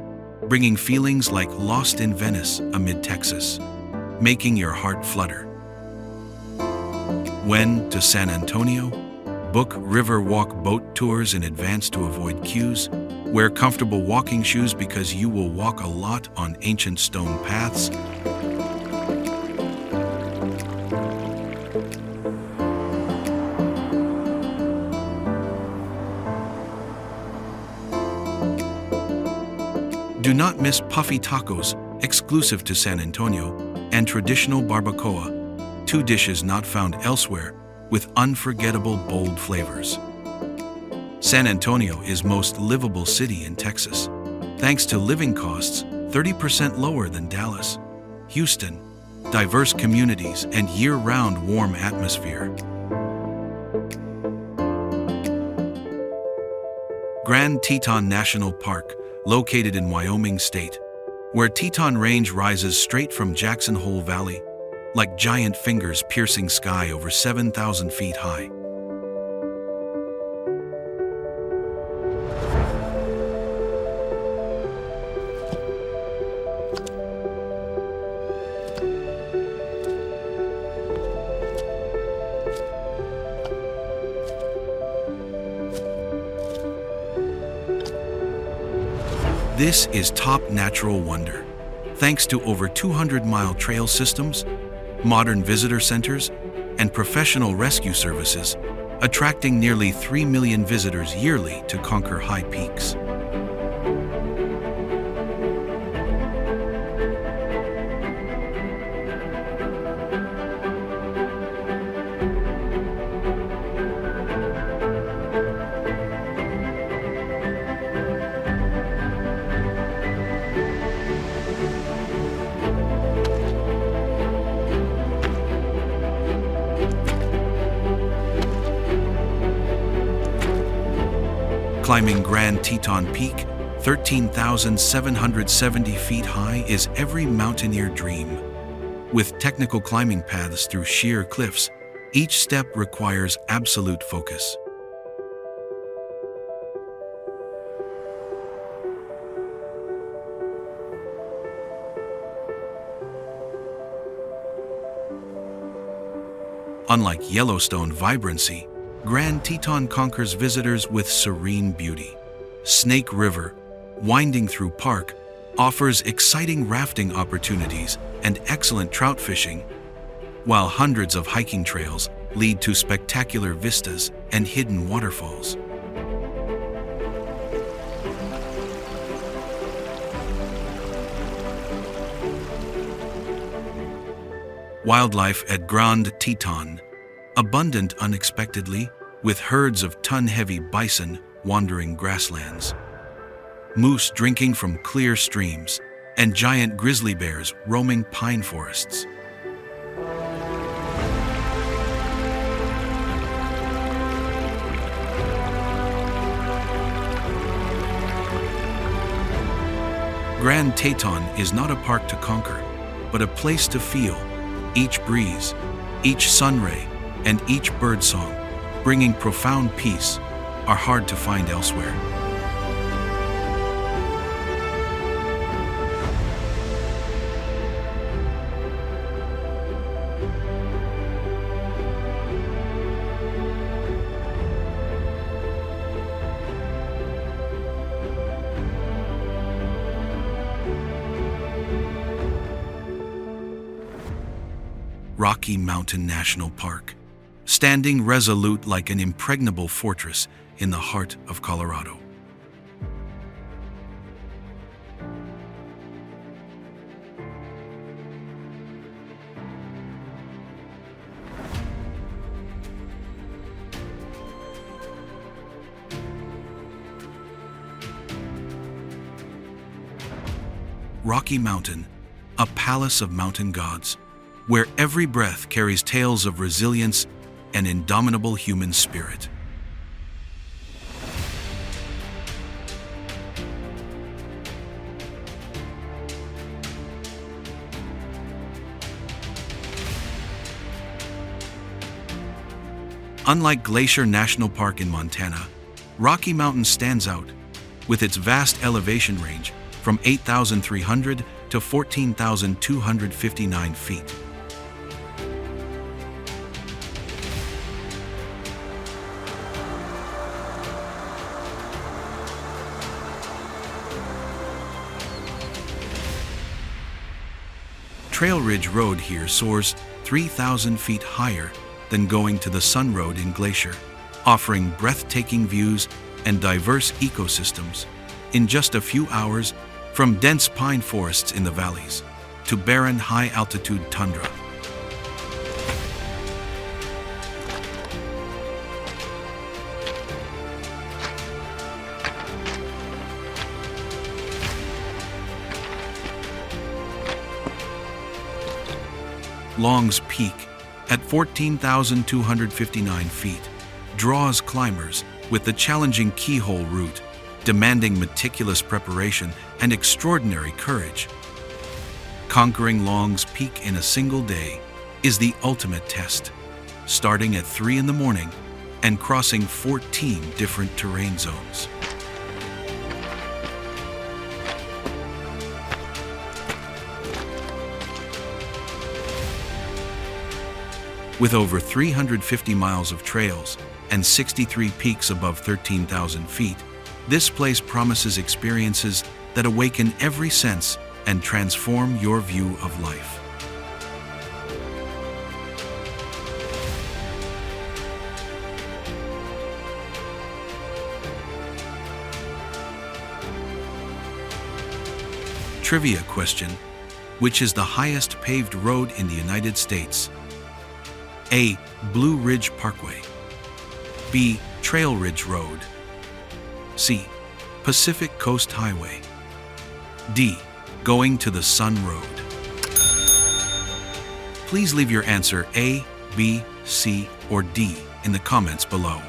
bringing feelings like lost in Venice amid Texas, making your heart flutter. When to San Antonio? Book Riverwalk boat tours in advance to avoid queues. Wear comfortable walking shoes because you will walk a lot on ancient stone paths. Do not miss puffy tacos, exclusive to San Antonio, and traditional barbacoa, 2 dishes not found elsewhere, with unforgettable bold flavors. San Antonio is most livable city in Texas, thanks to living costs 30% lower than Dallas, Houston, diverse communities, and year-round warm atmosphere. Grand Teton National Park, located in Wyoming State, where Teton Range rises straight from Jackson Hole Valley, like giant fingers piercing sky over 7,000 feet high. This is top natural wonder, thanks to over 200-mile trail systems, modern visitor centers, and professional rescue services, attracting nearly 3 million visitors yearly to conquer high peaks. Climbing Grand Teton Peak, 13,770 feet high, is every mountaineer dream. With technical climbing paths through sheer cliffs, each step requires absolute focus. Unlike Yellowstone vibrancy, Grand Teton conquers visitors with serene beauty. Snake River, winding through park, offers exciting rafting opportunities and excellent trout fishing, while hundreds of hiking trails lead to spectacular vistas and hidden waterfalls. Wildlife at Grand Teton, abundant unexpectedly, with herds of ton-heavy bison wandering grasslands, moose drinking from clear streams, and giant grizzly bears roaming pine forests. Grand Teton is not a park to conquer, but a place to feel. Each breeze, each sunray, and each birdsong, bringing profound peace, are hard to find elsewhere. Rocky Mountain National Park, standing resolute like an impregnable fortress in the heart of Colorado. Rocky Mountain, a palace of mountain gods, where every breath carries tales of resilience and indomitable human spirit. Unlike Glacier National Park in Montana, Rocky Mountain stands out with its vast elevation range from 8,300 to 14,259 feet. Trail Ridge Road here soars 3,000 feet higher than going to the Sun Road in Glacier, offering breathtaking views and diverse ecosystems. In just a few hours, from dense pine forests in the valleys to barren high-altitude tundra. Long's Peak, at 14,259 feet, draws climbers with the challenging keyhole route, demanding meticulous preparation and extraordinary courage. Conquering Long's Peak in a single day is the ultimate test, starting at 3 in the morning and crossing 14 different terrain zones. With over 350 miles of trails and 63 peaks above 13,000 feet, this place promises experiences that awaken every sense and transform your view of life. Trivia question: which is the highest paved road in the United States? A. Blue Ridge Parkway. B. Trail Ridge Road. C. Pacific Coast Highway. D. Going to the Sun Road. Please leave your answer A, B, C, or D in the comments below.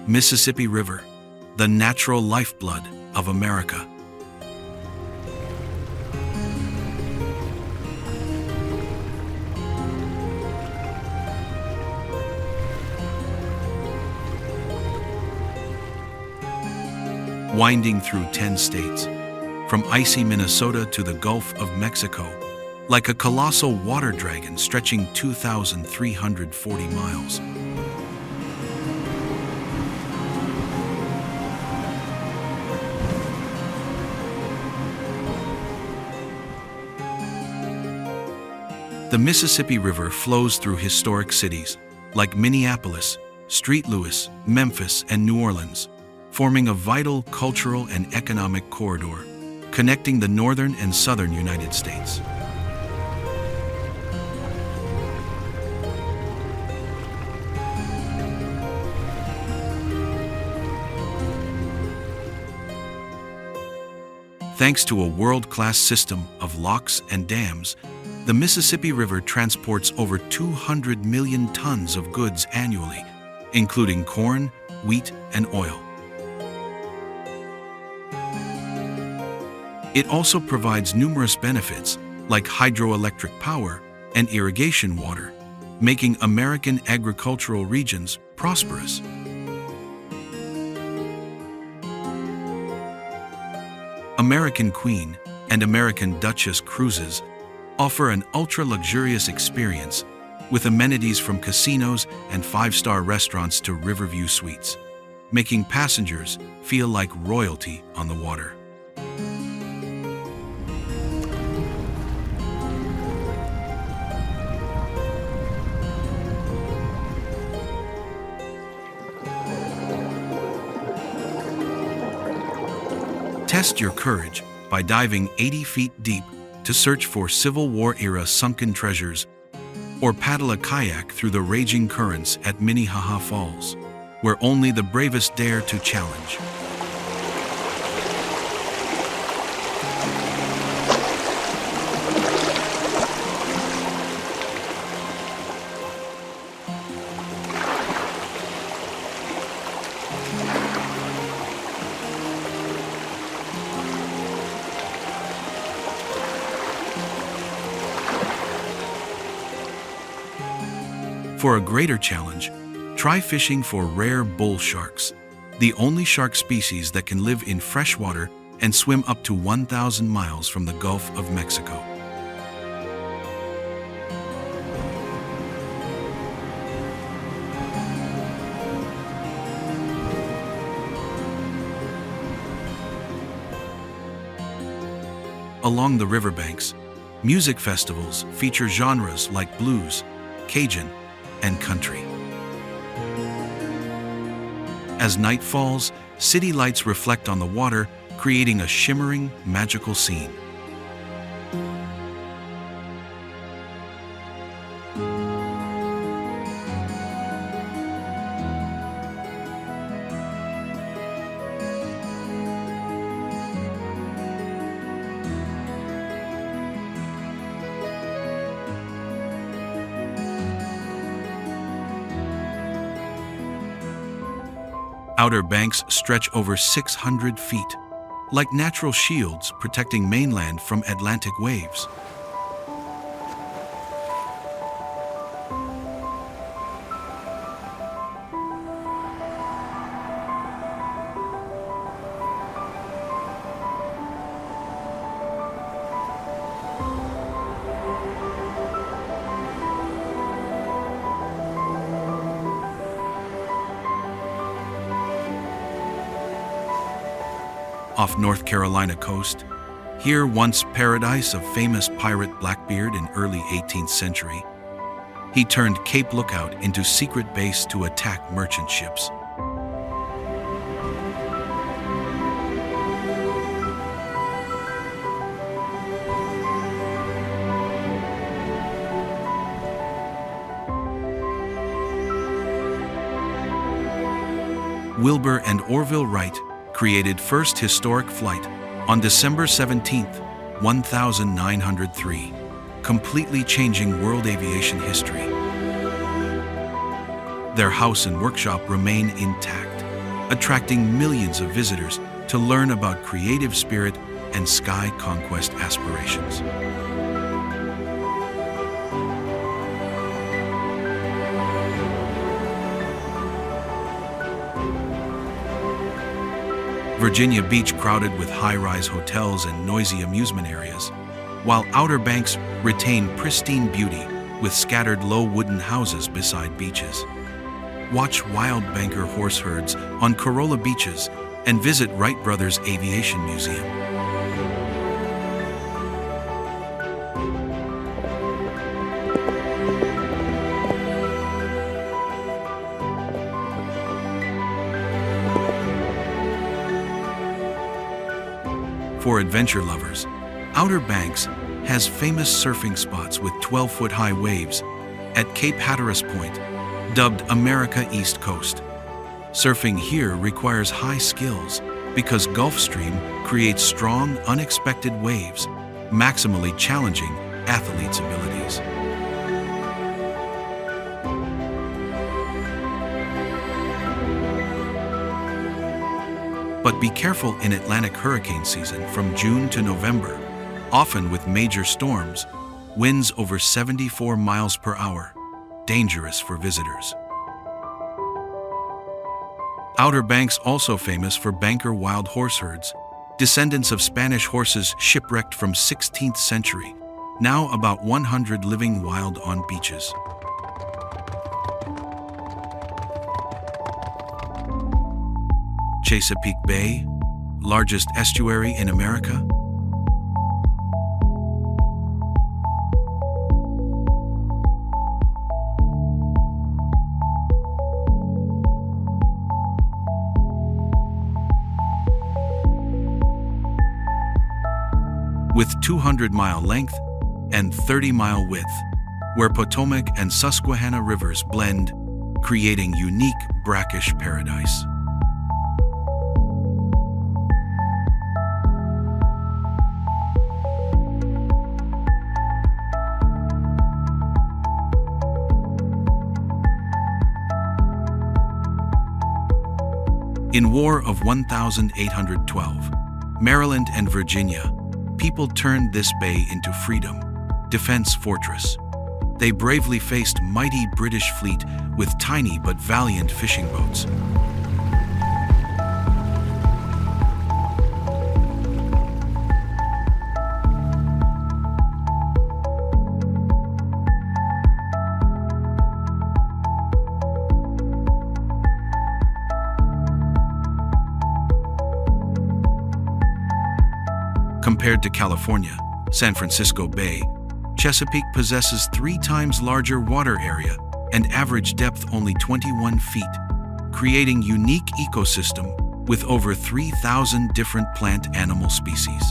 Mississippi River, the natural lifeblood of America. Winding through 10 states, from icy Minnesota to the Gulf of Mexico, like a colossal water dragon stretching 2,340 miles. The Mississippi River flows through historic cities like Minneapolis, St. Louis, Memphis, and New Orleans, forming a vital cultural and economic corridor connecting the northern and southern United States. Thanks to a world-class system of locks and dams, the Mississippi River transports over 200 million tons of goods annually, including corn, wheat, and oil. It also provides numerous benefits, like hydroelectric power and irrigation water, making American agricultural regions prosperous. American Queen and American Duchess cruises offer an ultra-luxurious experience with amenities from casinos and five-star restaurants to Riverview suites, making passengers feel like royalty on the water. Test your courage by diving 80 feet deep to search for Civil War-era sunken treasures, or paddle a kayak through the raging currents at Minnehaha Falls, where only the bravest dare to challenge. For a greater challenge, try fishing for rare bull sharks, the only shark species that can live in fresh water and swim up to 1,000 miles from the Gulf of Mexico. Along the riverbanks, music festivals feature genres like blues, Cajun, and country. As night falls, city lights reflect on the water, creating a shimmering, magical scene. Outer banks stretch over 600 feet, like natural shields protecting mainland from Atlantic waves. off North Carolina coast. Here once paradise of famous pirate Blackbeard in early 18th century, he turned Cape Lookout into secret base to attack merchant ships. Wilbur and Orville Wright created first historic flight on December 17, 1903, completely changing world aviation history. Their house and workshop remain intact, attracting millions of visitors to learn about creative spirit and sky conquest aspirations. Virginia Beach crowded with high-rise hotels and noisy amusement areas, while Outer Banks retain pristine beauty with scattered low wooden houses beside beaches. Watch wild banker horse herds on Corolla beaches and visit Wright Brothers Aviation Museum. For adventure lovers, Outer Banks has famous surfing spots with 12-foot-high waves at Cape Hatteras Point, dubbed America East Coast. Surfing here requires high skills because Gulf Stream creates strong, unexpected waves, maximally challenging athletes' abilities. But be careful in Atlantic hurricane season from June to November, often with major storms, winds over 74 miles per hour, dangerous for visitors. Outer Banks also famous for banker wild horse herds, descendants of Spanish horses shipwrecked from 16th century, now about 100 living wild on beaches. Chesapeake Bay, largest estuary in America. With 200-mile length and 30-mile width, where Potomac and Susquehanna rivers blend, creating unique brackish paradise. In War of 1812, Maryland and Virginia, people turned this bay into freedom, defense fortress. They bravely faced mighty British fleet with tiny but valiant fishing boats. Compared to California, San Francisco Bay, Chesapeake possesses 3 times larger water area and average depth only 21 feet, creating unique ecosystem with over 3,000 different plant-animal species.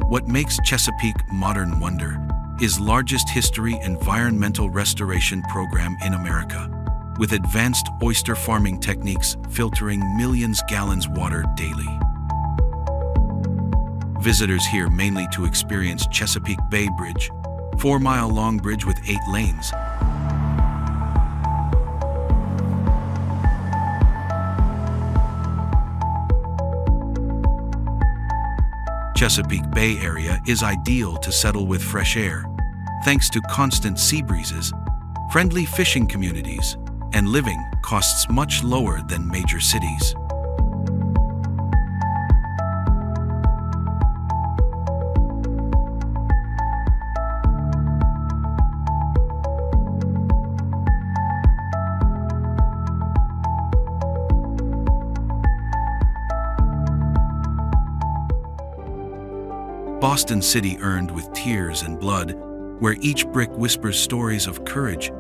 What makes Chesapeake modern wonder is largest history environmental restoration program in America, with advanced oyster farming techniques filtering millions gallons water daily. Visitors here mainly to experience Chesapeake Bay Bridge, 4-mile-long bridge with 8 lanes. Chesapeake Bay area is ideal to settle with fresh air, thanks to constant sea breezes, friendly fishing communities, and living costs much lower than major cities. Boston City earned with tears and blood, where each brick whispers stories of courage.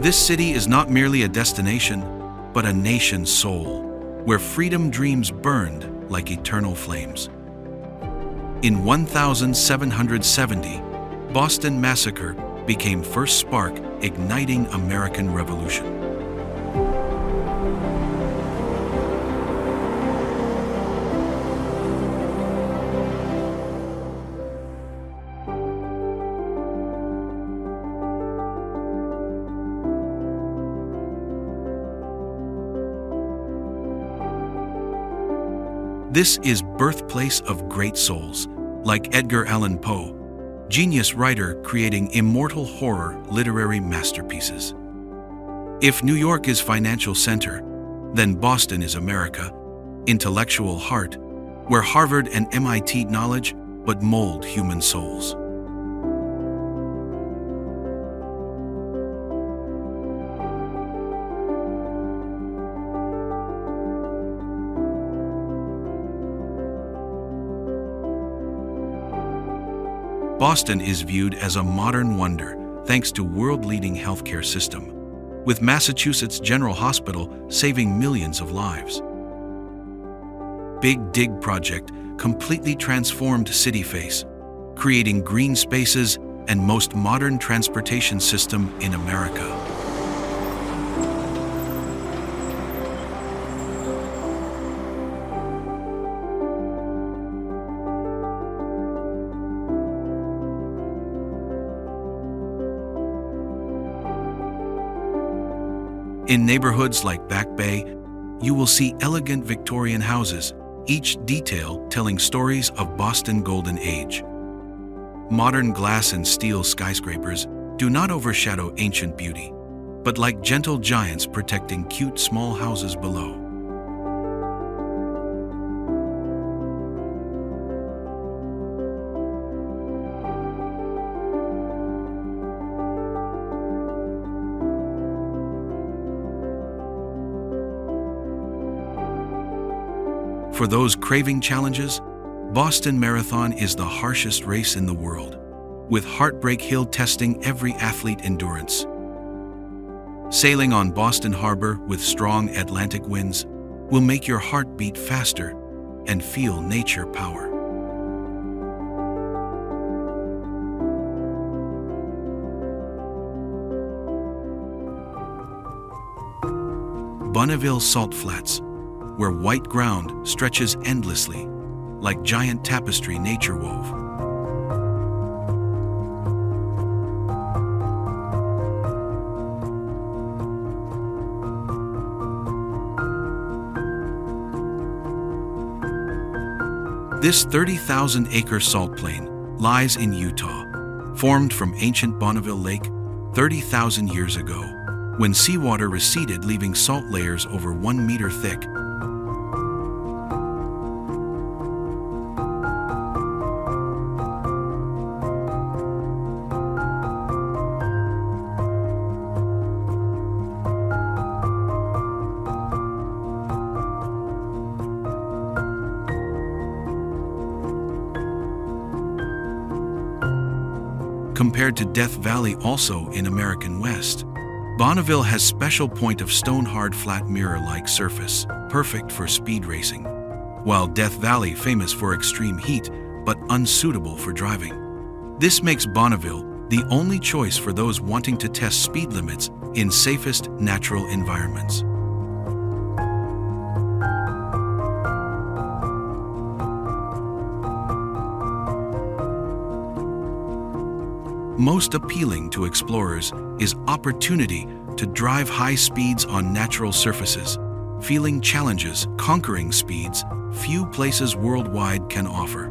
This city is not merely a destination, but a nation's soul, where freedom dreams burned like eternal flames. In 1770, Boston Massacre became first spark igniting American Revolution. This is birthplace of great souls, like Edgar Allan Poe, genius writer creating immortal horror literary masterpieces. If New York is financial center, then Boston is America, intellectual heart, where Harvard and MIT knowledge but mold human souls. Boston is viewed as a modern wonder thanks to world-leading healthcare system, with Massachusetts General Hospital saving millions of lives. Big Dig project completely transformed city face, creating green spaces and most modern transportation system in America. In neighborhoods like Back Bay, you will see elegant Victorian houses, each detail telling stories of Boston Golden Age. Modern glass and steel skyscrapers do not overshadow ancient beauty, but like gentle giants protecting cute small houses below. For those craving challenges, Boston Marathon is the harshest race in the world, with Heartbreak Hill testing every athlete endurance. Sailing on Boston Harbor with strong Atlantic winds will make your heart beat faster and feel nature power. Bonneville Salt Flats, where white ground stretches endlessly, like giant tapestry nature wove. This 30,000-acre salt plain lies in Utah, formed from ancient Bonneville Lake 30,000 years ago, when seawater receded leaving salt layers over 1 meter thick. Compared to Death Valley, also in American West, Bonneville has special point of stone-hard flat mirror-like surface, perfect for speed racing, while Death Valley famous for extreme heat but unsuitable for driving. This makes Bonneville the only choice for those wanting to test speed limits in safest natural environments. Most appealing to explorers is opportunity to drive high speeds on natural surfaces, feeling challenges, conquering speeds few places worldwide can offer.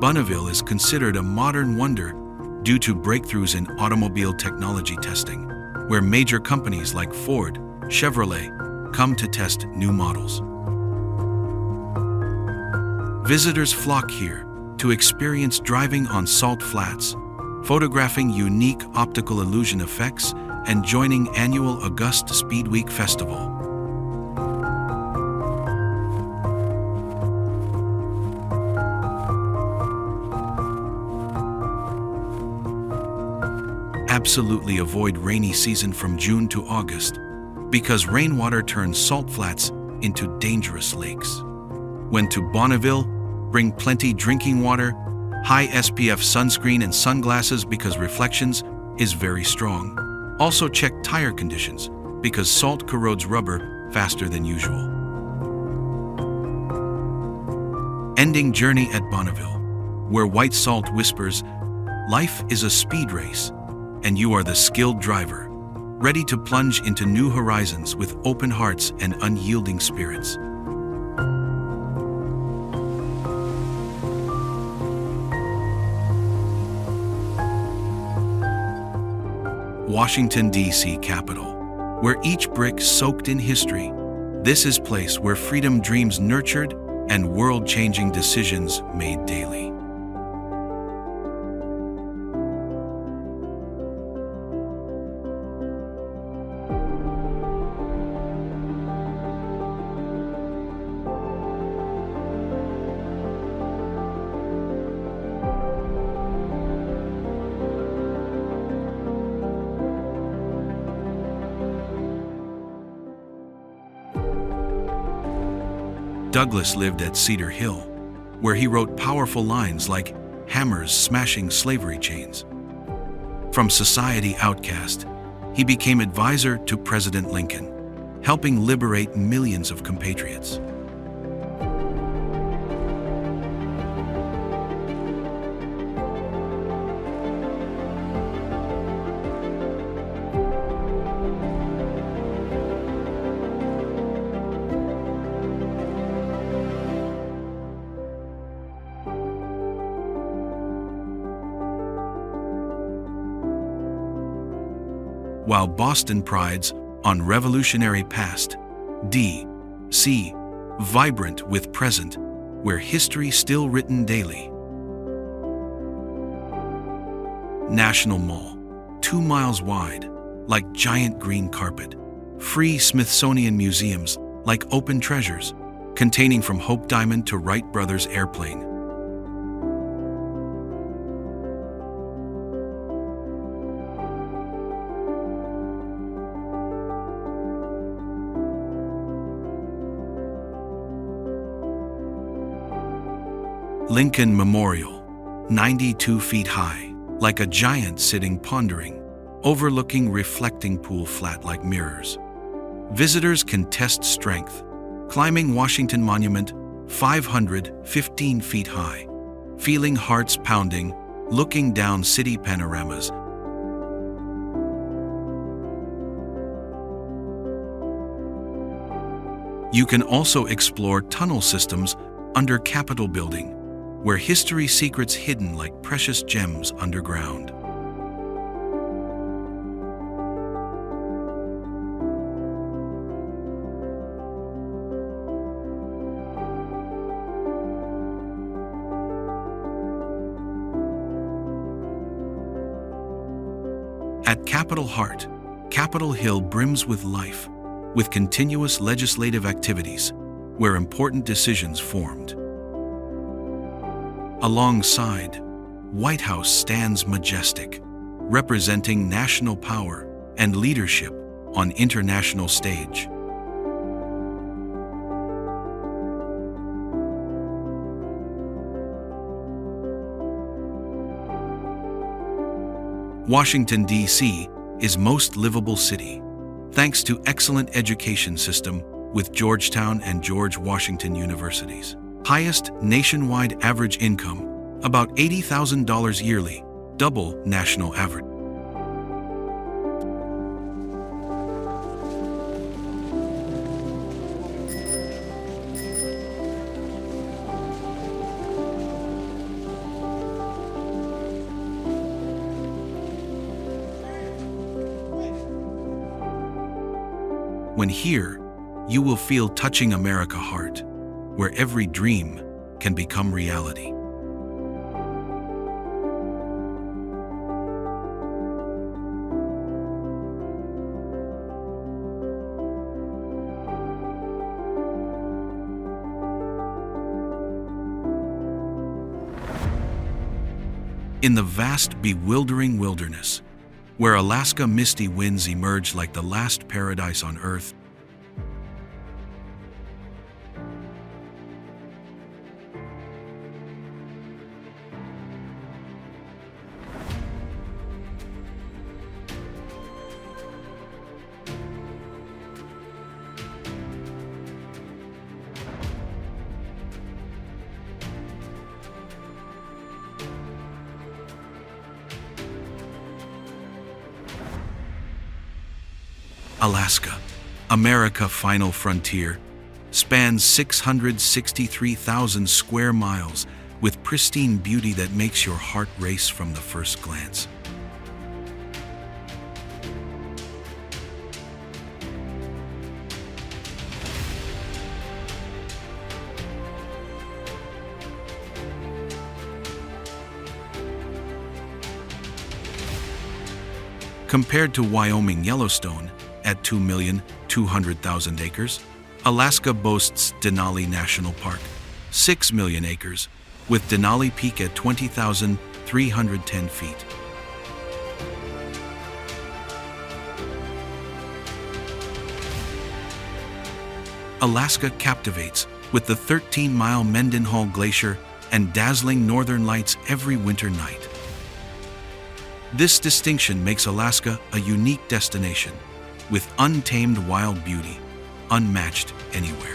Bonneville is considered a modern wonder due to breakthroughs in automobile technology testing, where major companies like Ford, Chevrolet come to test new models. Visitors flock here to experience driving on salt flats, photographing unique optical illusion effects, and joining annual August Speed Week Festival. Absolutely avoid rainy season from June to August, because rainwater turns salt flats into dangerous lakes. When to Bonneville, bring plenty drinking water, high SPF sunscreen and sunglasses because reflections is very strong. Also check tire conditions because salt corrodes rubber faster than usual. Ending journey at Bonneville, where white salt whispers, life is a speed race, and you are the skilled driver, ready to plunge into new horizons with open hearts and unyielding spirits. Washington, D.C. capital, where each brick soaked in history. This is place where freedom dreams nurtured and world-changing decisions made daily. Douglas lived at Cedar Hill, where he wrote powerful lines like hammers smashing slavery chains. From society outcast, he became advisor to President Lincoln, helping liberate millions of compatriots. While Boston prides on revolutionary past, D.C. vibrant with present, where history still written daily. National Mall, 2 miles wide, like giant green carpet. Free Smithsonian museums, like open treasures, containing from Hope Diamond to Wright Brothers airplane. Lincoln Memorial, 92 feet high, like a giant sitting pondering, overlooking reflecting pool flat like mirrors. Visitors can test strength, climbing Washington Monument, 515 feet high, feeling hearts pounding, looking down city panoramas. You can also explore tunnel systems under Capitol Building, where history secrets hidden like precious gems underground. At Capitol Heart, Capitol Hill brims with life, with continuous legislative activities, where important decisions formed. Alongside, White House stands majestic, representing national power and leadership on international stage. Washington, D.C. is most livable city, thanks to excellent education system with Georgetown and George Washington universities. Highest nationwide average income, about $80,000 yearly, double national average. When here, you will feel touching America heart, where every dream can become reality. In the vast, bewildering wilderness, where Alaska misty winds emerge like the last paradise on Earth, Alaska, America final frontier, spans 663,000 square miles with pristine beauty that makes your heart race from the first glance. Compared to Wyoming Yellowstone, at 2,200,000 acres, Alaska boasts Denali National Park, 6 million acres, with Denali Peak at 20,310 feet. Alaska captivates with the 13-mile Mendenhall Glacier and dazzling northern lights every winter night. This distinction makes Alaska a unique destination, with untamed wild beauty, unmatched anywhere.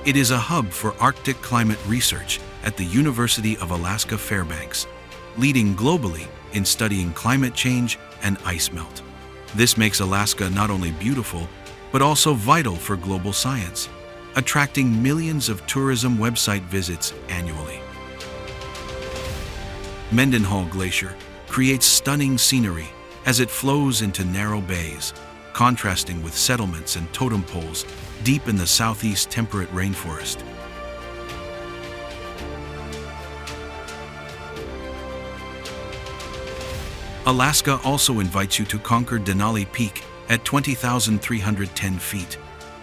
It is a hub for Arctic climate research at the University of Alaska Fairbanks, leading globally in studying climate change and ice melt. This makes Alaska not only beautiful, but also vital for global science, attracting millions of tourism website visits annually. Mendenhall Glacier creates stunning scenery as it flows into narrow bays, contrasting with settlements and totem poles deep in the southeast temperate rainforest. Alaska also invites you to conquer Denali Peak at 20,310 feet,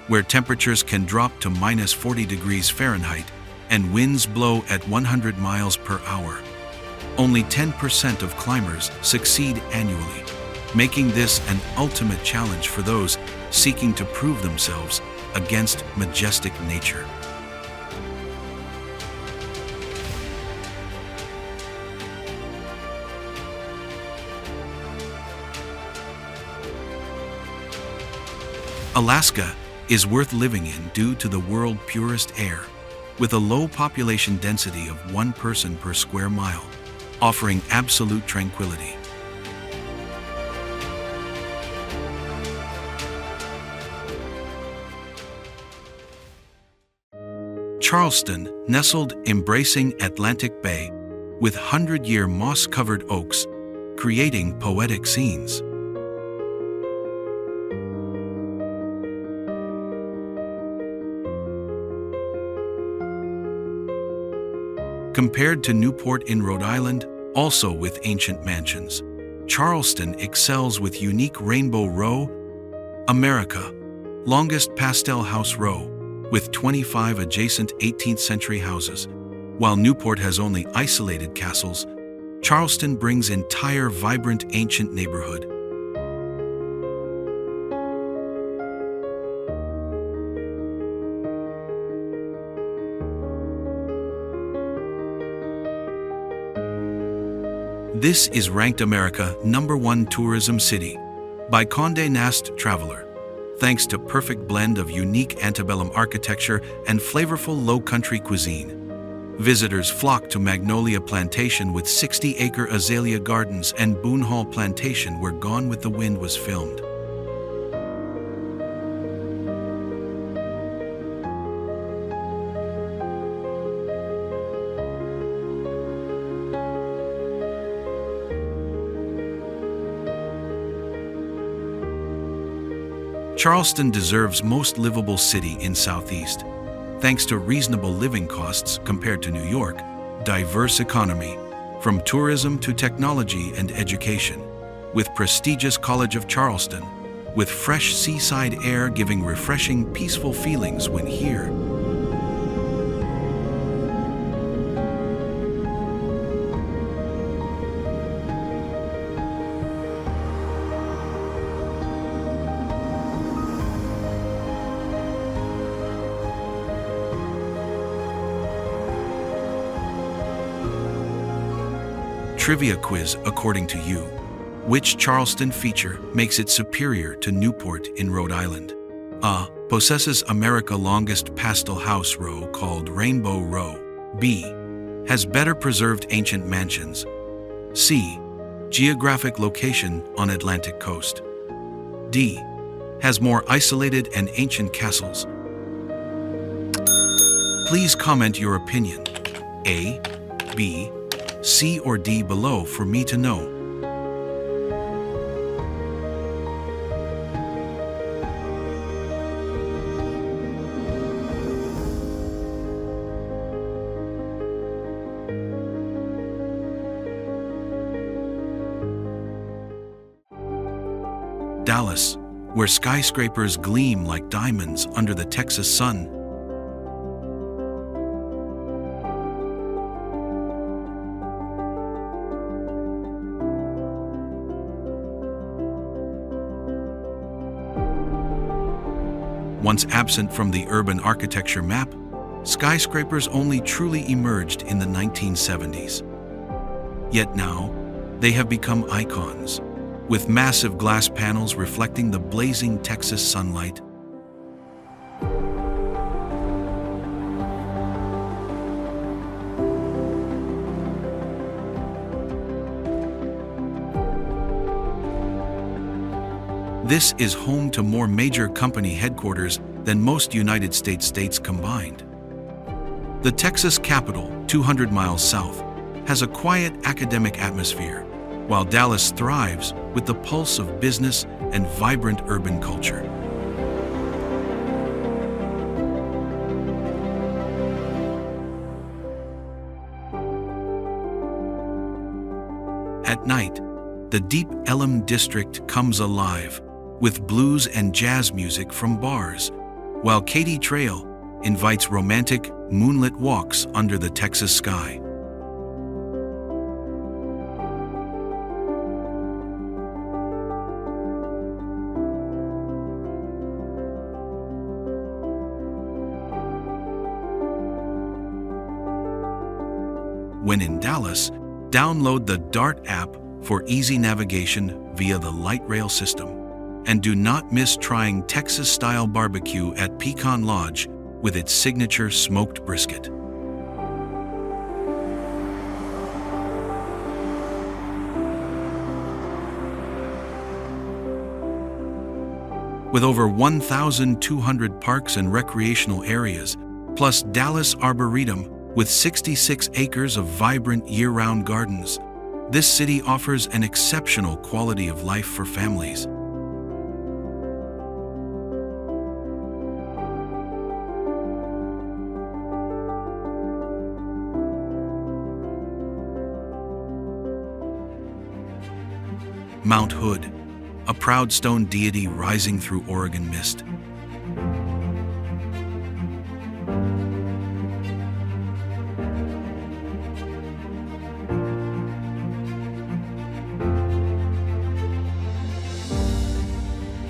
where temperatures can drop to minus 40 degrees Fahrenheit and winds blow at 100 miles per hour. Only 10% of climbers succeed annually, making this an ultimate challenge for those seeking to prove themselves against majestic nature. Alaska is worth living in due to the world's purest air, with a low population density of 1 person per square mile, offering absolute tranquility. Charleston, nestled embracing Atlantic Bay, with 100-year moss-covered oaks, creating poetic scenes. Compared to Newport in Rhode Island, also with ancient mansions, Charleston excels with unique Rainbow Row, America, longest pastel house row, with 25 adjacent 18th century houses. While Newport has only isolated castles, Charleston brings entire vibrant ancient neighborhood. This is ranked America #1 tourism city by Condé Nast Traveler, thanks to perfect blend of unique antebellum architecture and flavorful low-country cuisine. Visitors flock to Magnolia Plantation with 60-acre azalea gardens and Boone Hall Plantation where Gone with the Wind was filmed. Charleston deserves most livable city in Southeast, thanks to reasonable living costs compared to New York, diverse economy, from tourism to technology and education, with prestigious College of Charleston, with fresh seaside air giving refreshing, peaceful feelings when here. Trivia quiz according to you. Which Charleston feature makes it superior to Newport in Rhode Island? A. Possesses America's longest pastel house row called Rainbow Row. B. Has better preserved ancient mansions. C. Geographic location on Atlantic coast. D. Has more isolated and ancient castles. Please comment your opinion. A, B, C or D below for me to know. Dallas, where skyscrapers gleam like diamonds under the Texas sun. Once absent from the urban architecture map, skyscrapers only truly emerged in the 1970s. Yet now, they have become icons, with massive glass panels reflecting the blazing Texas sunlight. This is home to more major company headquarters than most United States combined. The Texas capital, 200 miles south, has a quiet academic atmosphere, while Dallas thrives with the pulse of business and vibrant urban culture. At night, the Deep Ellum district comes alive with blues and jazz music from bars, while Katy Trail invites romantic, moonlit walks under the Texas sky. When in Dallas, download the DART app for easy navigation via the light rail system. And do not miss trying Texas-style barbecue at Pecan Lodge with its signature smoked brisket. With over 1,200 parks and recreational areas, plus Dallas Arboretum with 66 acres of vibrant year-round gardens, this city offers an exceptional quality of life for families. Mount Hood, a proud stone deity rising through Oregon mist.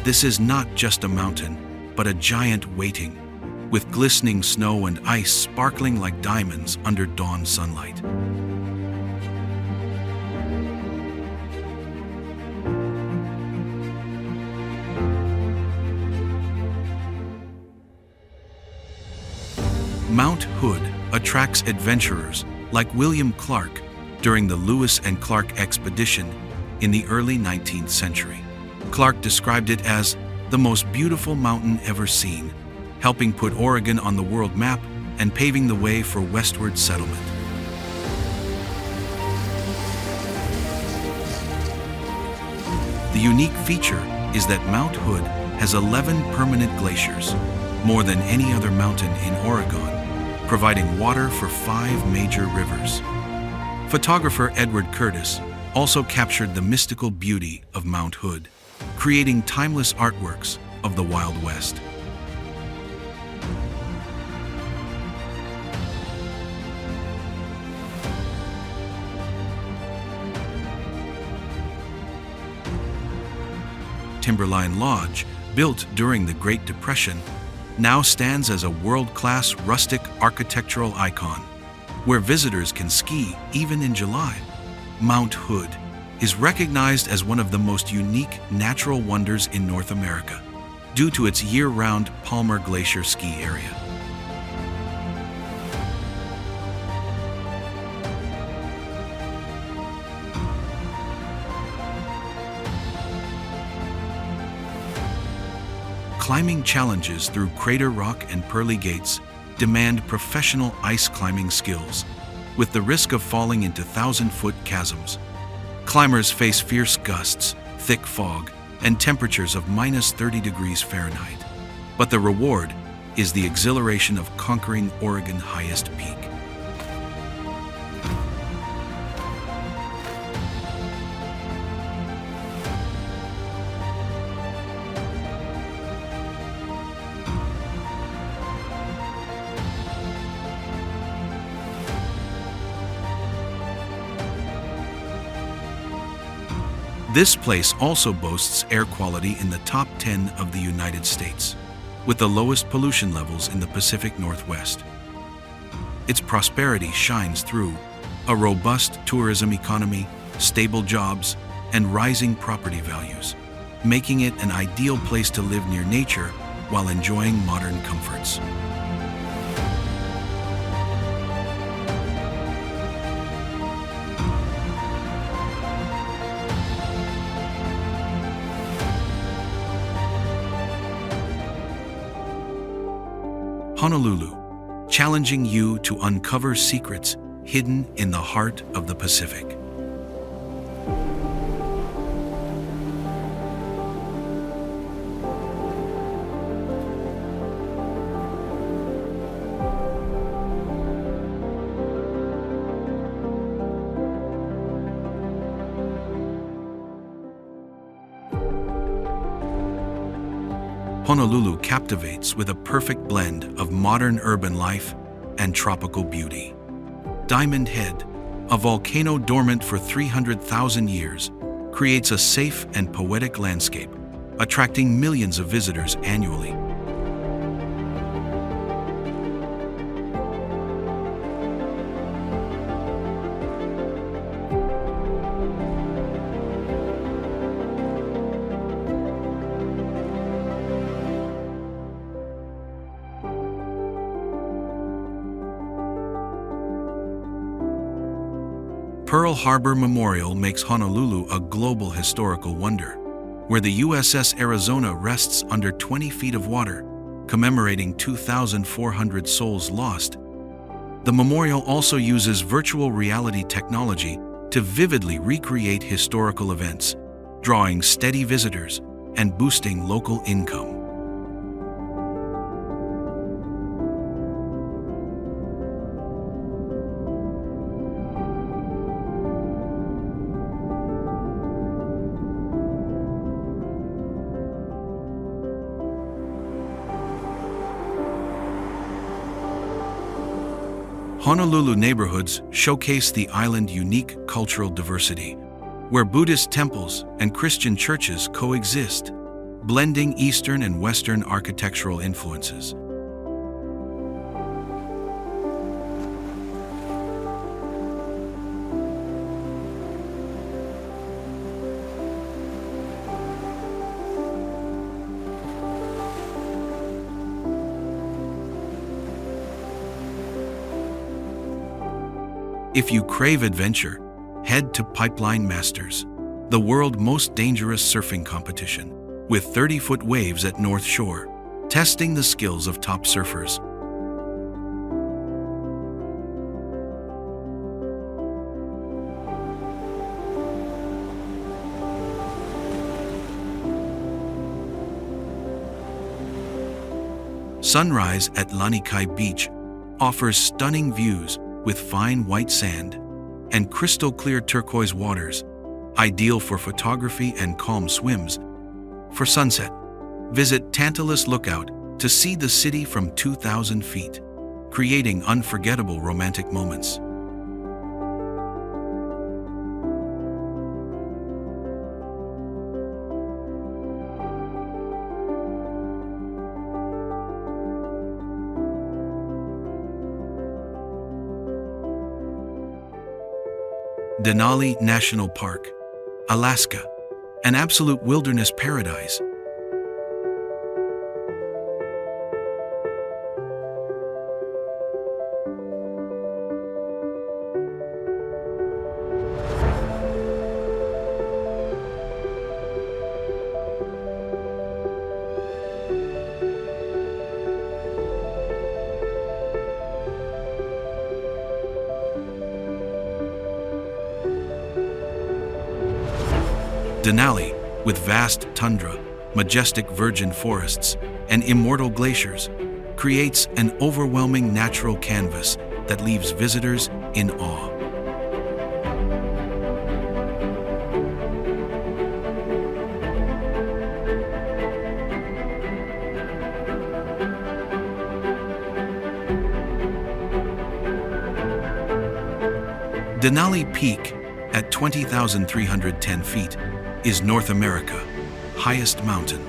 This is not just a mountain, but a giant waiting, with glistening snow and ice sparkling like diamonds under dawn sunlight. Mount Hood attracts adventurers like William Clark during the Lewis and Clark expedition in the early 19th century. Clark described it as the most beautiful mountain ever seen, helping put Oregon on the world map and paving the way for westward settlement. The unique feature is that Mount Hood has 11 permanent glaciers, more than any other mountain in Oregon, providing water for 5 major rivers. Photographer Edward Curtis also captured the mystical beauty of Mount Hood, creating timeless artworks of the Wild West. Timberline Lodge, built during the Great Depression, now stands as a world-class rustic architectural icon, where visitors can ski even in July. Mount Hood is recognized as one of the most unique natural wonders in North America due to its year-round Palmer Glacier ski area. Climbing challenges through Crater Rock and Pearly Gates demand professional ice climbing skills, with the risk of falling into 1,000-foot chasms. Climbers face fierce gusts, thick fog, and temperatures of -30 degrees Fahrenheit. But the reward is the exhilaration of conquering Oregon's highest peak. This place also boasts air quality in the top 10 of the United States, with the lowest pollution levels in the Pacific Northwest. Its prosperity shines through a robust tourism economy, stable jobs, and rising property values, making it an ideal place to live near nature while enjoying modern comforts. Honolulu, challenging you to uncover secrets hidden in the heart of the Pacific. Honolulu captivates with a perfect blend of modern urban life and tropical beauty. Diamond Head, a volcano dormant for 300,000 years, creates a safe and poetic landscape, attracting millions of visitors annually. Pearl Harbor Memorial makes Honolulu a global historical wonder, where the USS Arizona rests under 20 feet of water, commemorating 2,400 souls lost. The memorial also uses virtual reality technology to vividly recreate historical events, drawing steady visitors and boosting local income. Honolulu neighborhoods showcase the island's unique cultural diversity, where Buddhist temples and Christian churches coexist, blending Eastern and Western architectural influences. If you crave adventure, head to Pipeline Masters, the world's most dangerous surfing competition, with 30-foot waves at North Shore, testing the skills of top surfers. Sunrise at Lanikai Beach offers stunning views with fine white sand and crystal clear turquoise waters, ideal for photography and calm swims. For sunset, visit Tantalus Lookout to see the city from 2,000 feet, creating unforgettable romantic moments. Denali National Park, Alaska, an absolute wilderness paradise. Denali, with vast tundra, majestic virgin forests, and immortal glaciers, creates an overwhelming natural canvas that leaves visitors in awe. Denali Peak, at 20,310 feet, is North America's highest mountain.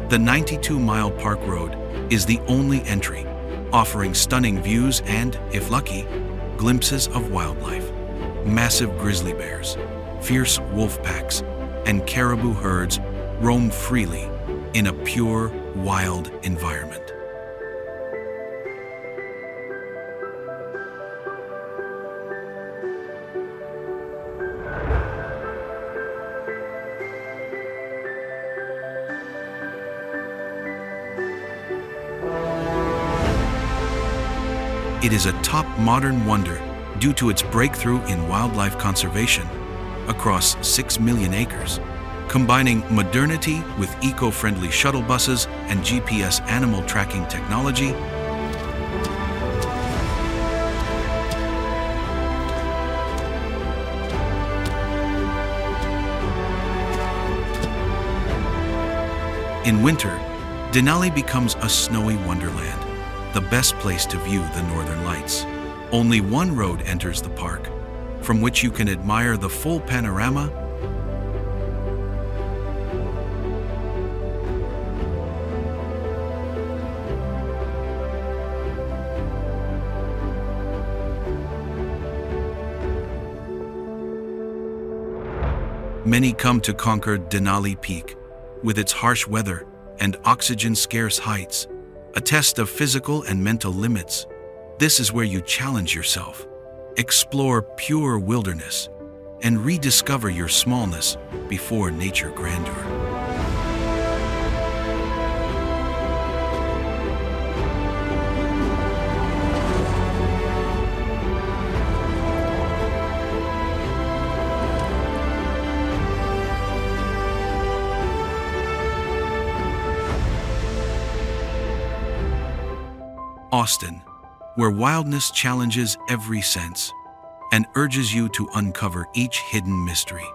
The 92-mile park road is the only entry, offering stunning views and, if lucky, glimpses of wildlife. Massive grizzly bears, fierce wolf packs, and caribou herds roam freely in a pure, wild environment. It is a top modern wonder due to its breakthrough in wildlife conservation across 6 million acres, combining modernity with eco-friendly shuttle buses and GPS animal tracking technology. In winter, Denali becomes a snowy wonderland, the best place to view the northern lights. Only one road enters the park, from which you can admire the full panorama. Many come to conquer Denali Peak, with its harsh weather and oxygen-scarce heights, a test of physical and mental limits. This is where you challenge yourself, explore pure wilderness, and rediscover your smallness before nature grandeur. Austin, where wildness challenges every sense and urges you to uncover each hidden mystery.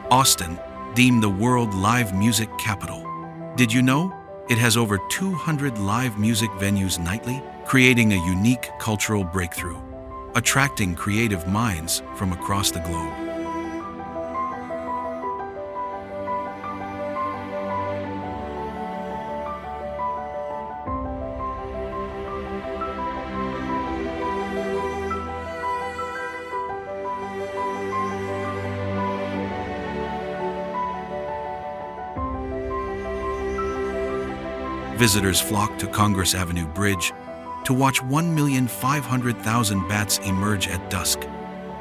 Austin, deemed the world live music capital. Did you know? It has over 200 live music venues nightly, creating a unique cultural breakthrough, attracting creative minds from across the globe. Visitors flock to Congress Avenue Bridge to watch 1,500,000 bats emerge at dusk,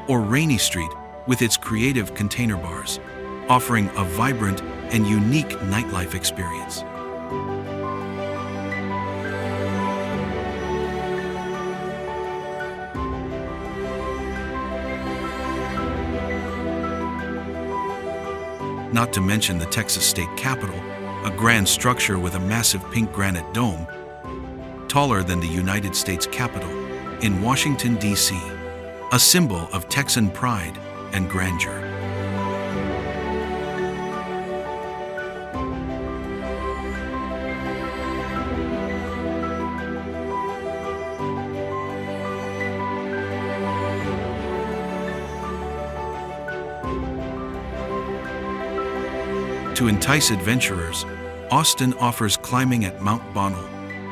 or Rainy Street with its creative container bars, offering a vibrant and unique nightlife experience. not to mention the Texas state capitol, a grand structure with a massive pink granite dome, taller than the United States Capitol, in Washington, D.C., a symbol of Texan pride and grandeur. To entice adventurers, Austin offers climbing at Mount Bonnell,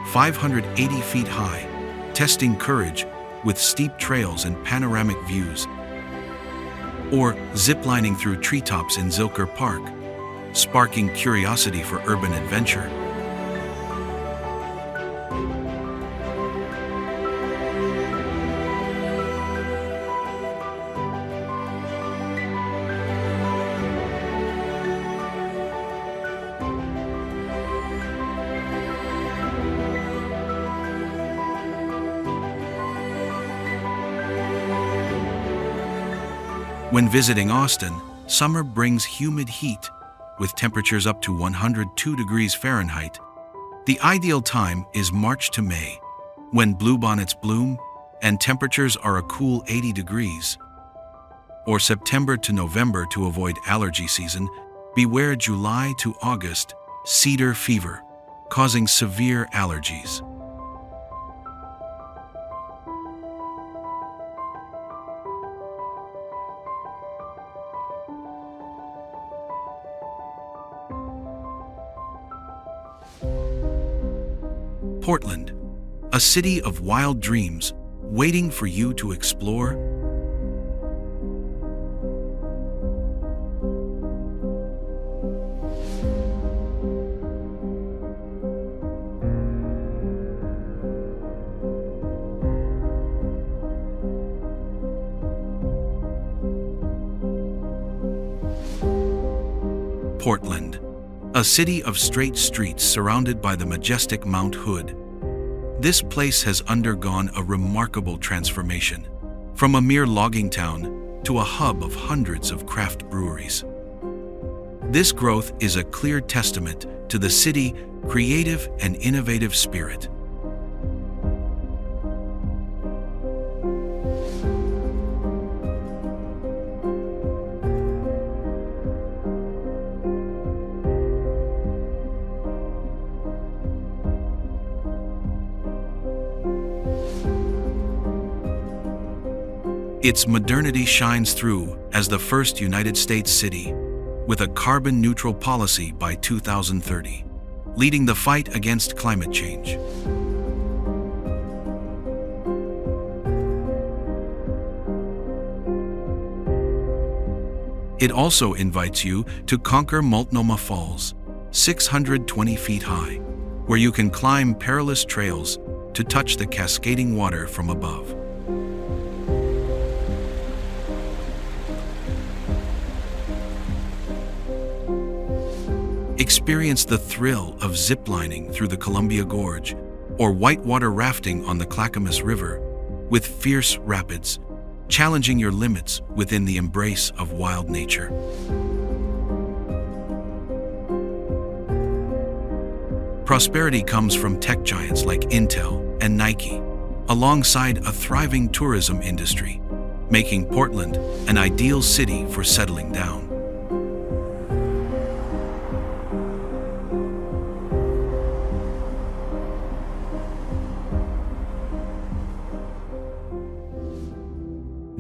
580 feet high, testing courage with steep trails and panoramic views, or ziplining through treetops in Zilker Park, sparking curiosity for urban adventure. When visiting Austin, summer brings humid heat, with temperatures up to 102 degrees Fahrenheit. The ideal time is March to May, when bluebonnets bloom and temperatures are a cool 80 degrees. Or September to November to avoid allergy season. Beware July to August, cedar fever, causing severe allergies. Portland, a city of wild dreams waiting for you to explore. Portland, a city of straight streets surrounded by the majestic Mount Hood. This place has undergone a remarkable transformation, from a mere logging town to a hub of hundreds of craft breweries. This growth is a clear testament to the city's creative and innovative spirit. Its modernity shines through as the first United States city with a carbon-neutral policy by 2030, leading the fight against climate change. It also invites you to conquer Multnomah Falls, 620 feet high, where you can climb perilous trails to touch the cascading water from above. Experience the thrill of ziplining through the Columbia Gorge or whitewater rafting on the Clackamas River with fierce rapids, challenging your limits within the embrace of wild nature. Prosperity comes from tech giants like Intel and Nike, alongside a thriving tourism industry, making Portland an ideal city for settling down.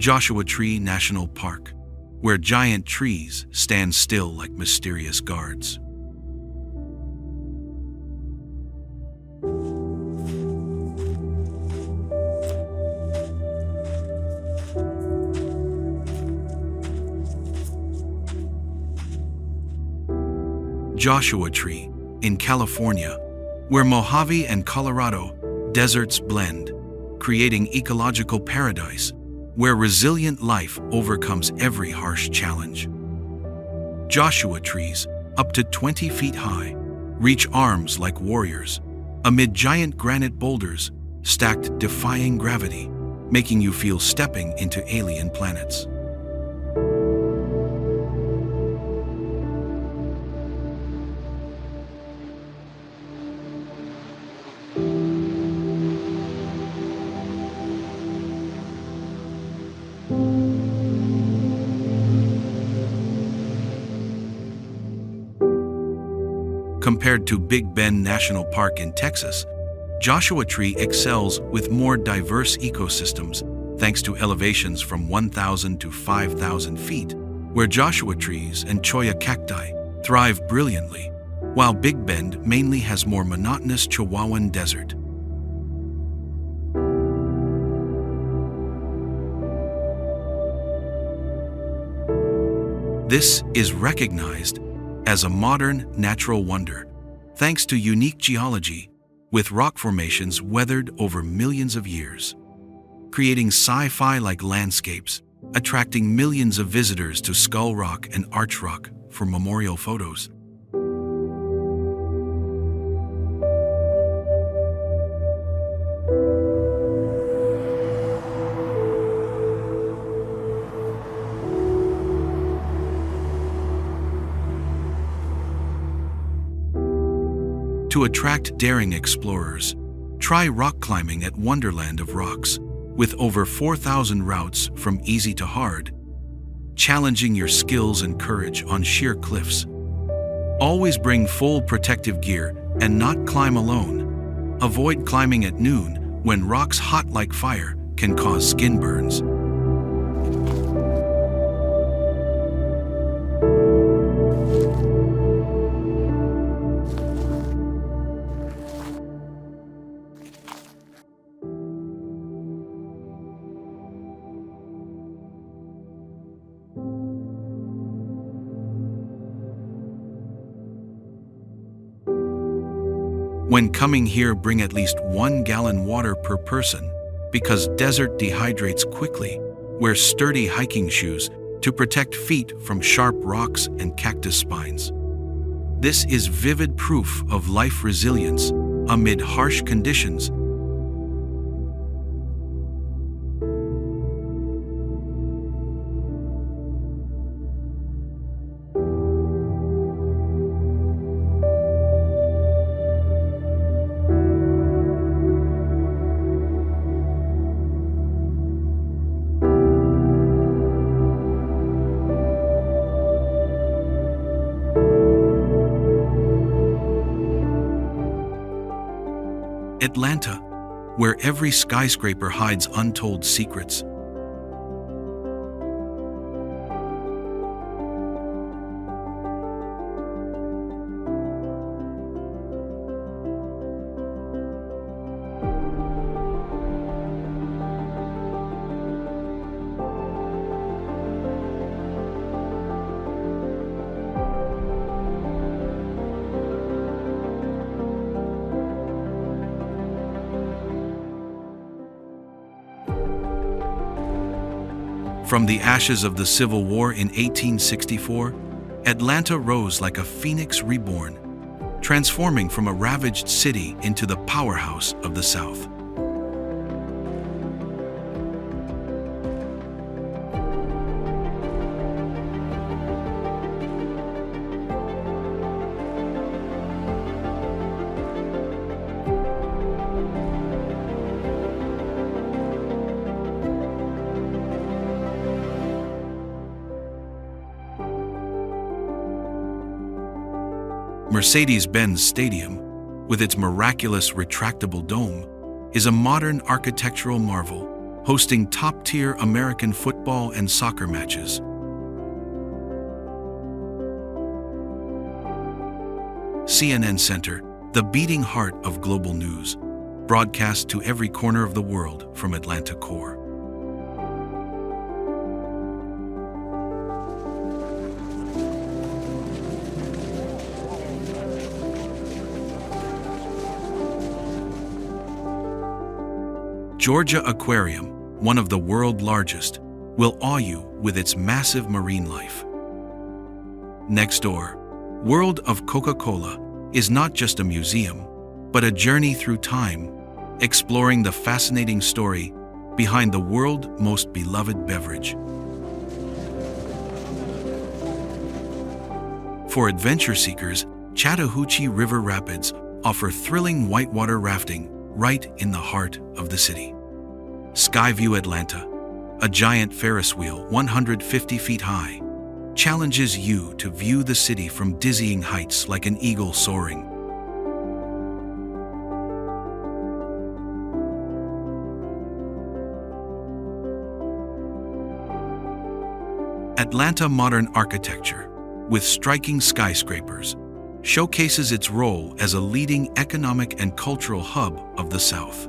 Joshua Tree National Park, where giant trees stand still like mysterious guards. Joshua Tree in California, where Mojave and Colorado deserts blend, creating ecological paradise where resilient life overcomes every harsh challenge. Joshua trees, up to 20 feet high, reach arms like warriors, amid giant granite boulders stacked defying gravity, making you feel stepping into alien planets. Compared to Big Bend National Park in Texas, Joshua Tree excels with more diverse ecosystems thanks to elevations from 1,000 to 5,000 feet, where Joshua trees and cholla cacti thrive brilliantly, while Big Bend mainly has more monotonous Chihuahuan desert. This is recognized as a modern natural wonder, thanks to unique geology, with rock formations weathered over millions of years, creating sci-fi-like landscapes, attracting millions of visitors to Skull Rock and Arch Rock for memorial photos. To attract daring explorers, try rock climbing at Wonderland of Rocks, with over 4,000 routes from easy to hard, challenging your skills and courage on sheer cliffs. Always bring full protective gear and not climb alone. Avoid climbing at noon when rocks hot like fire can cause skin burns. When coming here, bring at least 1 gallon water per person, because desert dehydrates quickly. Wear sturdy hiking shoes to protect feet from sharp rocks and cactus spines. This is vivid proof of life resilience amid harsh conditions. Atlanta, where every skyscraper hides untold secrets. From the ashes of the Civil War in 1864, Atlanta rose like a phoenix reborn, transforming from a ravaged city into the powerhouse of the South. Mercedes-Benz Stadium, with its miraculous retractable dome, is a modern architectural marvel, hosting top-tier American football and soccer matches. CNN Center, the beating heart of global news, broadcast to every corner of the world from Atlanta core. Georgia Aquarium, one of the world's largest, will awe you with its massive marine life. Next door, World of Coca-Cola is not just a museum, but a journey through time, exploring the fascinating story behind the world's most beloved beverage. For adventure seekers, Chattahoochee River Rapids offer thrilling whitewater rafting right in the heart of the city. Skyview Atlanta, a giant Ferris wheel 150 feet high, challenges you to view the city from dizzying heights like an eagle soaring. Atlanta modern architecture, with striking skyscrapers, showcases its role as a leading economic and cultural hub of the South.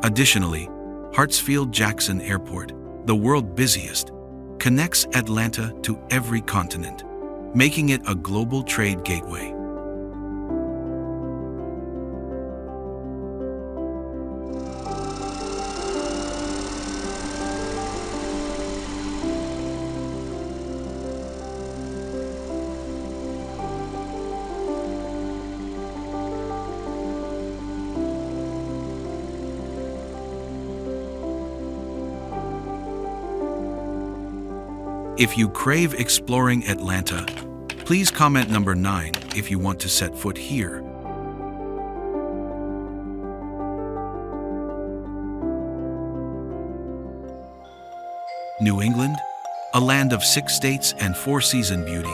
Additionally, Hartsfield-Jackson Airport, the world's busiest, connects Atlanta to every continent, making it a global trade gateway. If you crave exploring Atlanta, please comment number 9 if you want to set foot here. New England, a land of 6 states and 4-season beauty.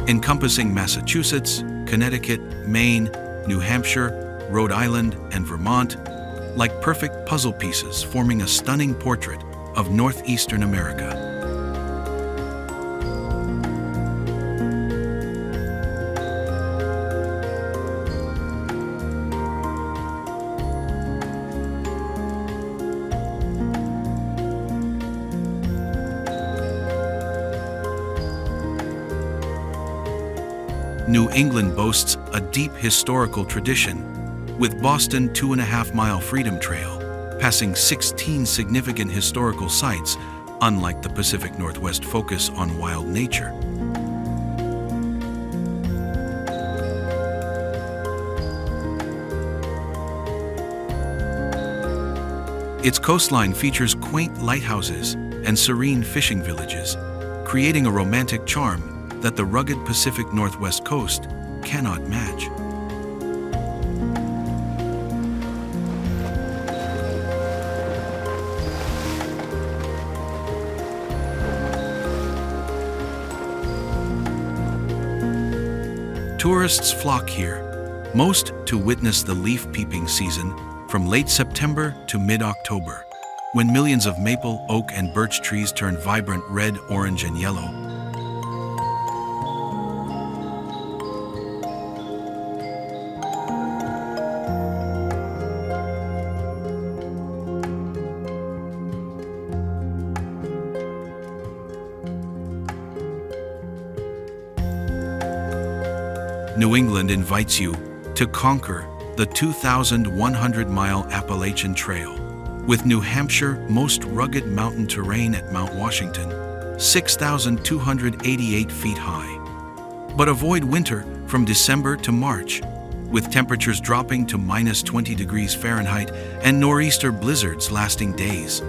Encompassing Massachusetts, Connecticut, Maine, New Hampshire, Rhode Island, and Vermont, like perfect puzzle pieces forming a stunning portrait of northeastern America. New England boasts a deep historical tradition, with Boston 2.5-mile Freedom Trail, passing 16 significant historical sites, unlike the Pacific Northwest focus on wild nature. Its coastline features quaint lighthouses and serene fishing villages, creating a romantic charm that the rugged Pacific Northwest coast cannot match. Tourists flock here, most to witness the leaf peeping season from late September to mid-October, when millions of maple, oak, and birch trees turn vibrant red, orange, and yellow. New England invites you to conquer the 2,100-mile Appalachian Trail, with New Hampshire most rugged mountain terrain at Mount Washington, 6,288 feet high. But avoid winter from December to March, with temperatures dropping to minus 20 degrees Fahrenheit and nor'easter blizzards lasting days.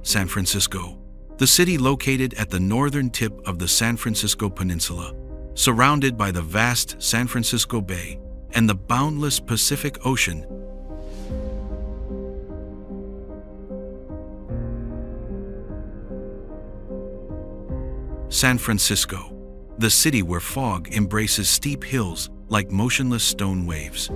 San Francisco, the city located at the northern tip of the San Francisco Peninsula, surrounded by the vast San Francisco Bay and the boundless Pacific Ocean. San Francisco, the city where fog embraces steep hills like motionless stone waves,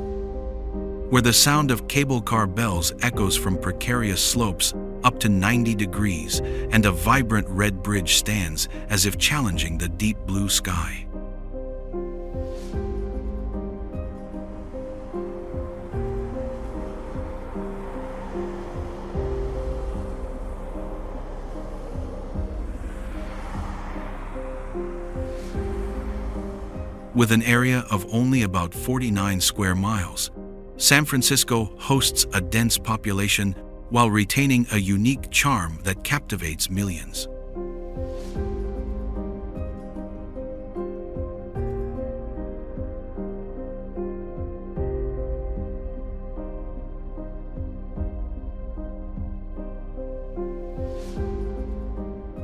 where the sound of cable car bells echoes from precarious slopes up to 90 degrees, and a vibrant red bridge stands as if challenging the deep blue sky. With an area of only about 49 square miles, San Francisco hosts a dense population while retaining a unique charm that captivates millions.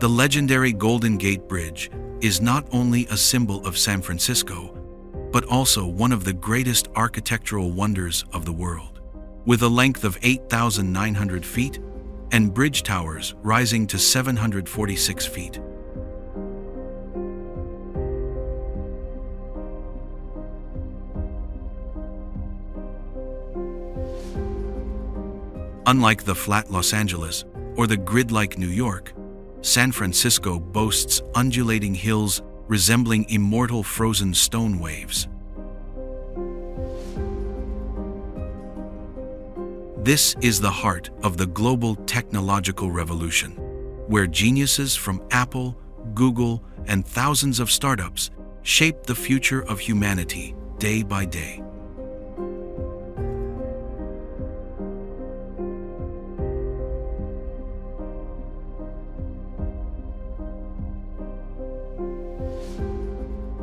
The legendary Golden Gate Bridge is not only a symbol of San Francisco, but also one of the greatest architectural wonders of the world. With a length of 8,900 feet and bridge towers rising to 746 feet. Unlike the flat Los Angeles or the grid-like New York, San Francisco boasts undulating hills resembling immortal frozen stone waves. This is the heart of the global technological revolution, where geniuses from Apple, Google, and thousands of startups shape the future of humanity day by day.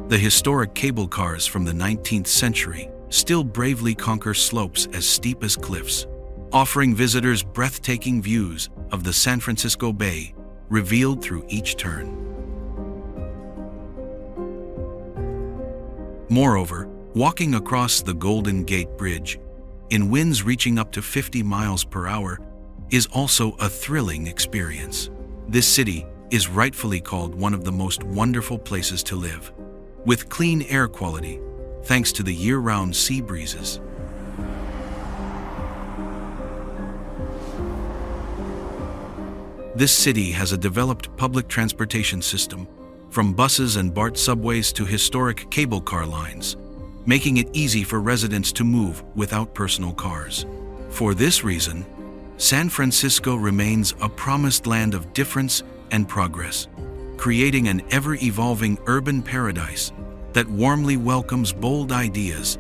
The historic cable cars from the 19th century still bravely conquer slopes as steep as cliffs, offering visitors breathtaking views of the San Francisco Bay, revealed through each turn. Moreover, walking across the Golden Gate Bridge, in winds reaching up to 50 miles per hour, is also a thrilling experience. This city is rightfully called one of the most wonderful places to live, with clean air quality, thanks to the year-round sea breezes. This city has a developed public transportation system, from buses and BART subways to historic cable car lines, making it easy for residents to move without personal cars. For this reason, San Francisco remains a promised land of difference and progress, creating an ever-evolving urban paradise that warmly welcomes bold ideas.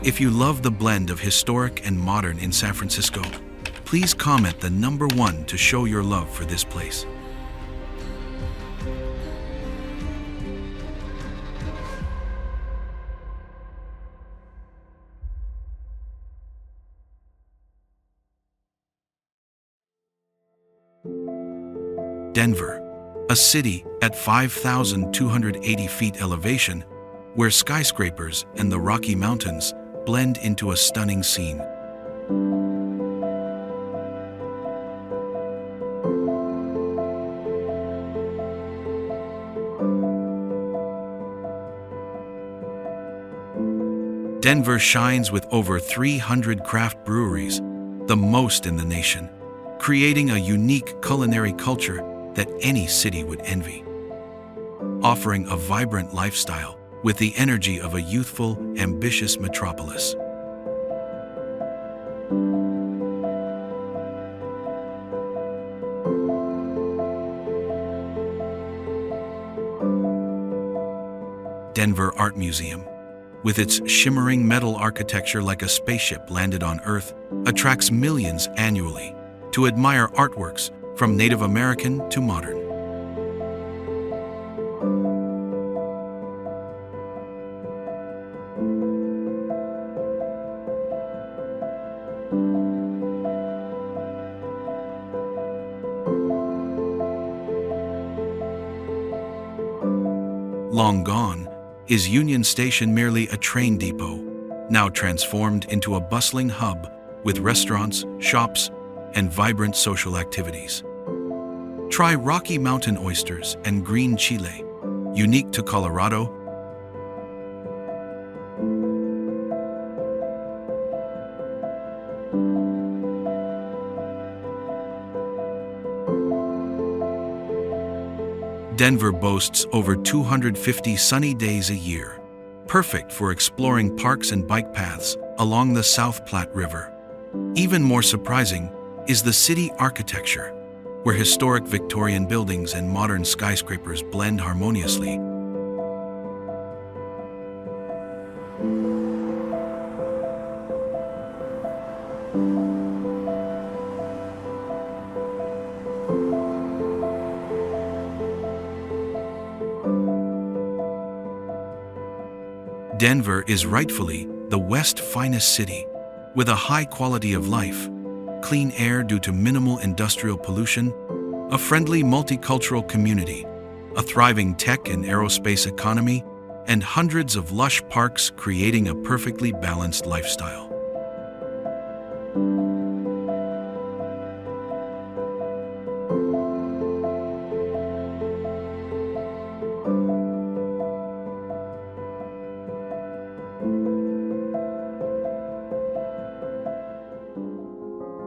If you love the blend of historic and modern in San Francisco, please comment the number 1 to show your love for this place. Denver, a city at 5,280 feet elevation, where skyscrapers and the Rocky Mountains blend into a stunning scene. Denver shines with over 300 craft breweries, the most in the nation, creating a unique culinary culture that any city would envy. Offering a vibrant lifestyle with the energy of a youthful, ambitious metropolis. Denver Art Museum, with its shimmering metal architecture like a spaceship landed on Earth, attracts millions annually to admire artworks from Native American to modern. Long gone is Union Station, merely a train depot, now transformed into a bustling hub with restaurants, shops, and vibrant social activities. Try Rocky Mountain oysters and green chile, unique to Colorado. Denver boasts over 250 sunny days a year, perfect for exploring parks and bike paths along the South Platte River. Even more surprising is the city architecture, where historic Victorian buildings and modern skyscrapers blend harmoniously. Denver is rightfully the West's finest city, with a high quality of life, clean air due to minimal industrial pollution, a friendly multicultural community, a thriving tech and aerospace economy, and hundreds of lush parks creating a perfectly balanced lifestyle.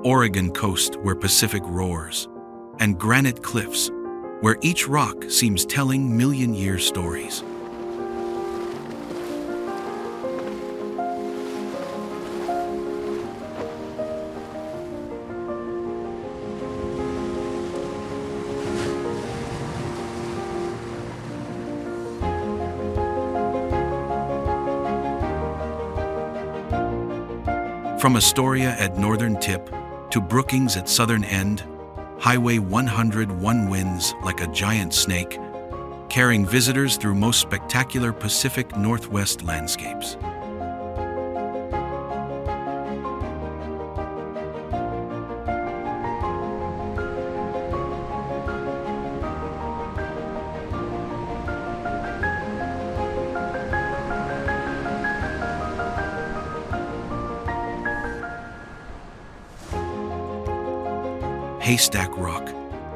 Oregon coast where Pacific roars, and granite cliffs where each rock seems telling million-year stories. From Astoria at northern tip to Brookings at southern end, Highway 101 winds like a giant snake, carrying visitors through most spectacular Pacific Northwest landscapes. Haystack Rock,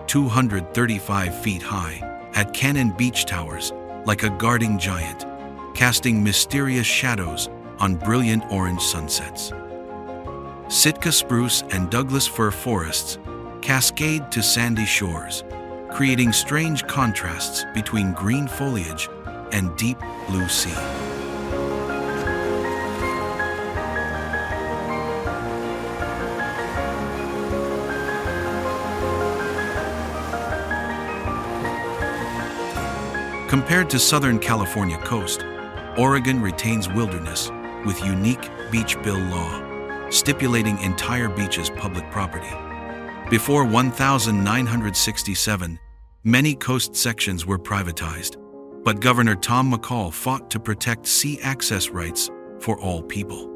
235 feet high, at Cannon Beach towers like a guarding giant, casting mysterious shadows on brilliant orange sunsets. Sitka spruce and Douglas fir forests cascade to sandy shores, creating strange contrasts between green foliage and deep blue sea. Compared to Southern California coast, Oregon retains wilderness with unique beach bill law, stipulating entire beaches public property. Before 1967, many coast sections were privatized, but Governor Tom McCall fought to protect sea access rights for all people.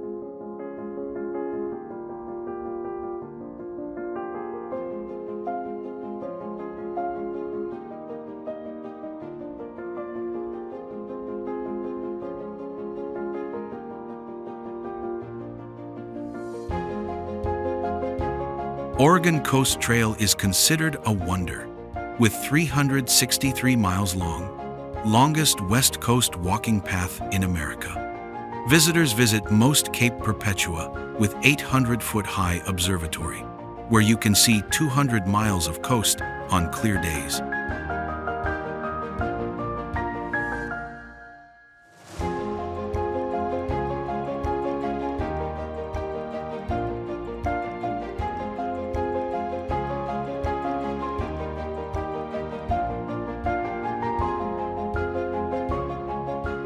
Oregon Coast Trail is considered a wonder, with 363 miles long, longest West Coast walking path in America. Visitors visit most Cape Perpetua with 800-foot-high observatory, where you can see 200 miles of coast on clear days.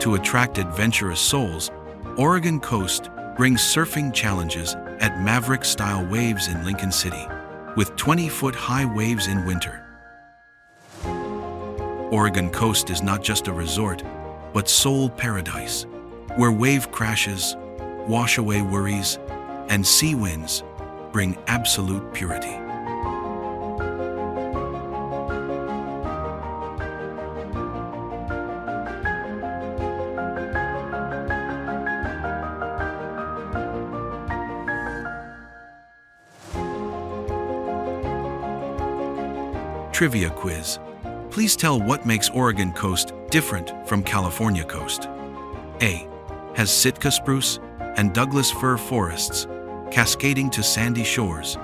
To attract adventurous souls, Oregon Coast brings surfing challenges at Maverick-style waves in Lincoln City, with 20-foot-high waves in winter. Oregon Coast is not just a resort, but soul paradise, where wave crashes, wash away worries, and sea winds bring absolute purity. Trivia quiz. Please tell what makes Oregon Coast different from California Coast. A. Has Sitka spruce and Douglas fir forests cascading to sandy shores.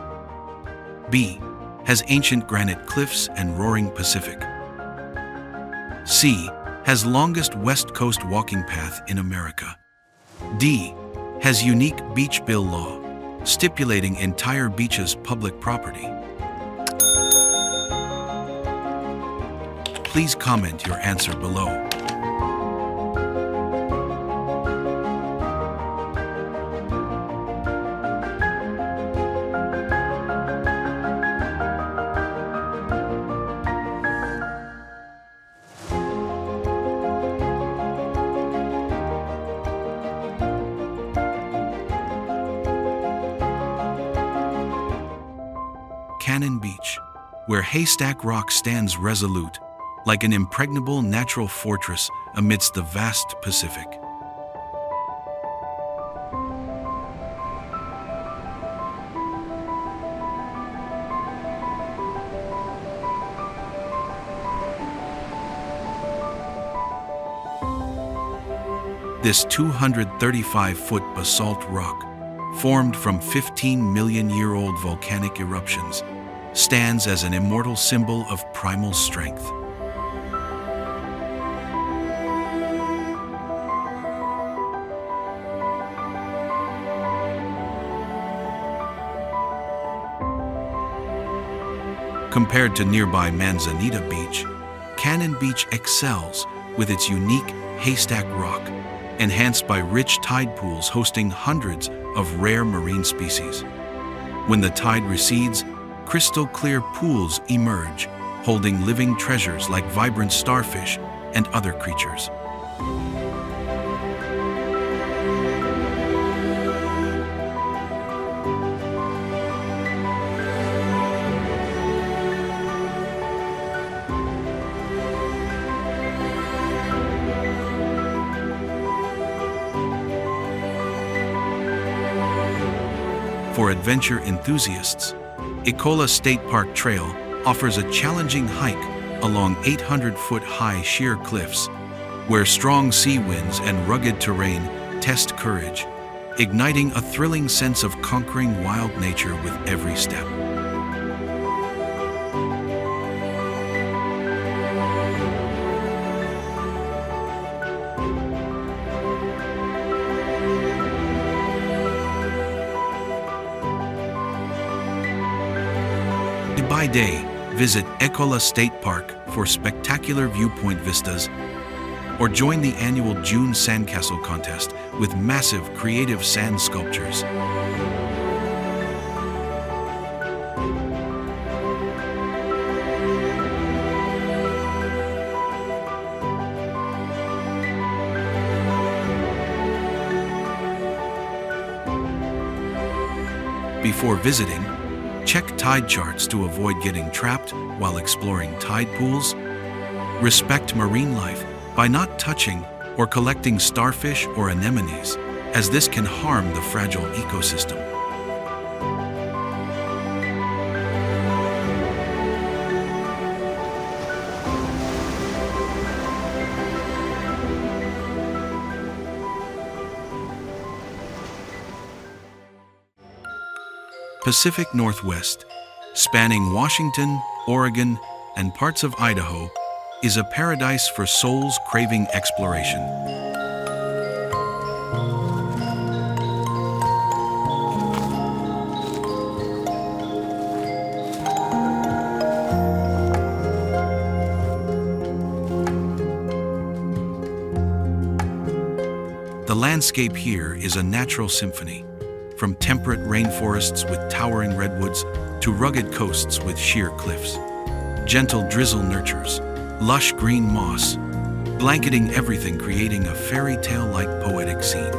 B. Has ancient granite cliffs and roaring Pacific. C. Has longest west coast walking path in America. D. Has unique beach bill law, stipulating entire beaches public property. Please comment your answer below. Cannon Beach, where Haystack Rock stands resolute, like an impregnable natural fortress amidst the vast Pacific. This 235-foot basalt rock, formed from 15-million-year-old volcanic eruptions, stands as an immortal symbol of primal strength. Compared to nearby Manzanita Beach, Cannon Beach excels with its unique haystack rock, enhanced by rich tide pools hosting hundreds of rare marine species. When the tide recedes, crystal clear pools emerge, holding living treasures like vibrant starfish and other creatures. For adventure enthusiasts, Ecola State Park Trail offers a challenging hike along 800-foot-high sheer cliffs, where strong sea winds and rugged terrain test courage, igniting a thrilling sense of conquering wild nature with every step. By day, visit Ecola State Park for spectacular viewpoint vistas, or join the annual June Sandcastle Contest with massive creative sand sculptures. Before visiting, check tide charts to avoid getting trapped while exploring tide pools. Respect marine life by not touching or collecting starfish or anemones, as this can harm the fragile ecosystem. Pacific Northwest, spanning Washington, Oregon, and parts of Idaho, is a paradise for souls craving exploration. The landscape here is a natural symphony, from temperate rainforests with towering redwoods to rugged coasts with sheer cliffs. Gentle drizzle nurtures lush green moss, blanketing everything, creating a fairy tale-like poetic scene.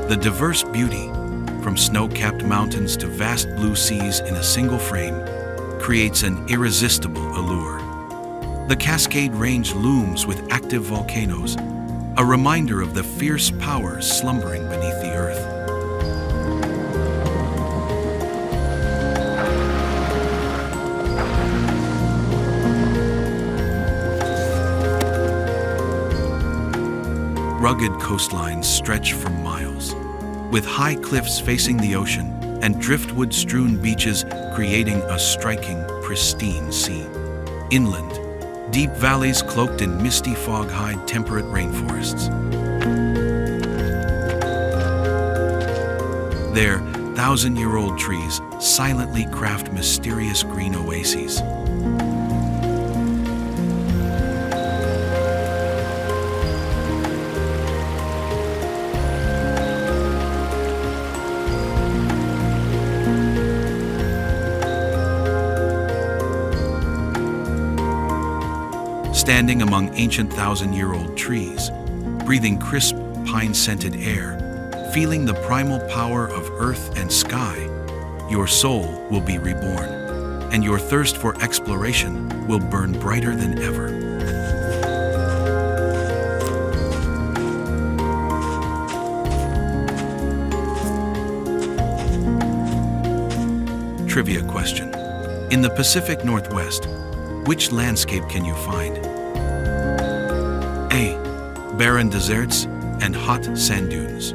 The diverse beauty, from snow-capped mountains to vast blue seas in a single frame, creates an irresistible allure. The Cascade Range looms with active volcanoes, a reminder of the fierce powers slumbering beneath the earth. Rugged coastlines stretch for miles, with high cliffs facing the ocean and driftwood-strewn beaches creating a striking, pristine scene. Inland, deep valleys cloaked in misty fog hide temperate rainforests. There, thousand-year-old trees silently craft mysterious green oases. Standing among ancient thousand-year-old trees, breathing crisp, pine-scented air, feeling the primal power of earth and sky, your soul will be reborn, and your thirst for exploration will burn brighter than ever. Trivia question. In the Pacific Northwest, which landscape can you find? A. Barren deserts and hot sand dunes.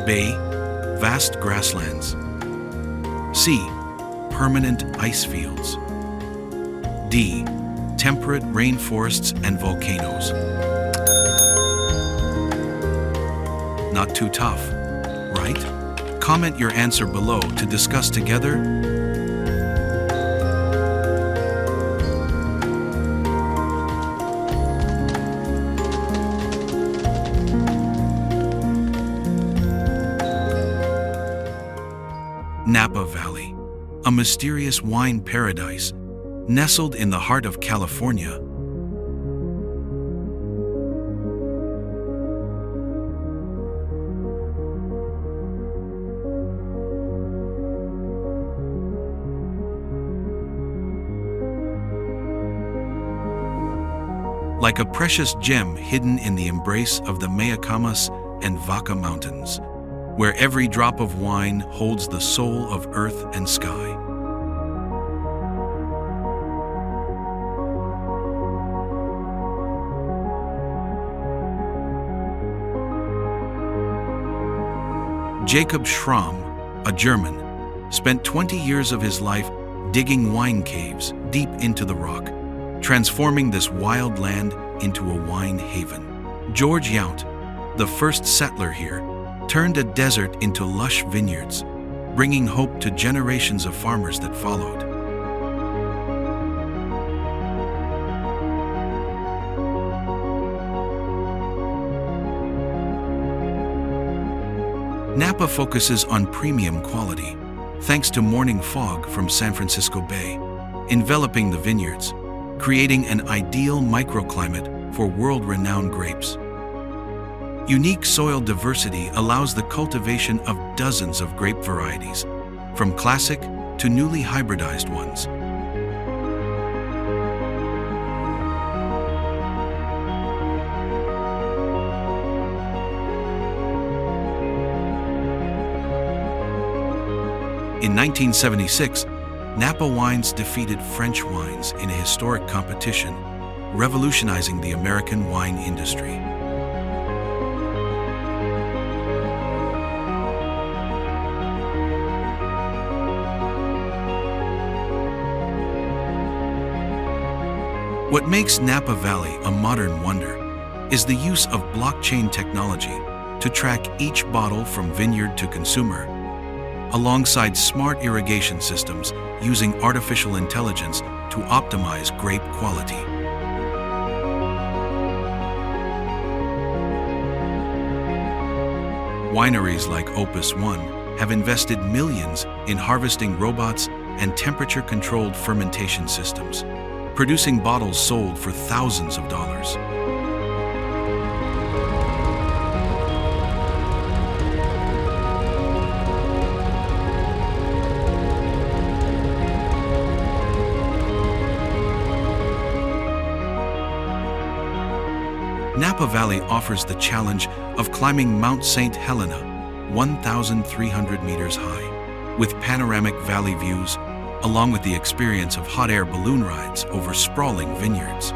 B. Vast grasslands. C. Permanent ice fields. D. Temperate rainforests and volcanoes. Not too tough, right? Comment your answer below to discuss together. Napa Valley, a mysterious wine paradise nestled in the heart of California. Like a precious gem hidden in the embrace of the Mayacamas and Vaca Mountains, where every drop of wine holds the soul of earth and sky. Jacob Schramm, a German, spent 20 years of his life digging wine caves deep into the rock, transforming this wild land into a wine haven. George Yount, the first settler here, turned a desert into lush vineyards, bringing hope to generations of farmers that followed. Napa focuses on premium quality, thanks to morning fog from San Francisco Bay, enveloping the vineyards, creating an ideal microclimate for world-renowned grapes. Unique soil diversity allows the cultivation of dozens of grape varieties, from classic to newly hybridized ones. In 1976, Napa wines defeated French wines in a historic competition, revolutionizing the American wine industry. What makes Napa Valley a modern wonder is the use of blockchain technology to track each bottle from vineyard to consumer, alongside smart irrigation systems using artificial intelligence to optimize grape quality. Wineries like Opus One have invested millions in harvesting robots and temperature-controlled fermentation systems, producing bottles sold for thousands of dollars. Napa Valley offers the challenge of climbing Mount St. Helena, 1,300 meters high, with panoramic valley views, along with the experience of hot air balloon rides over sprawling vineyards.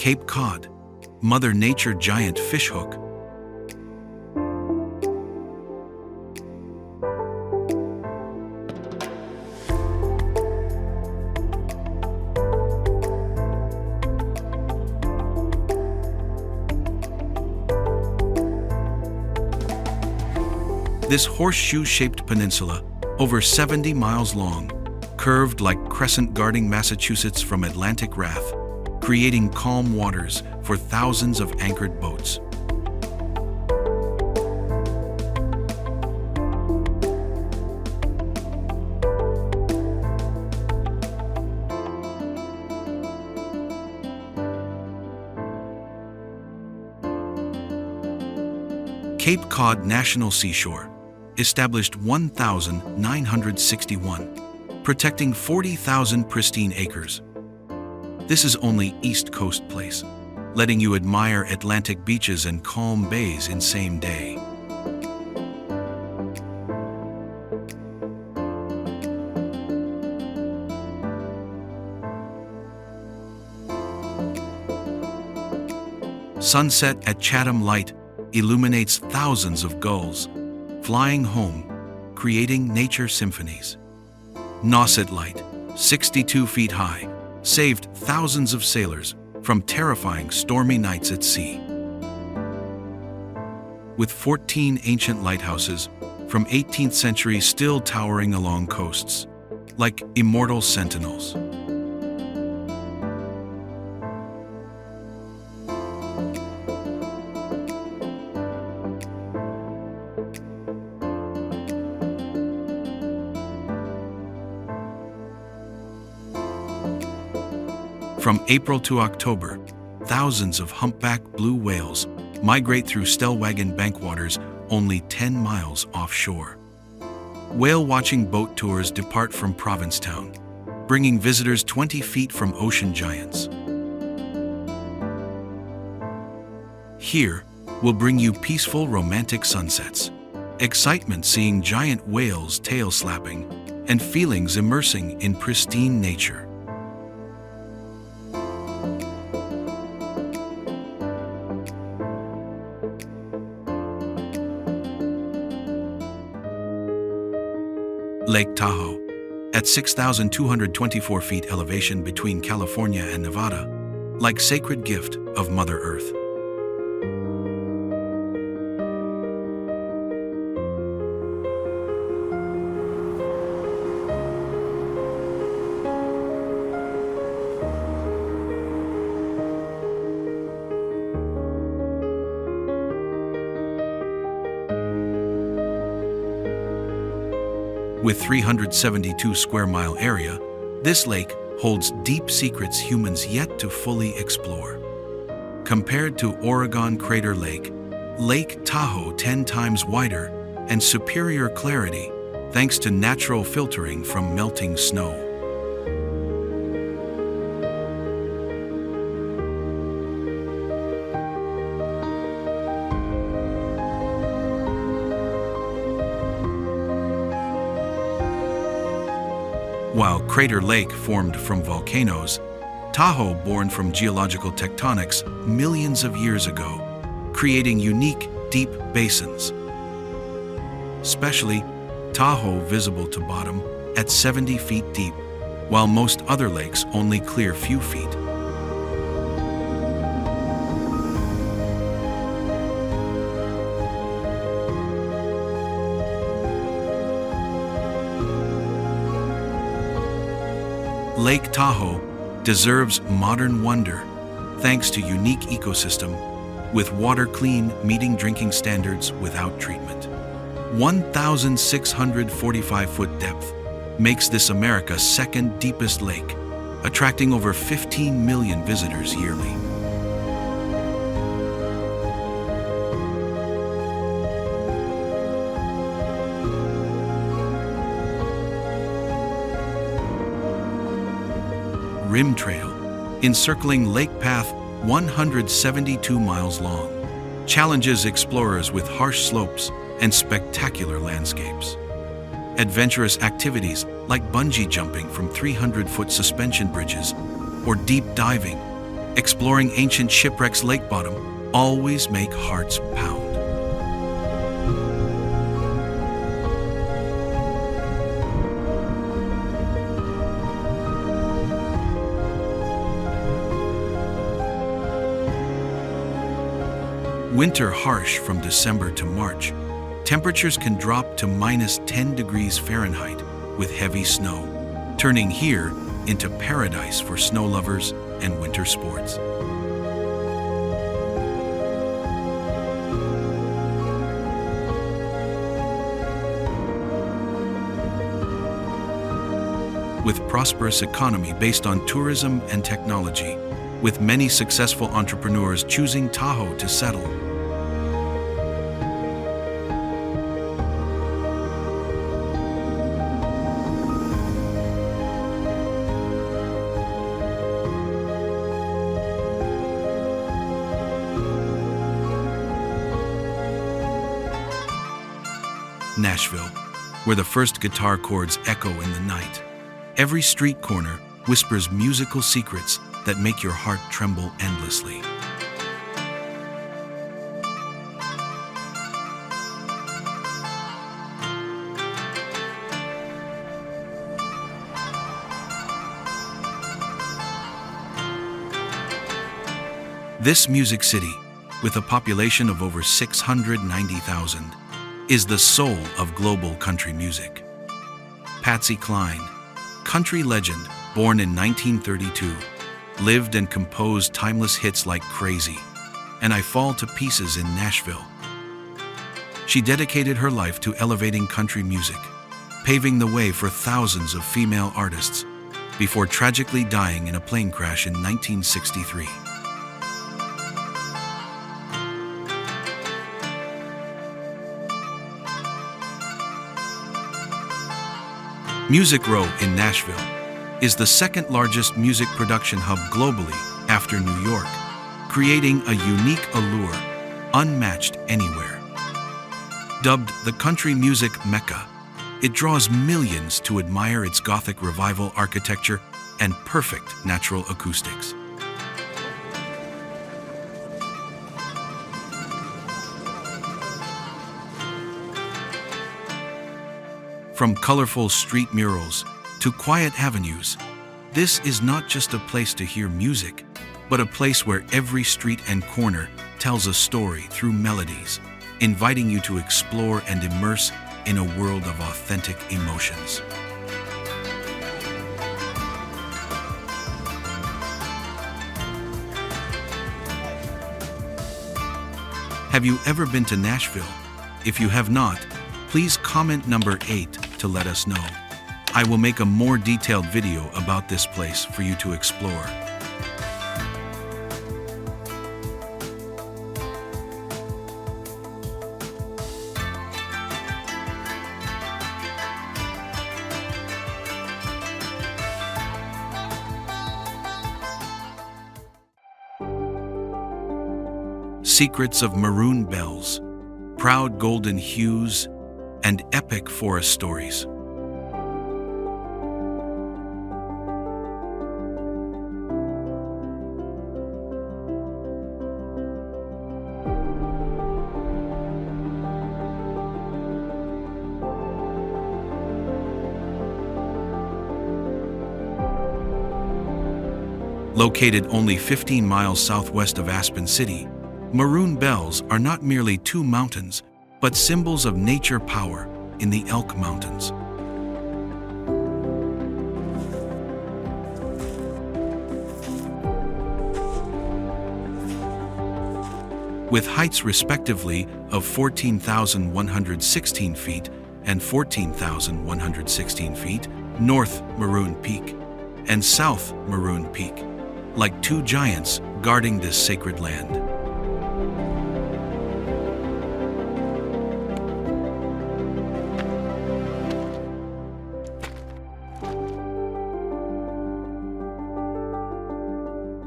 Cape Cod, Mother Nature giant fishhook. This horseshoe-shaped peninsula, over 70 miles long, curved like crescent guarding Massachusetts from Atlantic Wrath, creating calm waters for thousands of anchored boats. Cape Cod National Seashore, established 1961, protecting 40,000 pristine acres. This is only East Coast place, letting you admire Atlantic beaches and calm bays in same day. Sunset at Chatham Light illuminates thousands of gulls, flying home, creating nature symphonies. Nauset Light, 62 feet high, saved thousands of sailors from terrifying stormy nights at sea. With 14 ancient lighthouses from 18th century still towering along coasts, like immortal sentinels. From April to October, thousands of humpback blue whales migrate through Stellwagen bankwaters only 10 miles offshore. Whale-watching boat tours depart from Provincetown, bringing visitors 20 feet from ocean giants. Here, we'll bring you peaceful romantic sunsets, excitement seeing giant whales tail-slapping, and feelings immersing in pristine nature. Lake Tahoe, at 6,224 feet elevation between California and Nevada, like sacred gift of Mother Earth. With 372 square mile area, this lake holds deep secrets humans yet to fully explore. Compared to Oregon Crater Lake, Lake Tahoe 10 times wider and superior clarity thanks to natural filtering from melting snow. While Crater Lake formed from volcanoes, Tahoe born from geological tectonics millions of years ago, creating unique, deep basins. Especially Tahoe visible to bottom at 70 feet deep, while most other lakes only clear few feet. Lake Tahoe deserves modern wonder thanks to unique ecosystem with water clean meeting drinking standards without treatment. 1,645-foot depth makes this America's second deepest lake, attracting over 15 million visitors yearly. Rim Trail, encircling Lake Path 172 miles long, challenges explorers with harsh slopes and spectacular landscapes. Adventurous activities like bungee jumping from 300-foot suspension bridges or deep diving Exploring ancient shipwrecks lake bottom always make hearts pound. Winter harsh from December to March. Temperatures can drop to -10 degrees Fahrenheit with heavy snow, turning here into paradise for snow lovers and winter sports. With prosperous economy based on tourism and technology, with many successful entrepreneurs choosing Tahoe to settle. Nashville, where the first guitar chords echo in the night. Every street corner whispers musical secrets that make your heart tremble endlessly. This music city, with a population of over 690,000, is the soul of global country music. Patsy Cline, country legend born in 1932, lived and composed timeless hits like Crazy and I Fall to Pieces in Nashville. She dedicated her life to elevating country music, paving the way for thousands of female artists, before tragically dying in a plane crash in 1963. Music Row in Nashville is the second largest music production hub globally after New York, creating a unique allure unmatched anywhere. Dubbed the country music Mecca, it draws millions to admire its Gothic revival architecture and perfect natural acoustics. From colorful street murals to quiet avenues, this is not just a place to hear music, but a place where every street and corner tells a story through melodies, inviting you to explore and immerse in a world of authentic emotions. Have you ever been to Nashville? If you have not, please comment number 8 to let us know. I will make a more detailed video about this place for you to explore. Secrets of maroon bells, proud golden hues, and epic forest stories. Located only 15 miles southwest of Aspen City, Maroon Bells are not merely two mountains, but symbols of nature power in the Elk Mountains. With heights respectively of 14,116 feet and 14,116 feet, North Maroon Peak and South Maroon Peak, like two giants guarding this sacred land.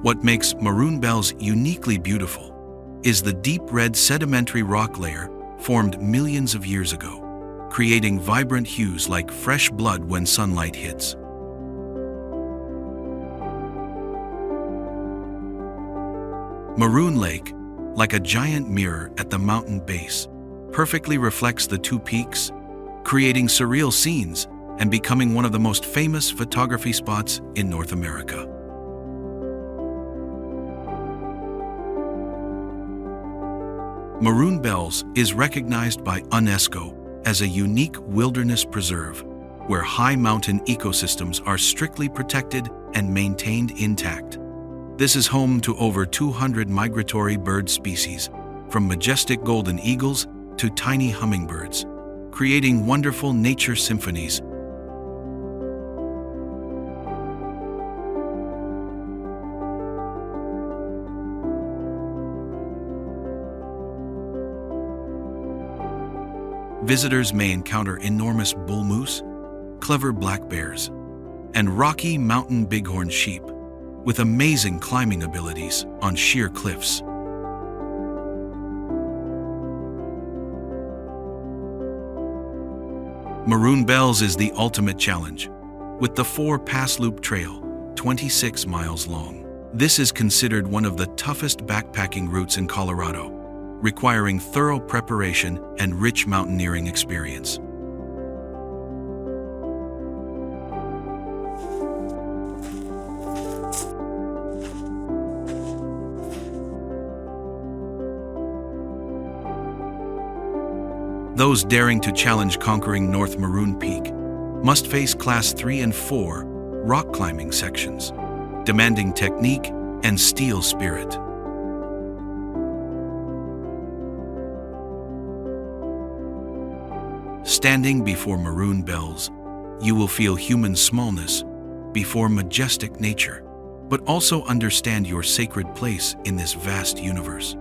What makes Maroon Bells uniquely beautiful is the deep red sedimentary rock layer formed millions of years ago, creating vibrant hues like fresh blood when sunlight hits. Maroon Lake, like a giant mirror at the mountain base, perfectly reflects the two peaks, creating surreal scenes and becoming one of the most famous photography spots in North America. Maroon Bells is recognized by UNESCO as a unique wilderness preserve, where high mountain ecosystems are strictly protected and maintained intact. This is home to over 200 migratory bird species, from majestic golden eagles to tiny hummingbirds, creating wonderful nature symphonies. Visitors may encounter enormous bull moose, clever black bears, and rocky mountain bighorn sheep, with amazing climbing abilities on sheer cliffs. Maroon Bells is the ultimate challenge, with the 4-Pass Loop Trail, 26 miles long. This is considered one of the toughest backpacking routes in Colorado, requiring thorough preparation and rich mountaineering experience. Those daring to challenge conquering North Maroon Peak must face Class 3 and 4 rock climbing sections, demanding technique and steel spirit. Standing before Maroon Bells, you will feel human smallness before majestic nature, but also understand your sacred place in this vast universe.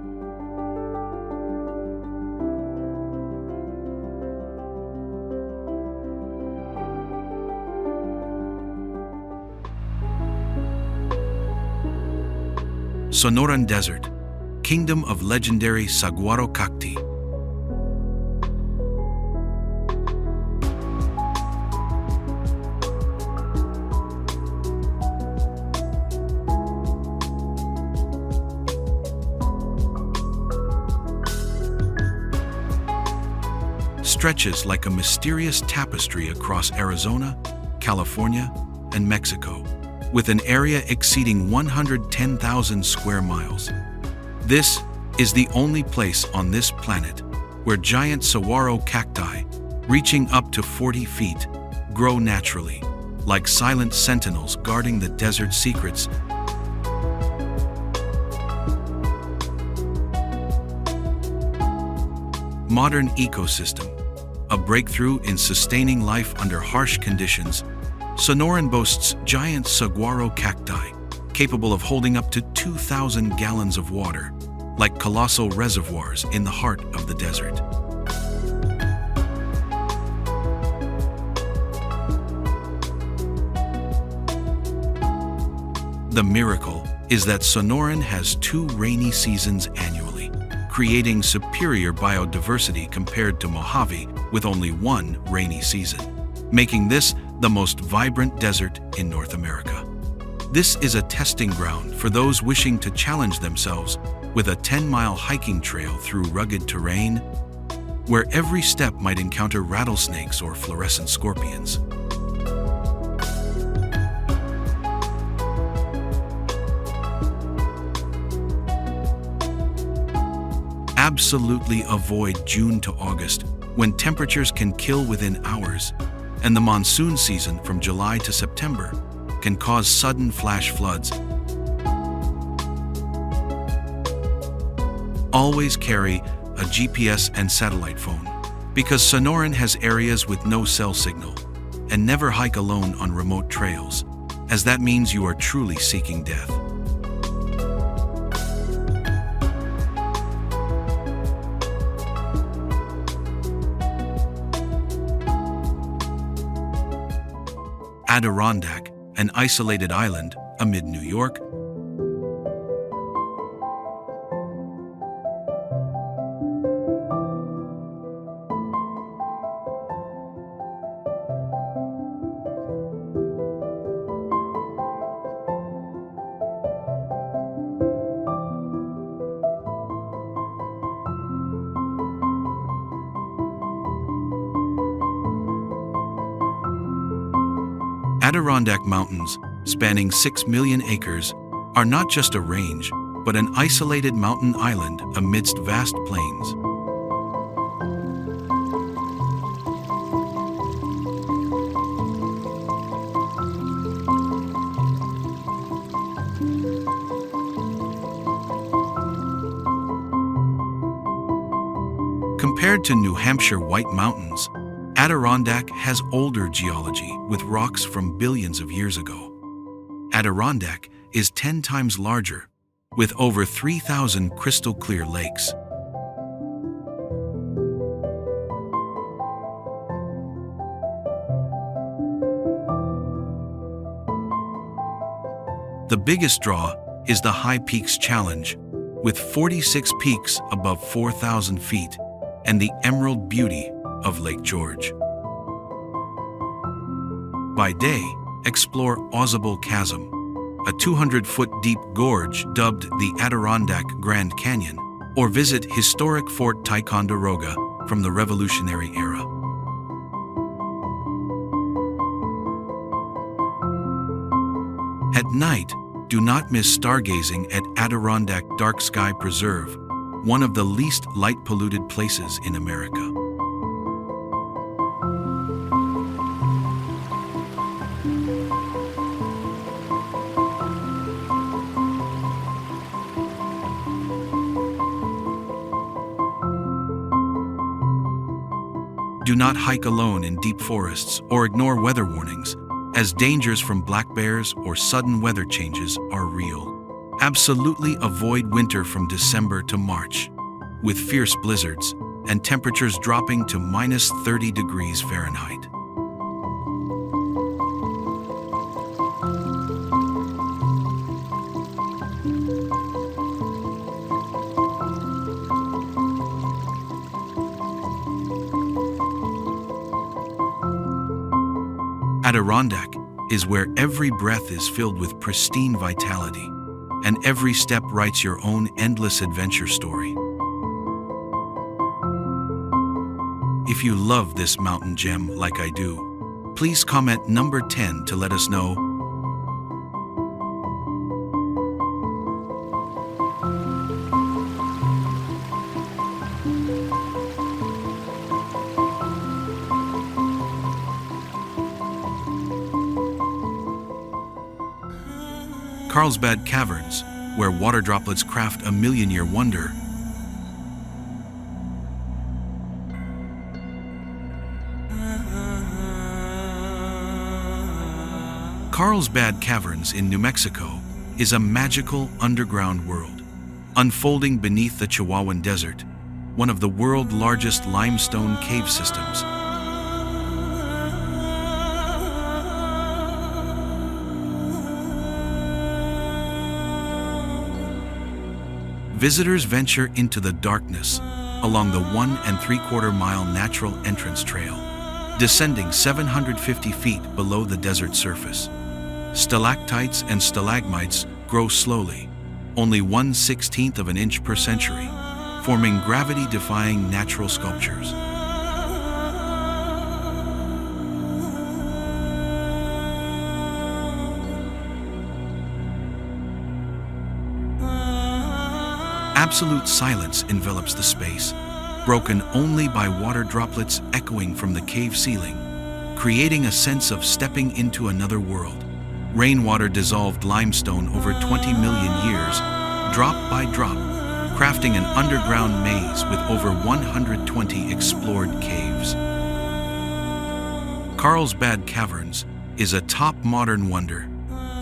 Sonoran Desert, Kingdom of legendary saguaro cacti. Stretches like a mysterious tapestry across Arizona, California, and Mexico, with an area exceeding 110,000 square miles. This is the only place on this planet where giant saguaro cacti, reaching up to 40 feet, grow naturally, like silent sentinels guarding the desert's secrets. Modern ecosystem, a breakthrough in sustaining life under harsh conditions. Sonoran boasts giant saguaro cacti, capable of holding up to 2,000 gallons of water, like colossal reservoirs in the heart of the desert. The miracle is that Sonoran has 2 rainy seasons annually, creating superior biodiversity compared to Mojave with only 1 rainy season, making this the most vibrant desert in North America. This is a testing ground for those wishing to challenge themselves with a 10-mile hiking trail through rugged terrain, where every step might encounter rattlesnakes or fluorescent scorpions. Absolutely avoid June to August, when temperatures can kill within hours, and the monsoon season from July to September can cause sudden flash floods. Always carry a GPS and satellite phone, because Sonoran has areas with no cell signal, and never hike alone on remote trails, as that means you are truly seeking death. Adirondack, an isolated island amid New York. Adirondack Mountains, spanning 6 million acres, are not just a range, but an isolated mountain island amidst vast plains. Compared to New Hampshire White Mountains, Adirondack has older geology with rocks from billions of years ago. Adirondack is 10 times larger, with over 3,000 crystal-clear lakes. The biggest draw is the High Peaks Challenge, with 46 peaks above 4,000 feet, and the emerald beauty of Lake George. By day, explore Usawonder Chasm, a 200-foot deep gorge dubbed the Adirondack Grand Canyon, or visit historic Fort Ticonderoga from the Revolutionary era. At night, do not miss stargazing at Adirondack Dark Sky Preserve, one of the least light-polluted places in America. Do not hike alone in deep forests or ignore weather warnings, as dangers from black bears or sudden weather changes are real. Absolutely avoid winter from December to March, with fierce blizzards and temperatures dropping to minus 30 degrees Fahrenheit. Adirondack is where every breath is filled with pristine vitality, and every step writes your own endless adventure story. If you love this mountain gem like I do, please comment number 10 to let us know. Carlsbad Caverns, where water droplets craft a million-year wonder. Carlsbad Caverns in New Mexico is a magical underground world, unfolding beneath the Chihuahuan Desert, one of the world's largest limestone cave systems. Visitors venture into the darkness along the 1 3/4 mile natural entrance trail, descending 750 feet below the desert surface. Stalactites and stalagmites grow slowly, only 1/16 of an inch per century, forming gravity-defying natural sculptures. Absolute silence envelops the space, broken only by water droplets echoing from the cave ceiling, creating a sense of stepping into another world. Rainwater-dissolved limestone over 20 million years, drop by drop, crafting an underground maze with over 120 explored caves. Carlsbad Caverns is a top modern wonder,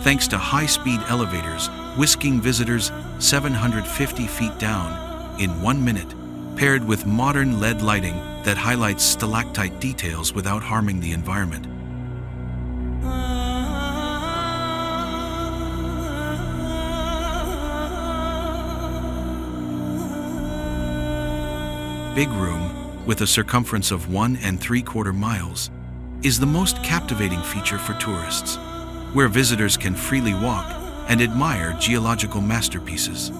thanks to high-speed elevators whisking visitors 750 feet down in 1 minute, paired with modern LED lighting that highlights stalactite details without harming the environment. Big Room, with a circumference of 1 3/4 miles, is the most captivating feature for tourists, where visitors can freely walk and admire geological masterpieces.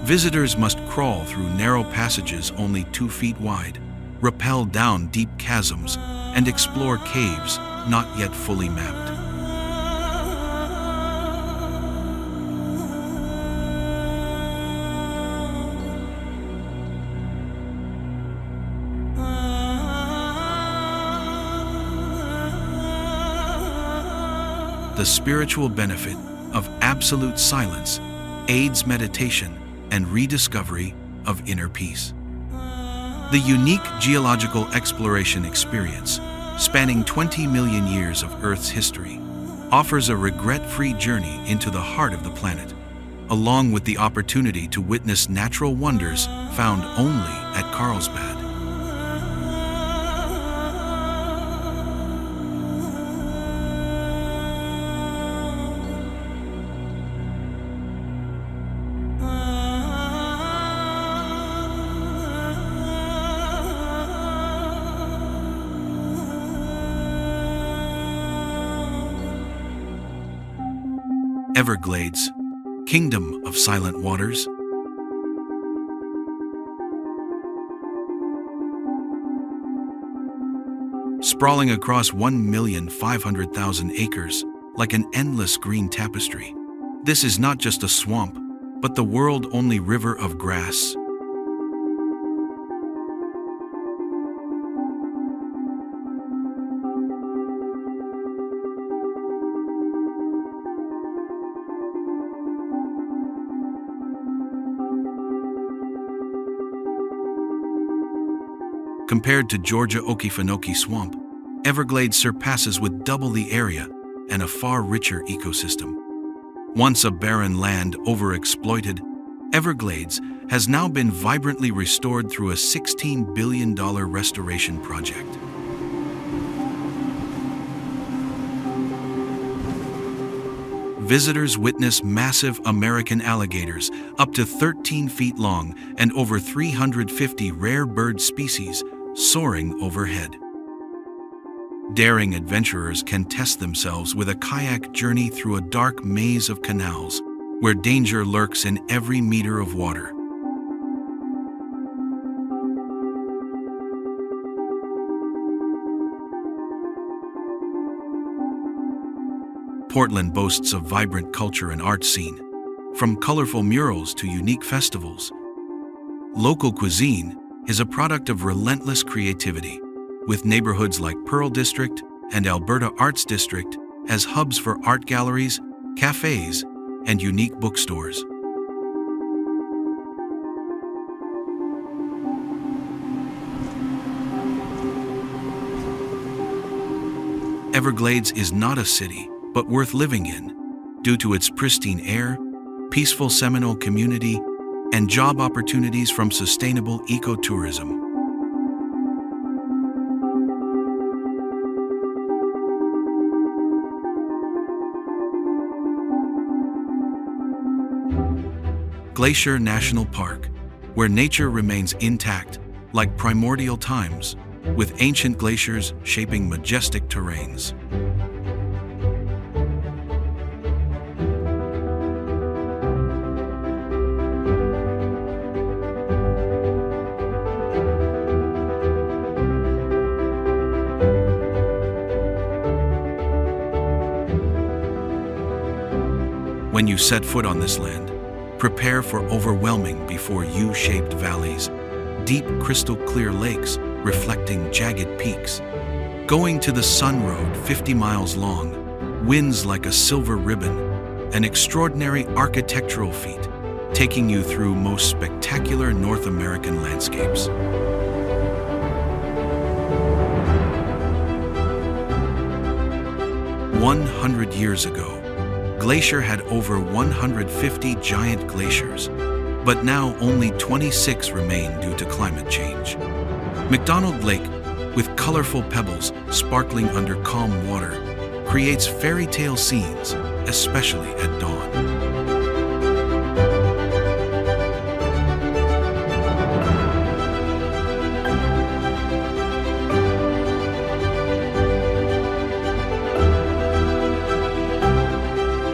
Visitors must crawl through narrow passages only 2 feet wide, rappel down deep chasms, and explore caves not yet fully mapped. the spiritual benefit of absolute silence aids meditation and rediscovery of inner peace. The unique geological exploration experience, spanning 20 million years of Earth's history, offers a regret-free journey into the heart of the planet, along with the opportunity to witness natural wonders found only at Carlsbad. Everglades, Kingdom of Silent Waters. Sprawling across 1,500,000 acres like an endless green tapestry, this is not just a swamp, but the world-only river of grass. Compared to Georgia Okefenokee Swamp, Everglades surpasses with double the area and a far richer ecosystem. Once a barren land overexploited, Everglades has now been vibrantly restored through a $16 billion restoration project. Visitors witness massive American alligators up to 13 feet long and over 350 rare bird species soaring overhead. Daring adventurers can test themselves with a kayak journey through a dark maze of canals where danger lurks in every meter of water. Portland boasts a vibrant culture and art scene, from colorful murals to unique festivals. Local cuisine is a product of relentless creativity, with neighborhoods like Pearl District and Alberta Arts District as hubs for art galleries, cafes, and unique bookstores. Everglades is not a city, but worth living in, due to its pristine air, peaceful Seminole community, and job opportunities from sustainable ecotourism. Glacier National Park, where nature remains intact, like primordial times, with ancient glaciers shaping majestic terrains. When you set foot on this land, prepare for overwhelming before U-shaped valleys, deep crystal-clear lakes reflecting jagged peaks. Going to the Sun Road 50 miles long, winds like a silver ribbon, an extraordinary architectural feat, taking you through most spectacular North American landscapes. "100 years ago, Glacier had over 150 giant glaciers, but now only 26 remain due to climate change. McDonald Lake, with colorful pebbles sparkling under calm water, creates fairy tale scenes, especially at dawn.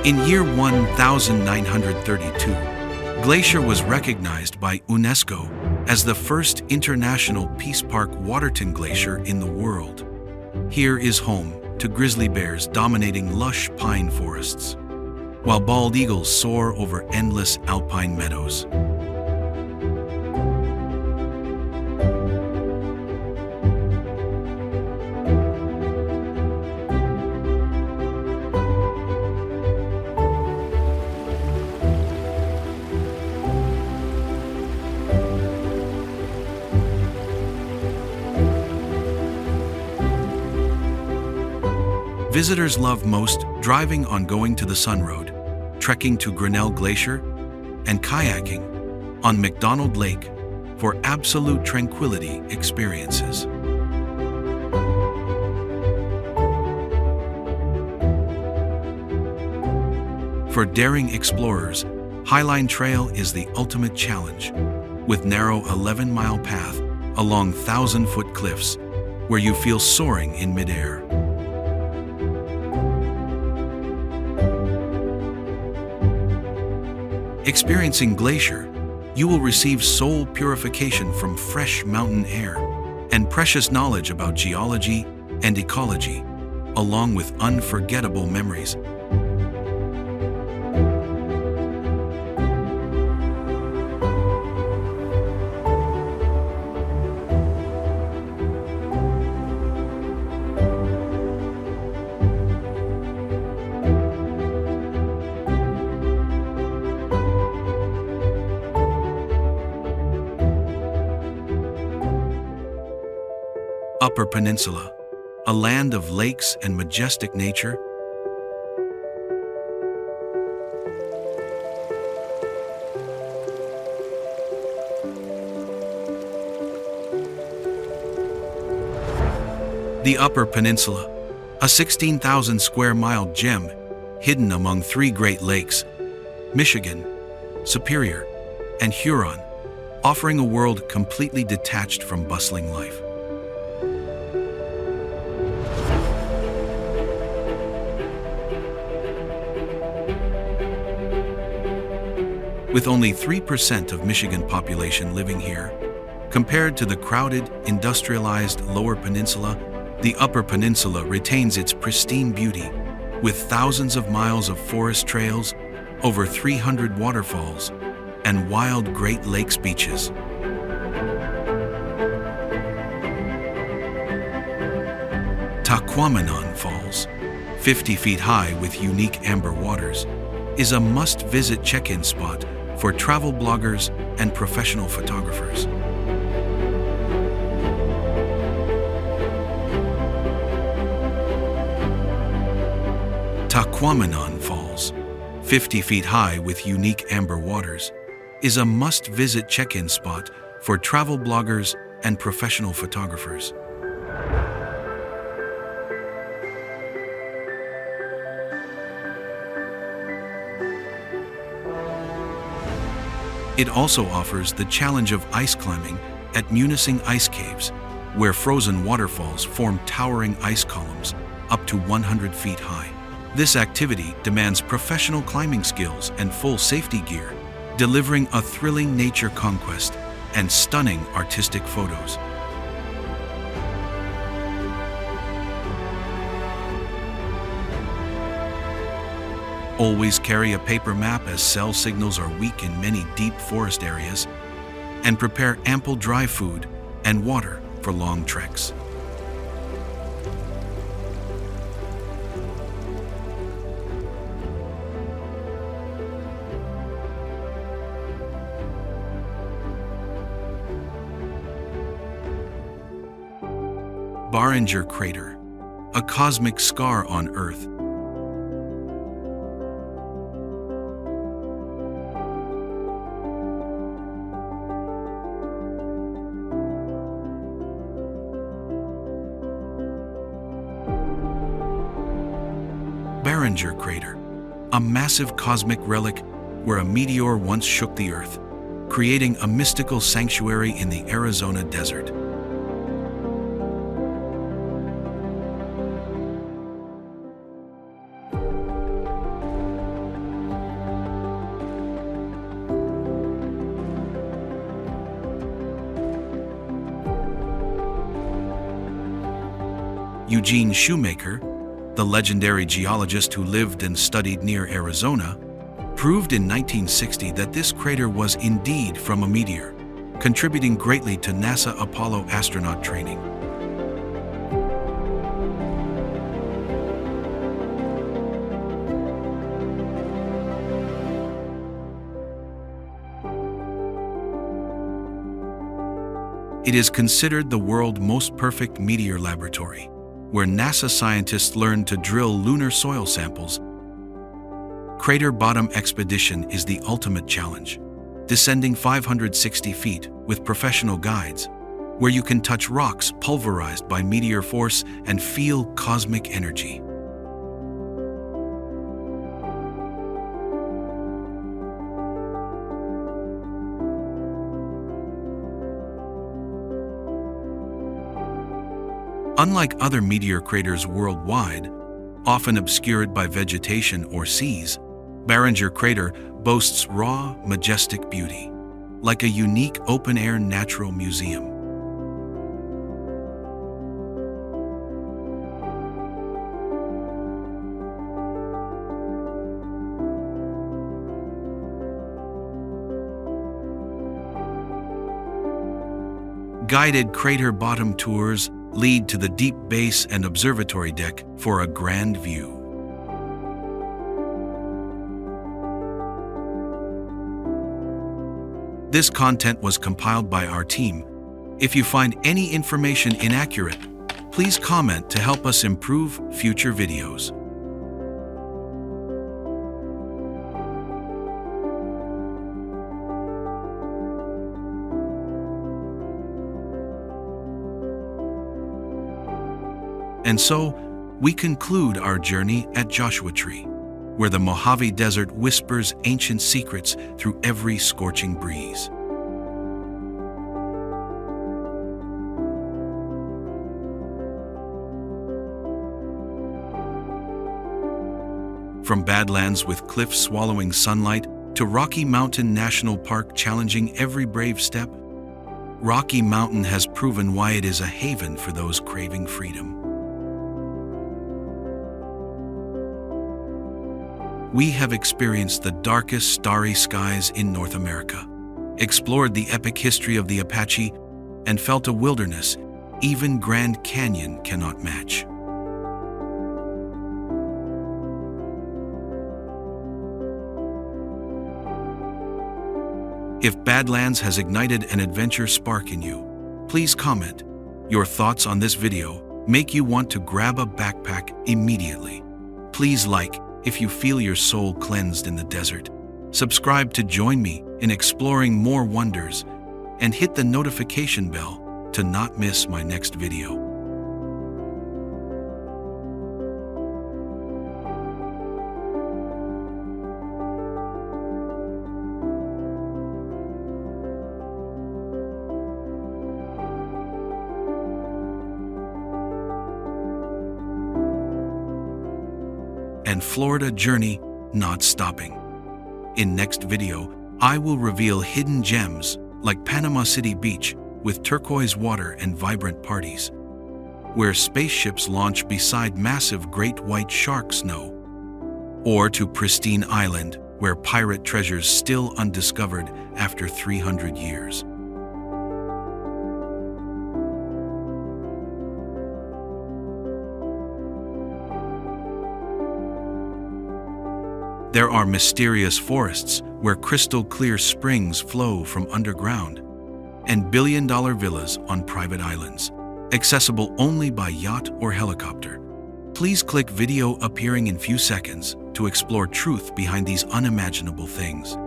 In year 1932, Glacier was recognized by UNESCO as the first international Peace Park Waterton Glacier in the world. Here is home to grizzly bears dominating lush pine forests, while bald eagles soar over endless alpine meadows. Visitors love most driving on Going to the Sun Road, trekking to Grinnell Glacier, and kayaking on McDonald Lake for absolute tranquility experiences. For daring explorers, Highline Trail is the ultimate challenge, with narrow 11-mile path along 1,000-foot cliffs where you feel soaring in midair. Experiencing glacier, you will receive soul purification from fresh mountain air and precious knowledge about geology and ecology, along with unforgettable memories. Upper Peninsula, a land of lakes and majestic nature. The Upper Peninsula, a 16,000 square mile gem hidden among three Great Lakes, Michigan, Superior, and Huron, offering a world completely detached from bustling life. With only 3% of Michigan population living here, compared to the crowded, industrialized Lower Peninsula, the Upper Peninsula retains its pristine beauty, with thousands of miles of forest trails, over 300 waterfalls, and wild Great Lakes beaches. Tahquamenon Falls, 50 feet high with unique amber waters, is a must-visit check-in spot for travel bloggers and professional photographers. Tahquamenon Falls, 50 feet high with unique amber waters, is a must-visit check-in spot for travel bloggers and professional photographers. It also offers the challenge of ice climbing at Munising Ice Caves, where frozen waterfalls form towering ice columns up to 100 feet high. This activity demands professional climbing skills and full safety gear, delivering a thrilling nature conquest and stunning artistic photos. Always carry a paper map as cell signals are weak in many deep forest areas, and prepare ample dry food and water for long treks. Barringer Crater, a cosmic scar on Earth. Barringer Crater, a massive cosmic relic where a meteor once shook the Earth, creating a mystical sanctuary in the Arizona desert. Eugene Shoemaker, the legendary geologist who lived and studied near Arizona, proved in 1960 that this crater was indeed from a meteor, contributing greatly to NASA Apollo astronaut training. It is considered the world's most perfect meteor laboratory, where NASA scientists learned to drill lunar soil samples. Crater Bottom Expedition is the ultimate challenge, descending 560 feet with professional guides, where you can touch rocks pulverized by meteor force and feel cosmic energy. Unlike other meteor craters worldwide, often obscured by vegetation or seas, Barringer Crater boasts raw, majestic beauty, like a unique open-air natural museum. Guided crater bottom tours lead to the deep base and observatory deck for a grand view. This content was compiled by our team. If you find any information inaccurate, please comment to help us improve future videos. And so, we conclude our journey at Joshua Tree, where the Mojave Desert whispers ancient secrets through every scorching breeze. From Badlands with cliffs swallowing sunlight to Rocky Mountain National Park challenging every brave step, Rocky Mountain has proven why it is a haven for those craving freedom. We have experienced the darkest starry skies in North America, explored the epic history of the Apache, and felt a wilderness even Grand Canyon cannot match. If Badlands has ignited an adventure spark in you, please comment. Your thoughts on this video make you want to grab a backpack immediately. Please like if you feel your soul cleansed in the desert. Subscribe to join me in exploring more wonders, and hit the notification bell to not miss my next video. And Florida journey not stopping. In next video, I will reveal hidden gems like Panama City Beach with turquoise water and vibrant parties, where spaceships launch beside massive great white shark snow, or to Pristine Island, where pirate treasures still undiscovered after 300 years. There are mysterious forests where crystal-clear springs flow from underground, and billion-dollar villas on private islands, accessible only by yacht or helicopter. Please click video appearing in few seconds to explore truth behind these unimaginable things.